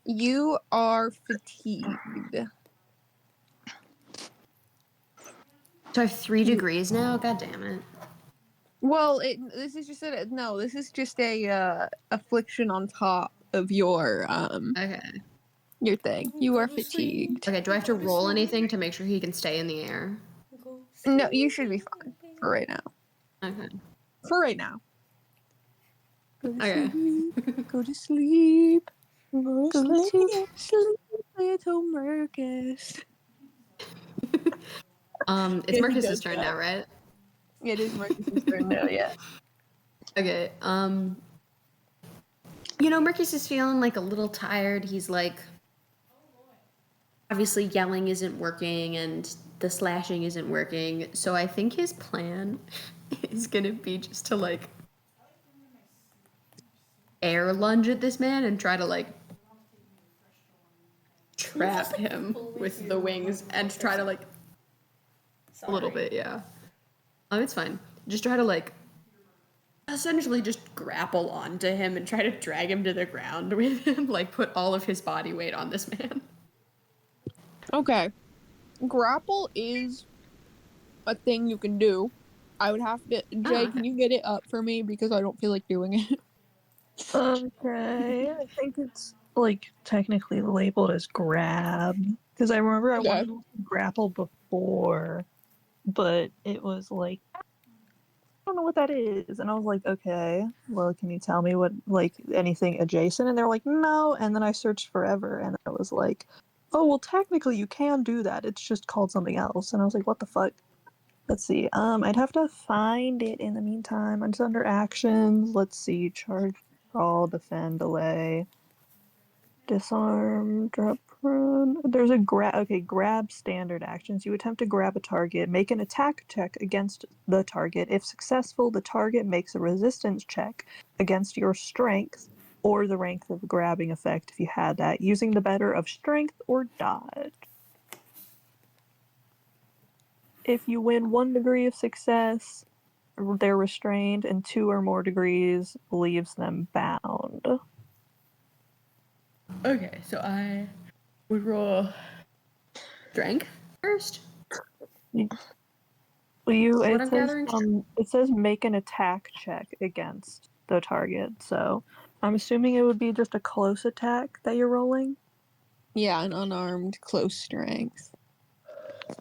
You are fatigued. So I have 3 degrees now? God damn it. Well, this is just a affliction on top of your Okay. your thing. You are fatigued. Okay, do I have to roll anything to make sure he can stay in the air? No, you should be fine for right now. Okay. For right now. Okay. Go to sleep. Go to sleep, little MURCUS. It's Marcus's turn now, right? It is MURCUS's turn now, yeah. Okay, you know, Marcus is feeling like a little tired. He's like, obviously yelling isn't working and the slashing isn't working. So I think his plan is gonna be just to like air lunge at this man and try to like trap him with the wings and try to like a little bit, yeah. It's fine. Just try to like essentially just grapple onto him and try to drag him to the ground with him, like put all of his body weight on this man. Okay. Grapple is a thing you can do. I would have to Jay, can you get it up for me because I don't feel like doing it? Okay, I think it's like technically labeled as grab because I remember I wanted to grapple before, but it was like I don't know what that is, and I was like, okay, well, can you tell me what like anything adjacent? And they're like, no, and then I searched forever, and I was like, oh, well, technically you can do that. It's just called something else, and I was like, what the fuck? Let's see. I'd have to find it in the meantime. I'm just under actions. Let's see. Charge, crawl, defend, delay, disarm, drop, run. There's a grab. Okay, grab standard actions. You attempt to grab a target. Make an attack check against the target. If successful, the target makes a resistance check against your strength or the rank of grabbing effect if you had that, using the better of strength or dodge. If you win 1 degree of success, they're restrained, and 2 or more degrees leaves them bound. Okay, so I would roll strength first. It says make an attack check against the target, so I'm assuming it would be just a close attack that you're rolling. Yeah, an unarmed close strength.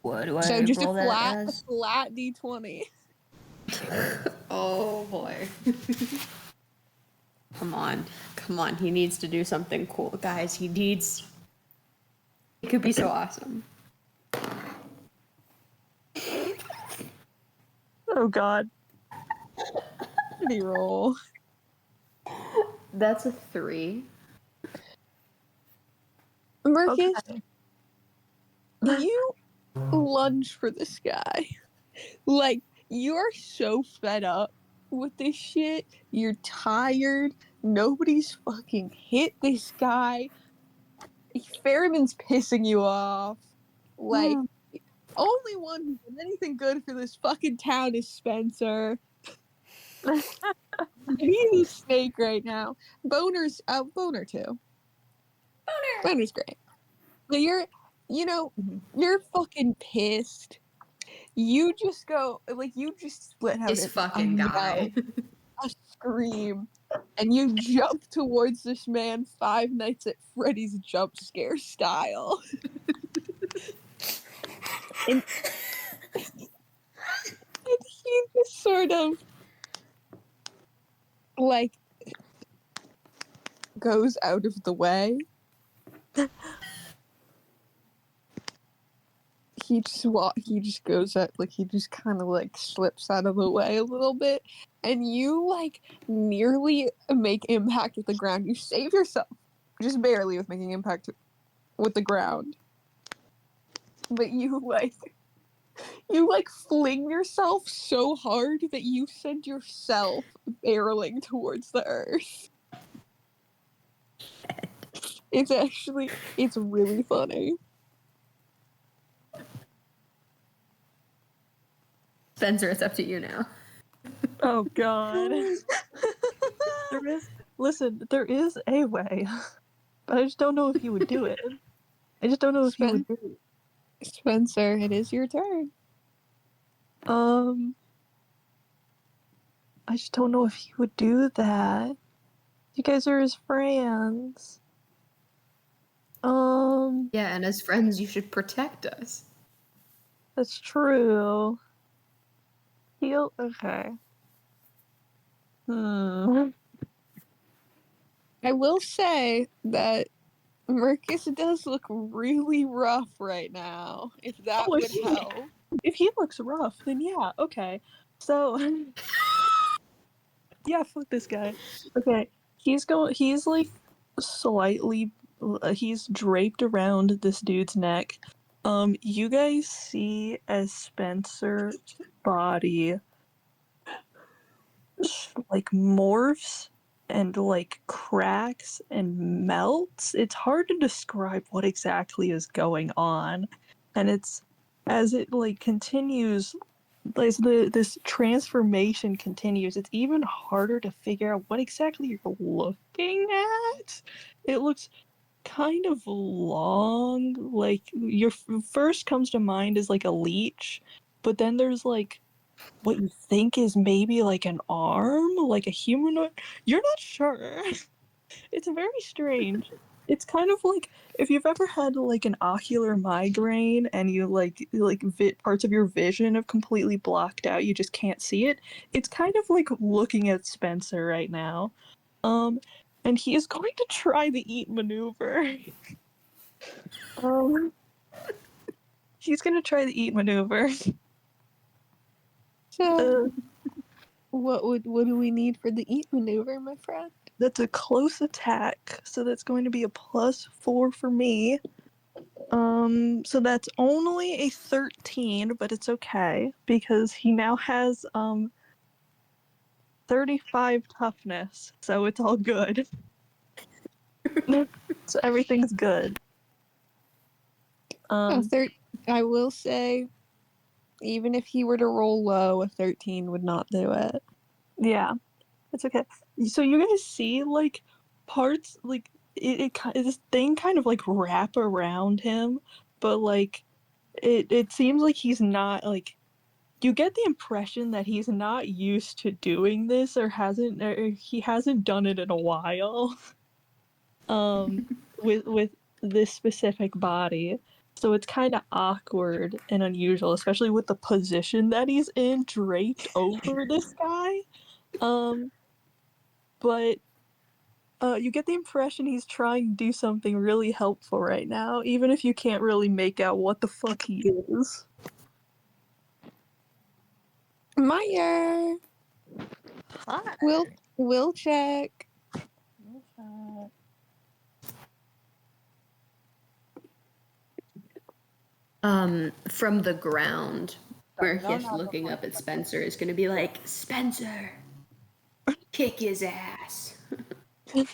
What do I So just roll a that as? flat D20. Oh boy. Come on. He needs to do something cool, guys. It could be so awesome. Oh god. Roll. That's a 3. MURCUS, Okay. you lunge for this guy. Like, you're so fed up with this shit. You're tired. Nobody's fucking hit this guy. Ferriman's pissing you off. Like, only one who's done anything good for this fucking town is Spencer. He's a snake right now. Boner too. Boner's great. But you're fucking pissed. You just let out This fucking guy. a scream, and you jump towards this man 5 Nights at Freddy's jump scare style. and he just sort of like goes out of the way. He just goes out, like, he just kind of like slips out of the way a little bit, and you like nearly make impact with the ground. You save yourself just barely with making impact with the ground, but you fling yourself so hard that you send yourself barreling towards the earth. It's really funny. Spencer, it's up to you now. Oh god. There is a way, but I just don't know if he would do it. I just don't know if he would do it. Spencer, it is your turn. I just don't know if he would do that. You guys are his friends. Yeah, and as friends, you should protect us. That's true. Okay. I will say that MURCUS does look really rough right now, if that would help. If he looks rough, then yeah, okay. So, yeah, fuck this guy. Okay, he's like slightly, he's draped around this dude's neck. You guys see as Spencer's body like morphs and like cracks and melts. It's hard to describe what exactly is going on, and it's as it like continues, as this transformation continues, it's even harder to figure out what exactly you're looking at. It looks kind of long, like your first comes to mind is like a leech, but then there's like what you think is maybe like an arm, like a humanoid. You're not sure. It's very strange. It's kind of like if you've ever had like an ocular migraine and you parts of your vision have completely blocked out, you just can't see it. It's kind of like looking at Spencer right now. And he is going to try the eat maneuver. He's gonna try the eat maneuver. So, what do we need for the eat maneuver, my friend? That's a close attack, so that's going to be a +4 for me. So that's only a 13, but it's okay because he now has 35 toughness, so it's all good. So everything's good. I will say, even if he were to roll low, a 13 would not do it. Yeah, it's okay. So you guys see like parts like this thing kind of like wrap around him, but like it seems like he's not like you get the impression that he's not used to doing this or he hasn't done it in a while. With this specific body. So it's kind of awkward and unusual, especially with the position that he's in, draped over this guy. But you get the impression he's trying to do something really helpful right now, even if you can't really make out what the fuck he is. Mire, Hi. we'll check. From the ground, Murcus looking up at Spencer is gonna be like, Spencer, kick his ass. Your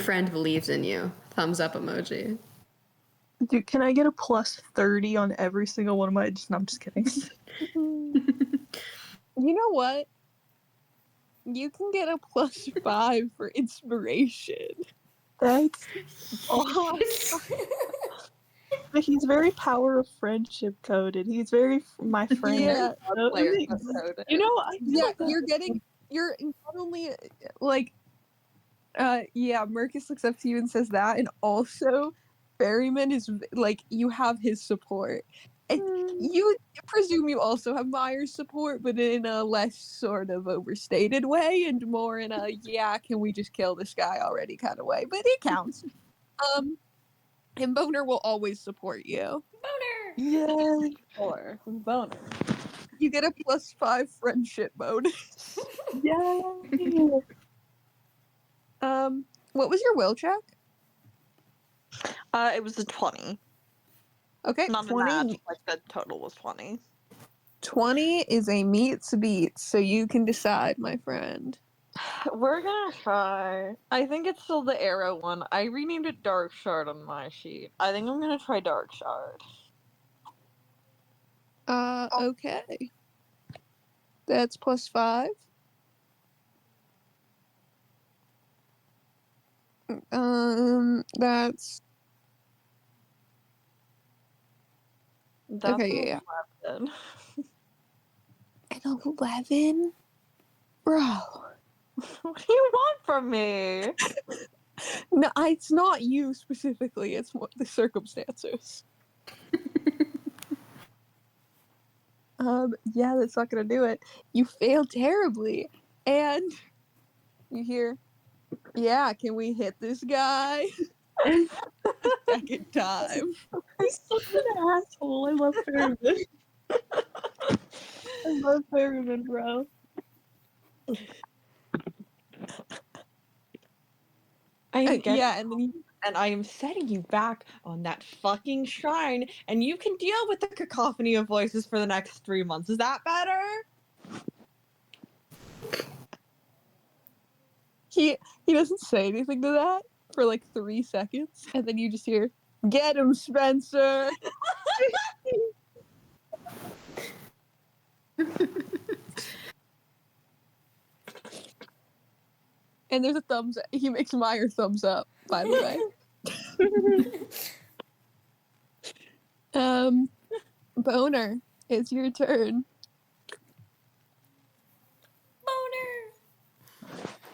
friend believes in you. Thumbs up emoji. Dude, can I get a plus 30 on every single one of my... No, I'm just kidding. You know what? You can get a plus 5 for inspiration. That's he's very power of friendship coded. He's very my friend. Yeah. You know, You're not only like Mercus looks up to you and says that, and also Ferryman is like, you have his support. And you presume you also have Mire's support, but in a less sort of overstated way and more in a can we just kill this guy already kind of way. But it counts. And Boner will always support you. Boner! Yay! Or boner. You get a plus 5 friendship bonus. Yay! What was your will check? It was a 20. Okay, Not 20. a nat, like the total was 20. 20 is a meets beat, so you can decide, my friend. We're gonna try. I think it's still the arrow one. I renamed it Dark Shard on my sheet. I think I'm gonna try Dark Shard. Okay. That's plus 5. That's okay, yeah. 11. An 11? Bro. What do you want from me? No, it's not you specifically, it's what the circumstances. Yeah, that's not gonna do it. You failed terribly. And you hear, can we hit this guy? Second time. He's such an asshole. I love Ferryman. I love Ferryman, bro. And I am setting you back on that fucking shrine, and you can deal with the cacophony of voices for the next 3 months. Is that better? He doesn't say anything to that for like 3 seconds, and then you just hear, "Get him, Spencer!" And there's a thumbs up. He makes Mire thumbs up, by the way. Boner, it's your turn. Boner!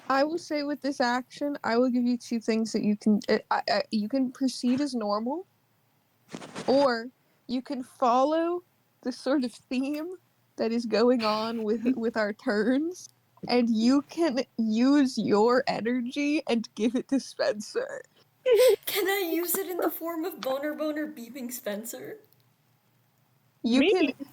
I will say with this action, I will give you 2 things that you can you can proceed as normal, or you can follow the sort of theme that is going on with our turns, and you can use your energy and give it to Spencer. Can I use it in the form of Boner beeping Spencer? You Me? can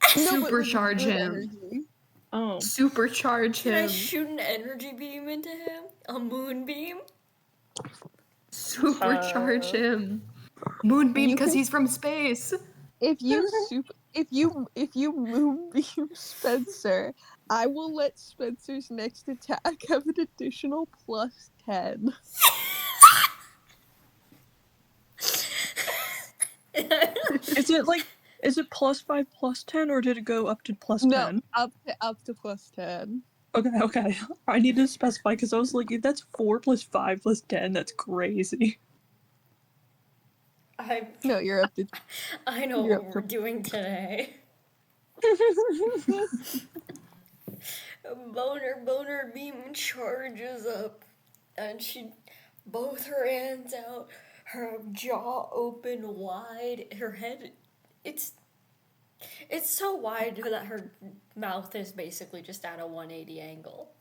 Supercharge him. energy. Oh. Supercharge Can I him. shoot an energy beam into him? A moonbeam? Supercharge him. Moonbeam, because he's from space. if you moonbeam Spencer, I will let Spencer's next attack have an additional +10. Is it +5 +10, or did it go up to +10? No, up to +10. Okay. I need to specify because I was like, if that's 4 + 5 + 10, that's crazy. No, you're up to. I know You're what up we're to- doing today. Boner beam charges up, and she, both her hands out, her jaw open wide, her head, it's so wide that her mouth is basically just at a 180 angle.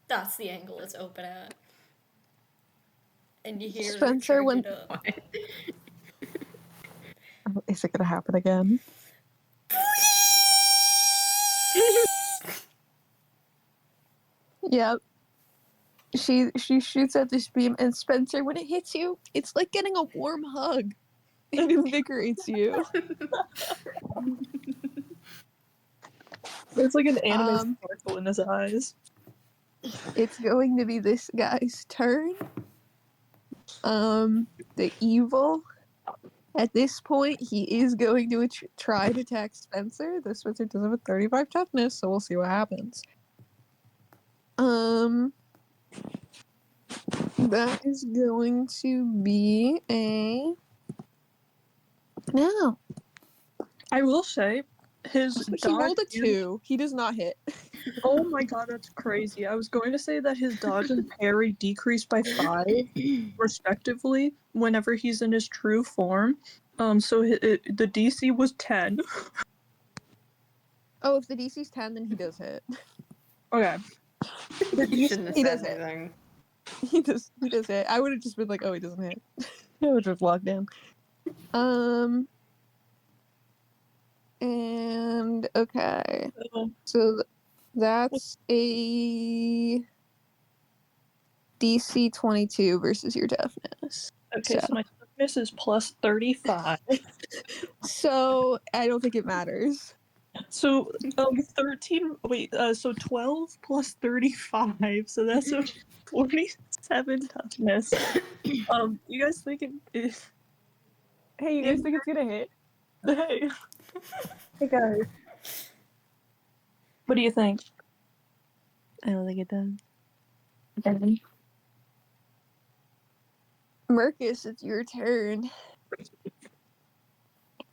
That's the angle it's open at. And you hear Spencer, her charge when- it up. Is it gonna happen again? Yep. She shoots at this beam, and Spencer, when it hits you, it's like getting a warm hug. It invigorates you. It's like an anime sparkle in his eyes. It's going to be this guy's turn. The evil. At this point, he is going to try to attack Spencer. This Spencer does have a 35 toughness, so we'll see what happens. That is going to be a... No. I will say, his He rolled a dodge 2. He does not hit. Oh my god, that's crazy. I was going to say that his dodge and parry decrease by 5, respectively, whenever he's in his true form. So the DC was 10. Oh, if the DC's 10, then he does hit. Okay. You shouldn't have he said does hit. anything. He does hit. I would have just been like, oh, he doesn't hit. I would have locked down. And okay. So that's a DC 22 versus your toughness. Okay, so my toughness is plus 35. So I don't think it matters. So 13. Wait, so 12 plus 35. So that's a 47 toughness. You guys think it? Hey, you guys think it's gonna hit? Hey. Hey guys. What do you think? I don't think it does. Mercus, it's your turn.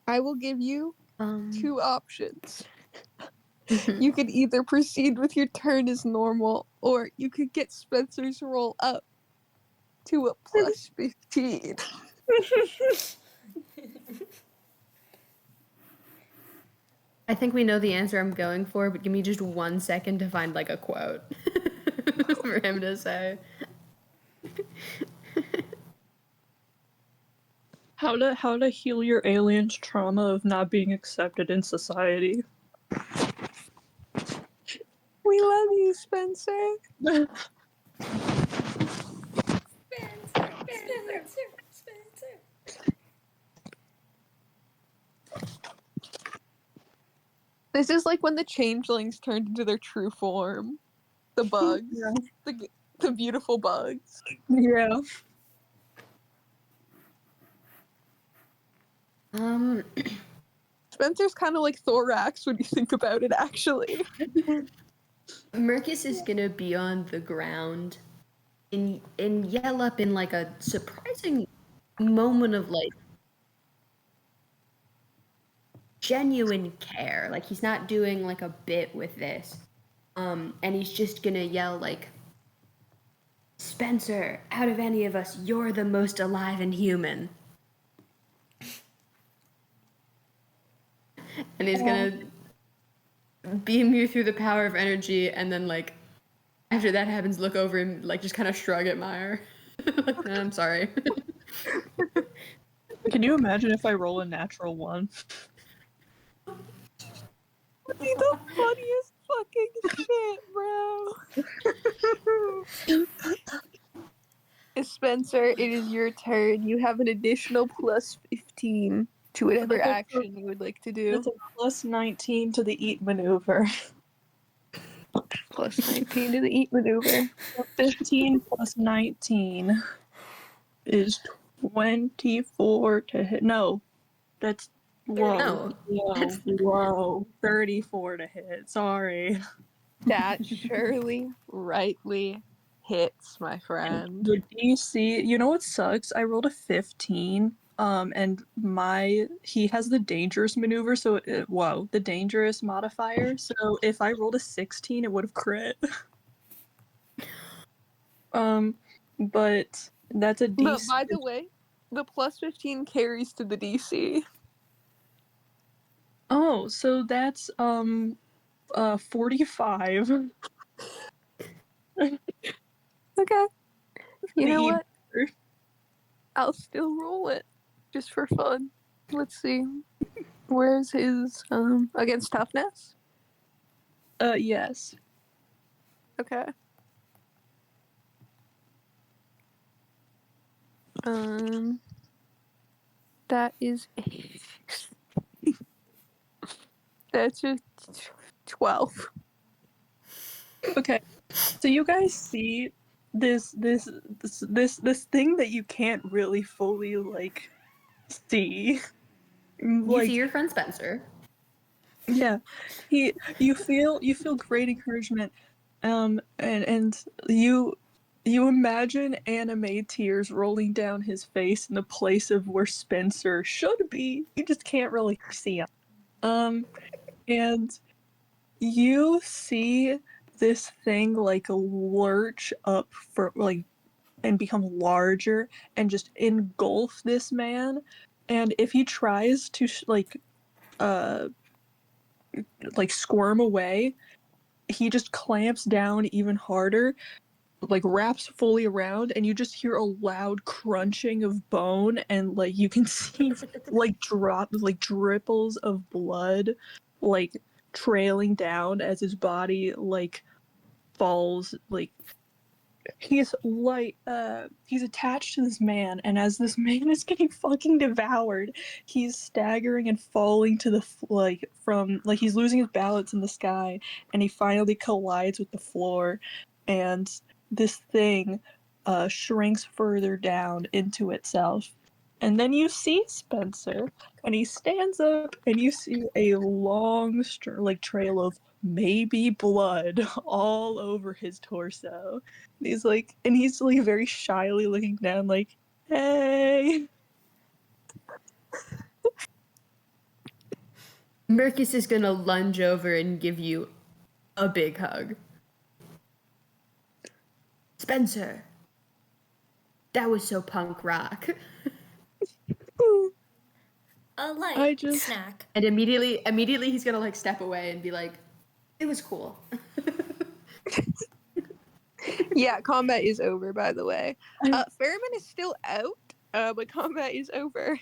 I will give you 2 options. You could either proceed with your turn as normal, or you could get Spencer's roll up to a plus 15. I think we know the answer I'm going for, but give me just 1 second to find like a quote for him to say. How to heal your alien's trauma of not being accepted in society. We love you, Spencer. Spencer. This is like when the changelings turned into their true form. The bugs. Yeah. The beautiful bugs. Yeah. Spencer's kind of like Thorax when you think about it, actually. Mercus is gonna be on the ground and yell up in like a surprising moment of like genuine care. Like he's not doing like a bit with this. And he's just gonna yell like, Spencer, out of any of us, you're the most alive and human. And he's gonna beam you through the power of energy, and then like after that happens, look over and like just kind of shrug at Mire. Like, I'm sorry. Can you imagine if I roll a natural 1? Be the funniest fucking shit, bro. Spencer, it is your turn. You have an additional plus 15. to whatever That's a- action you would like to do. That's a plus 19 to the eat maneuver. Plus 19 to the eat maneuver. 15 plus 19 is 24 to hit. No, that's No. whoa. 34 to hit. Sorry. That surely rightly hits, my friend. The DC, you know what sucks? I rolled a 15. And he has the dangerous maneuver, so the dangerous modifier. So if I rolled a 16, it would have crit. But that's a DC. But by the way, the plus 15 carries to the DC. Oh, so that's 45. Okay. You know The what? I'll still roll it just for fun. Let's see. Where's his against toughness? Yes. Okay. That is that's a 12. Okay. So you guys see this thing that you can't really fully like see. You see your friend Spencer. Yeah. You feel great encouragement. And you imagine anime tears rolling down his face in the place of where Spencer should be. You just can't really see him. And you see this thing like lurch up for like and become larger and just engulf this man. And if he tries to squirm away, he just clamps down even harder, like wraps fully around, and you just hear a loud crunching of bone, and like you can see like dripples of blood like trailing down as his body like falls. Like he's attached to this man, and as this man is getting fucking devoured, he's staggering and falling to the he's losing his balance in the sky, and he finally collides with the floor, and this thing shrinks further down into itself. And then you see Spencer, and he stands up, and you see a long trail of maybe blood all over his torso. He's like very shyly looking down, like, hey. Mercus is gonna lunge over and give you a big hug. Spencer, that was so punk rock. A light snack. And immediately he's gonna like step away and be like, it was cool. Yeah, combat is over, by the way. Fairman is still out, but combat is over.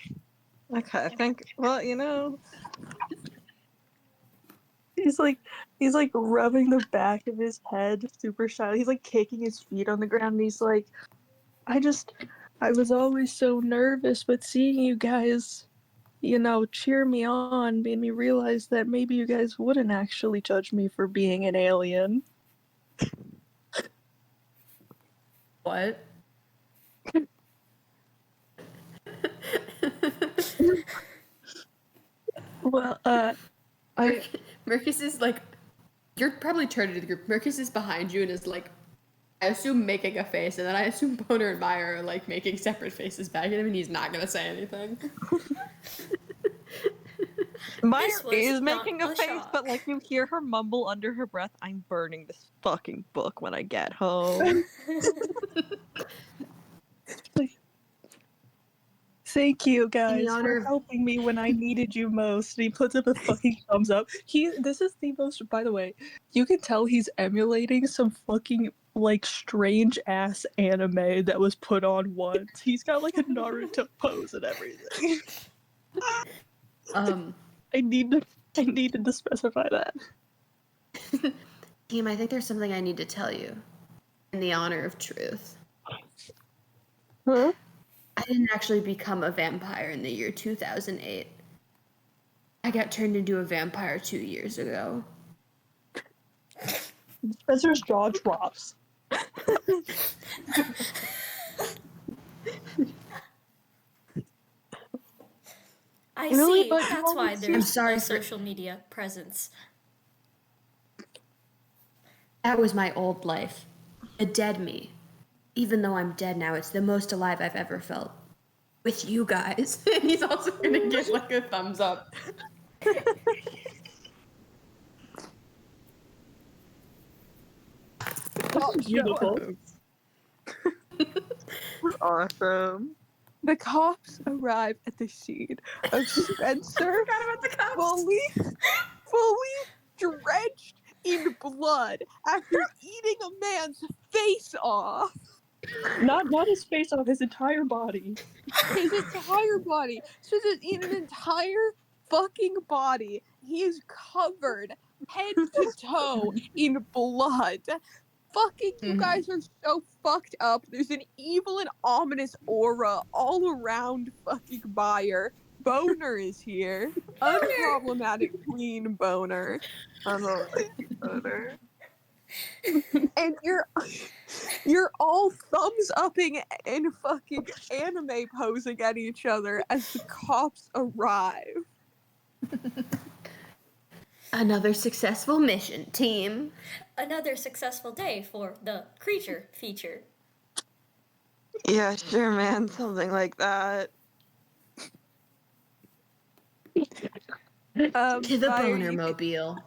Okay, I think, well, he's like rubbing the back of his head super shyly. He's like kicking his feet on the ground, and he's like, I was always so nervous, but seeing you guys, cheer me on made me realize that maybe you guys wouldn't actually judge me for being an alien. What? Well, Mercus is like, you're probably turned to the group. Mercus is behind you and is like, I assume making a face, and then I assume Boner and Mire are like making separate faces back at him, and he's not gonna say anything. Mire This was is not making a face, shock. but like you hear her mumble under her breath, I'm burning this fucking book when I get home. Thank you guys for helping me when I needed you most. And he puts up a fucking thumbs up. This is the most, by the way, you can tell he's emulating some fucking like strange ass anime that was put on once. He's got like a Naruto pose and everything. I needed to specify that. Team, I think there's something I need to tell you. In the honor of truth. Huh? I didn't actually become a vampire in the year 2008. I got turned into a vampire 2 years ago. Spencer's jaw drops. I Really? see. But you That's why always there's I'm sorry no for- social media presence. That was my old life. A dead me. Even though I'm dead now, it's the most alive I've ever felt. With you guys. He's also gonna give like a thumbs up. Beautiful. Awesome. The cops arrive at the scene of Spencer fully drenched in blood after eating a man's face off. Not his face off, his entire body. His entire body. So he's eaten an entire fucking body. He is covered head to toe in blood. Fucking, you guys are so fucked up. There's an evil and ominous aura all around fucking Mire. Boner is here. Unproblematic clean boner. Boner. And you're all thumbs upping and fucking anime posing at each other as the cops arrive. Another successful mission, team. Another successful day for the creature feature. Yeah, sure, man. Something like that. To the Mire, boner mobile.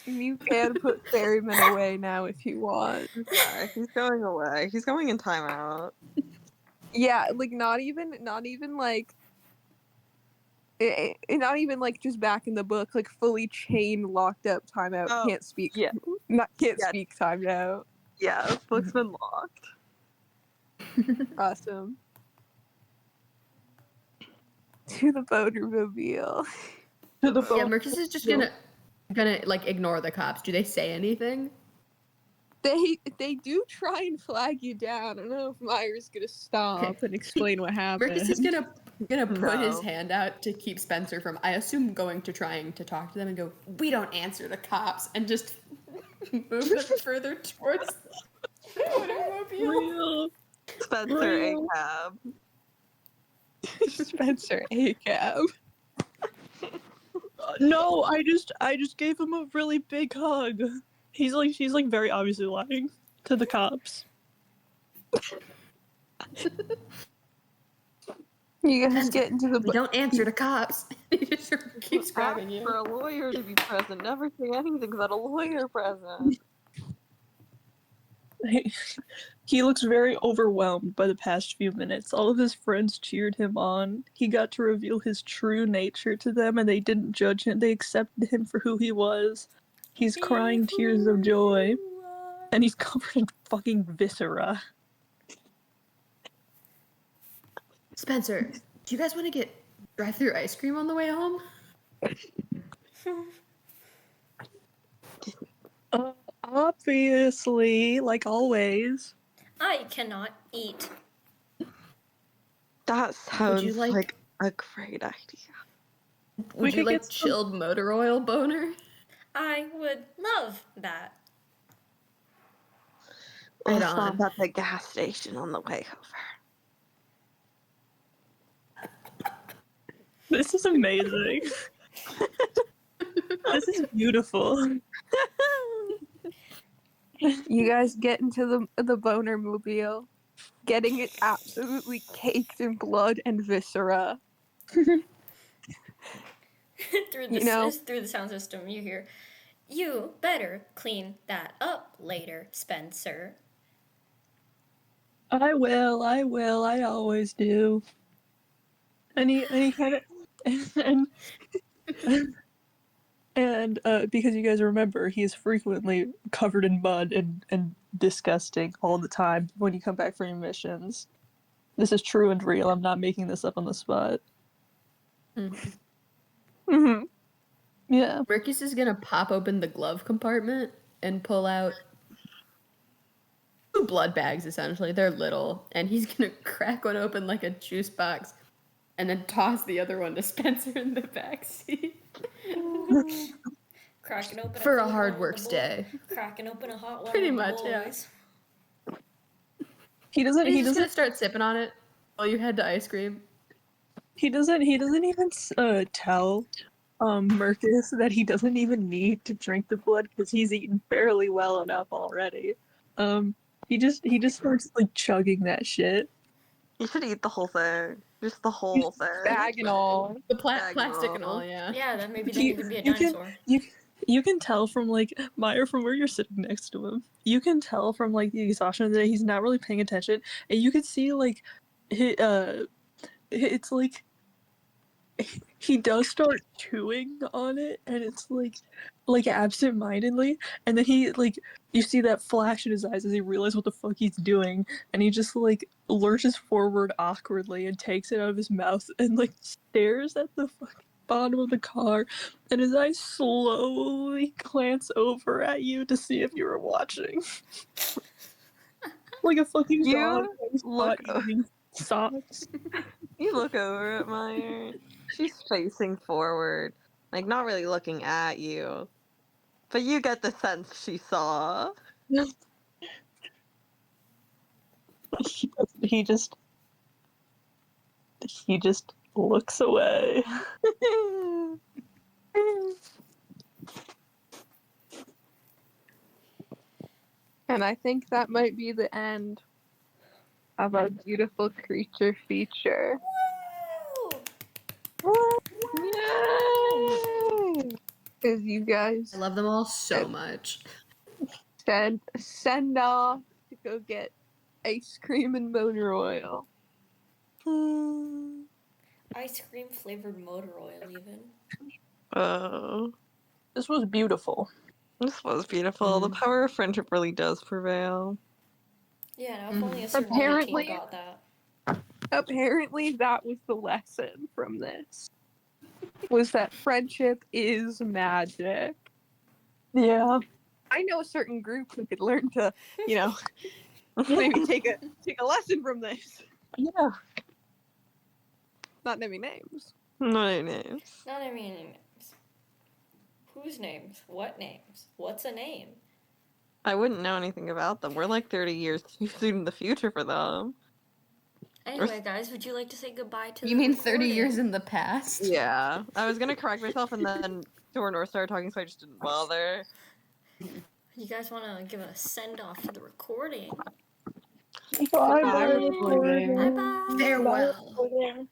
you can put Ferryman away now if you want. He's going away. He's going in timeout. Yeah, like not even like not even like just back in the book, like fully chain locked up timeout. Oh, Can't speak. yeah. Can't Yeah. speak timeout. Yeah, the book's been locked. Awesome. To the Bonermobile. To the Yeah, bone. Mercus is just gonna like ignore the cops. Do they say anything? They do try and flag you down. I don't know if Mire's gonna stop and explain what happened. Mercus is gonna put his No. hand out to keep Spencer from, I assume, going to trying to talk to them and go, we don't answer the cops, and just move them further towards the automobile. Real. Spencer Real. A-cab. Spencer A-cab. No, I just gave him a really big hug. She's like very obviously lying to the cops. You guys get into the We don't answer the cops. He just sort of keeps grabbing you. For a lawyer to be present, never say anything without a lawyer present. He looks very overwhelmed by the past few minutes. All of his friends cheered him on. He got to reveal his true nature to them, and they didn't judge him. They accepted him for who he was. He's crying tears of joy, and he's covered in fucking viscera. Spencer, do you guys want to get drive-through ice cream on the way home? Obviously, like always. I cannot eat. That sounds you like- a great idea. Would could you like get some- chilled motor oil, boner? I would love that. We'll Right stop on. at the gas station on the way over. This is amazing. This is beautiful. You guys get into the Bonermobile, getting it absolutely caked in blood and viscera. through the You know- through the sound system, you hear, "You better clean that up later, Spencer." I will, I always do. And he kind of, and because you guys remember, he is frequently covered in mud and disgusting all the time when you come back from your missions. This is true and real. I'm not making this up on the spot. Mm-hmm. Yeah. Mercus is gonna pop open the glove compartment and pull out 2 blood bags, essentially. They're little. And he's gonna crack one open like a juice box and then toss the other one to Spencer in the backseat. Cracking open For a cold hard one with work's the boy- day. Cracking open a hot one Pretty with much, the yeah. boys. He doesn't. He's He just gonna doesn't. start sipping on it while you head to ice cream. He doesn't. He doesn't even tell Mercus that he doesn't even need to drink the blood because he's eaten fairly well enough already. He just starts like chugging that shit. You should eat the whole thing. Just the whole thing. Bag and all. The Bag plastic and roll. all, yeah. Yeah, then maybe then You- you can be a you can- dinosaur. You can tell from like Mire from where you're sitting next to him. You can tell from like the exhaustion that he's not really paying attention, and you can see like, it's like he does start chewing on it, and it's like absent-mindedly, and then he like you see that flash in his eyes as he realizes what the fuck he's doing, and he just like lurches forward awkwardly and takes it out of his mouth and like stares at the fucking bottom of the car, and his eyes slowly glance over at you to see if you were watching. Like a fucking You dog who's look not eating socks. You look over at Mire. She's facing forward, like not really looking at you. But you get the sense she saw. He just looks away. And I think that might be the end of our beautiful creature feature. Yay! Because you guys I love them all so much. send off to go get ice cream and motor oil. Ice cream flavored motor oil, even. Oh, This was beautiful. this was beautiful. The power of friendship really does prevail. Yeah, now if only a certain other Apparently- team got that. Apparently, that was the lesson from this. Was that friendship is magic. Yeah. I know a certain group who could learn to, you know, maybe take a lesson from this. Yeah. Not naming names. No names. Not any names. Whose names? What names? What's a name? I wouldn't know anything about them. We're like 30 years too soon in the future for them. Anyway, guys, would you like to say goodbye to You the mean 30 recording? years in the past? Yeah. I was gonna correct myself and then GURNOOR started talking, so I just didn't bother. You guys want to give a send-off to the recording? Bye. Bye. Bye-bye. Farewell. Bye.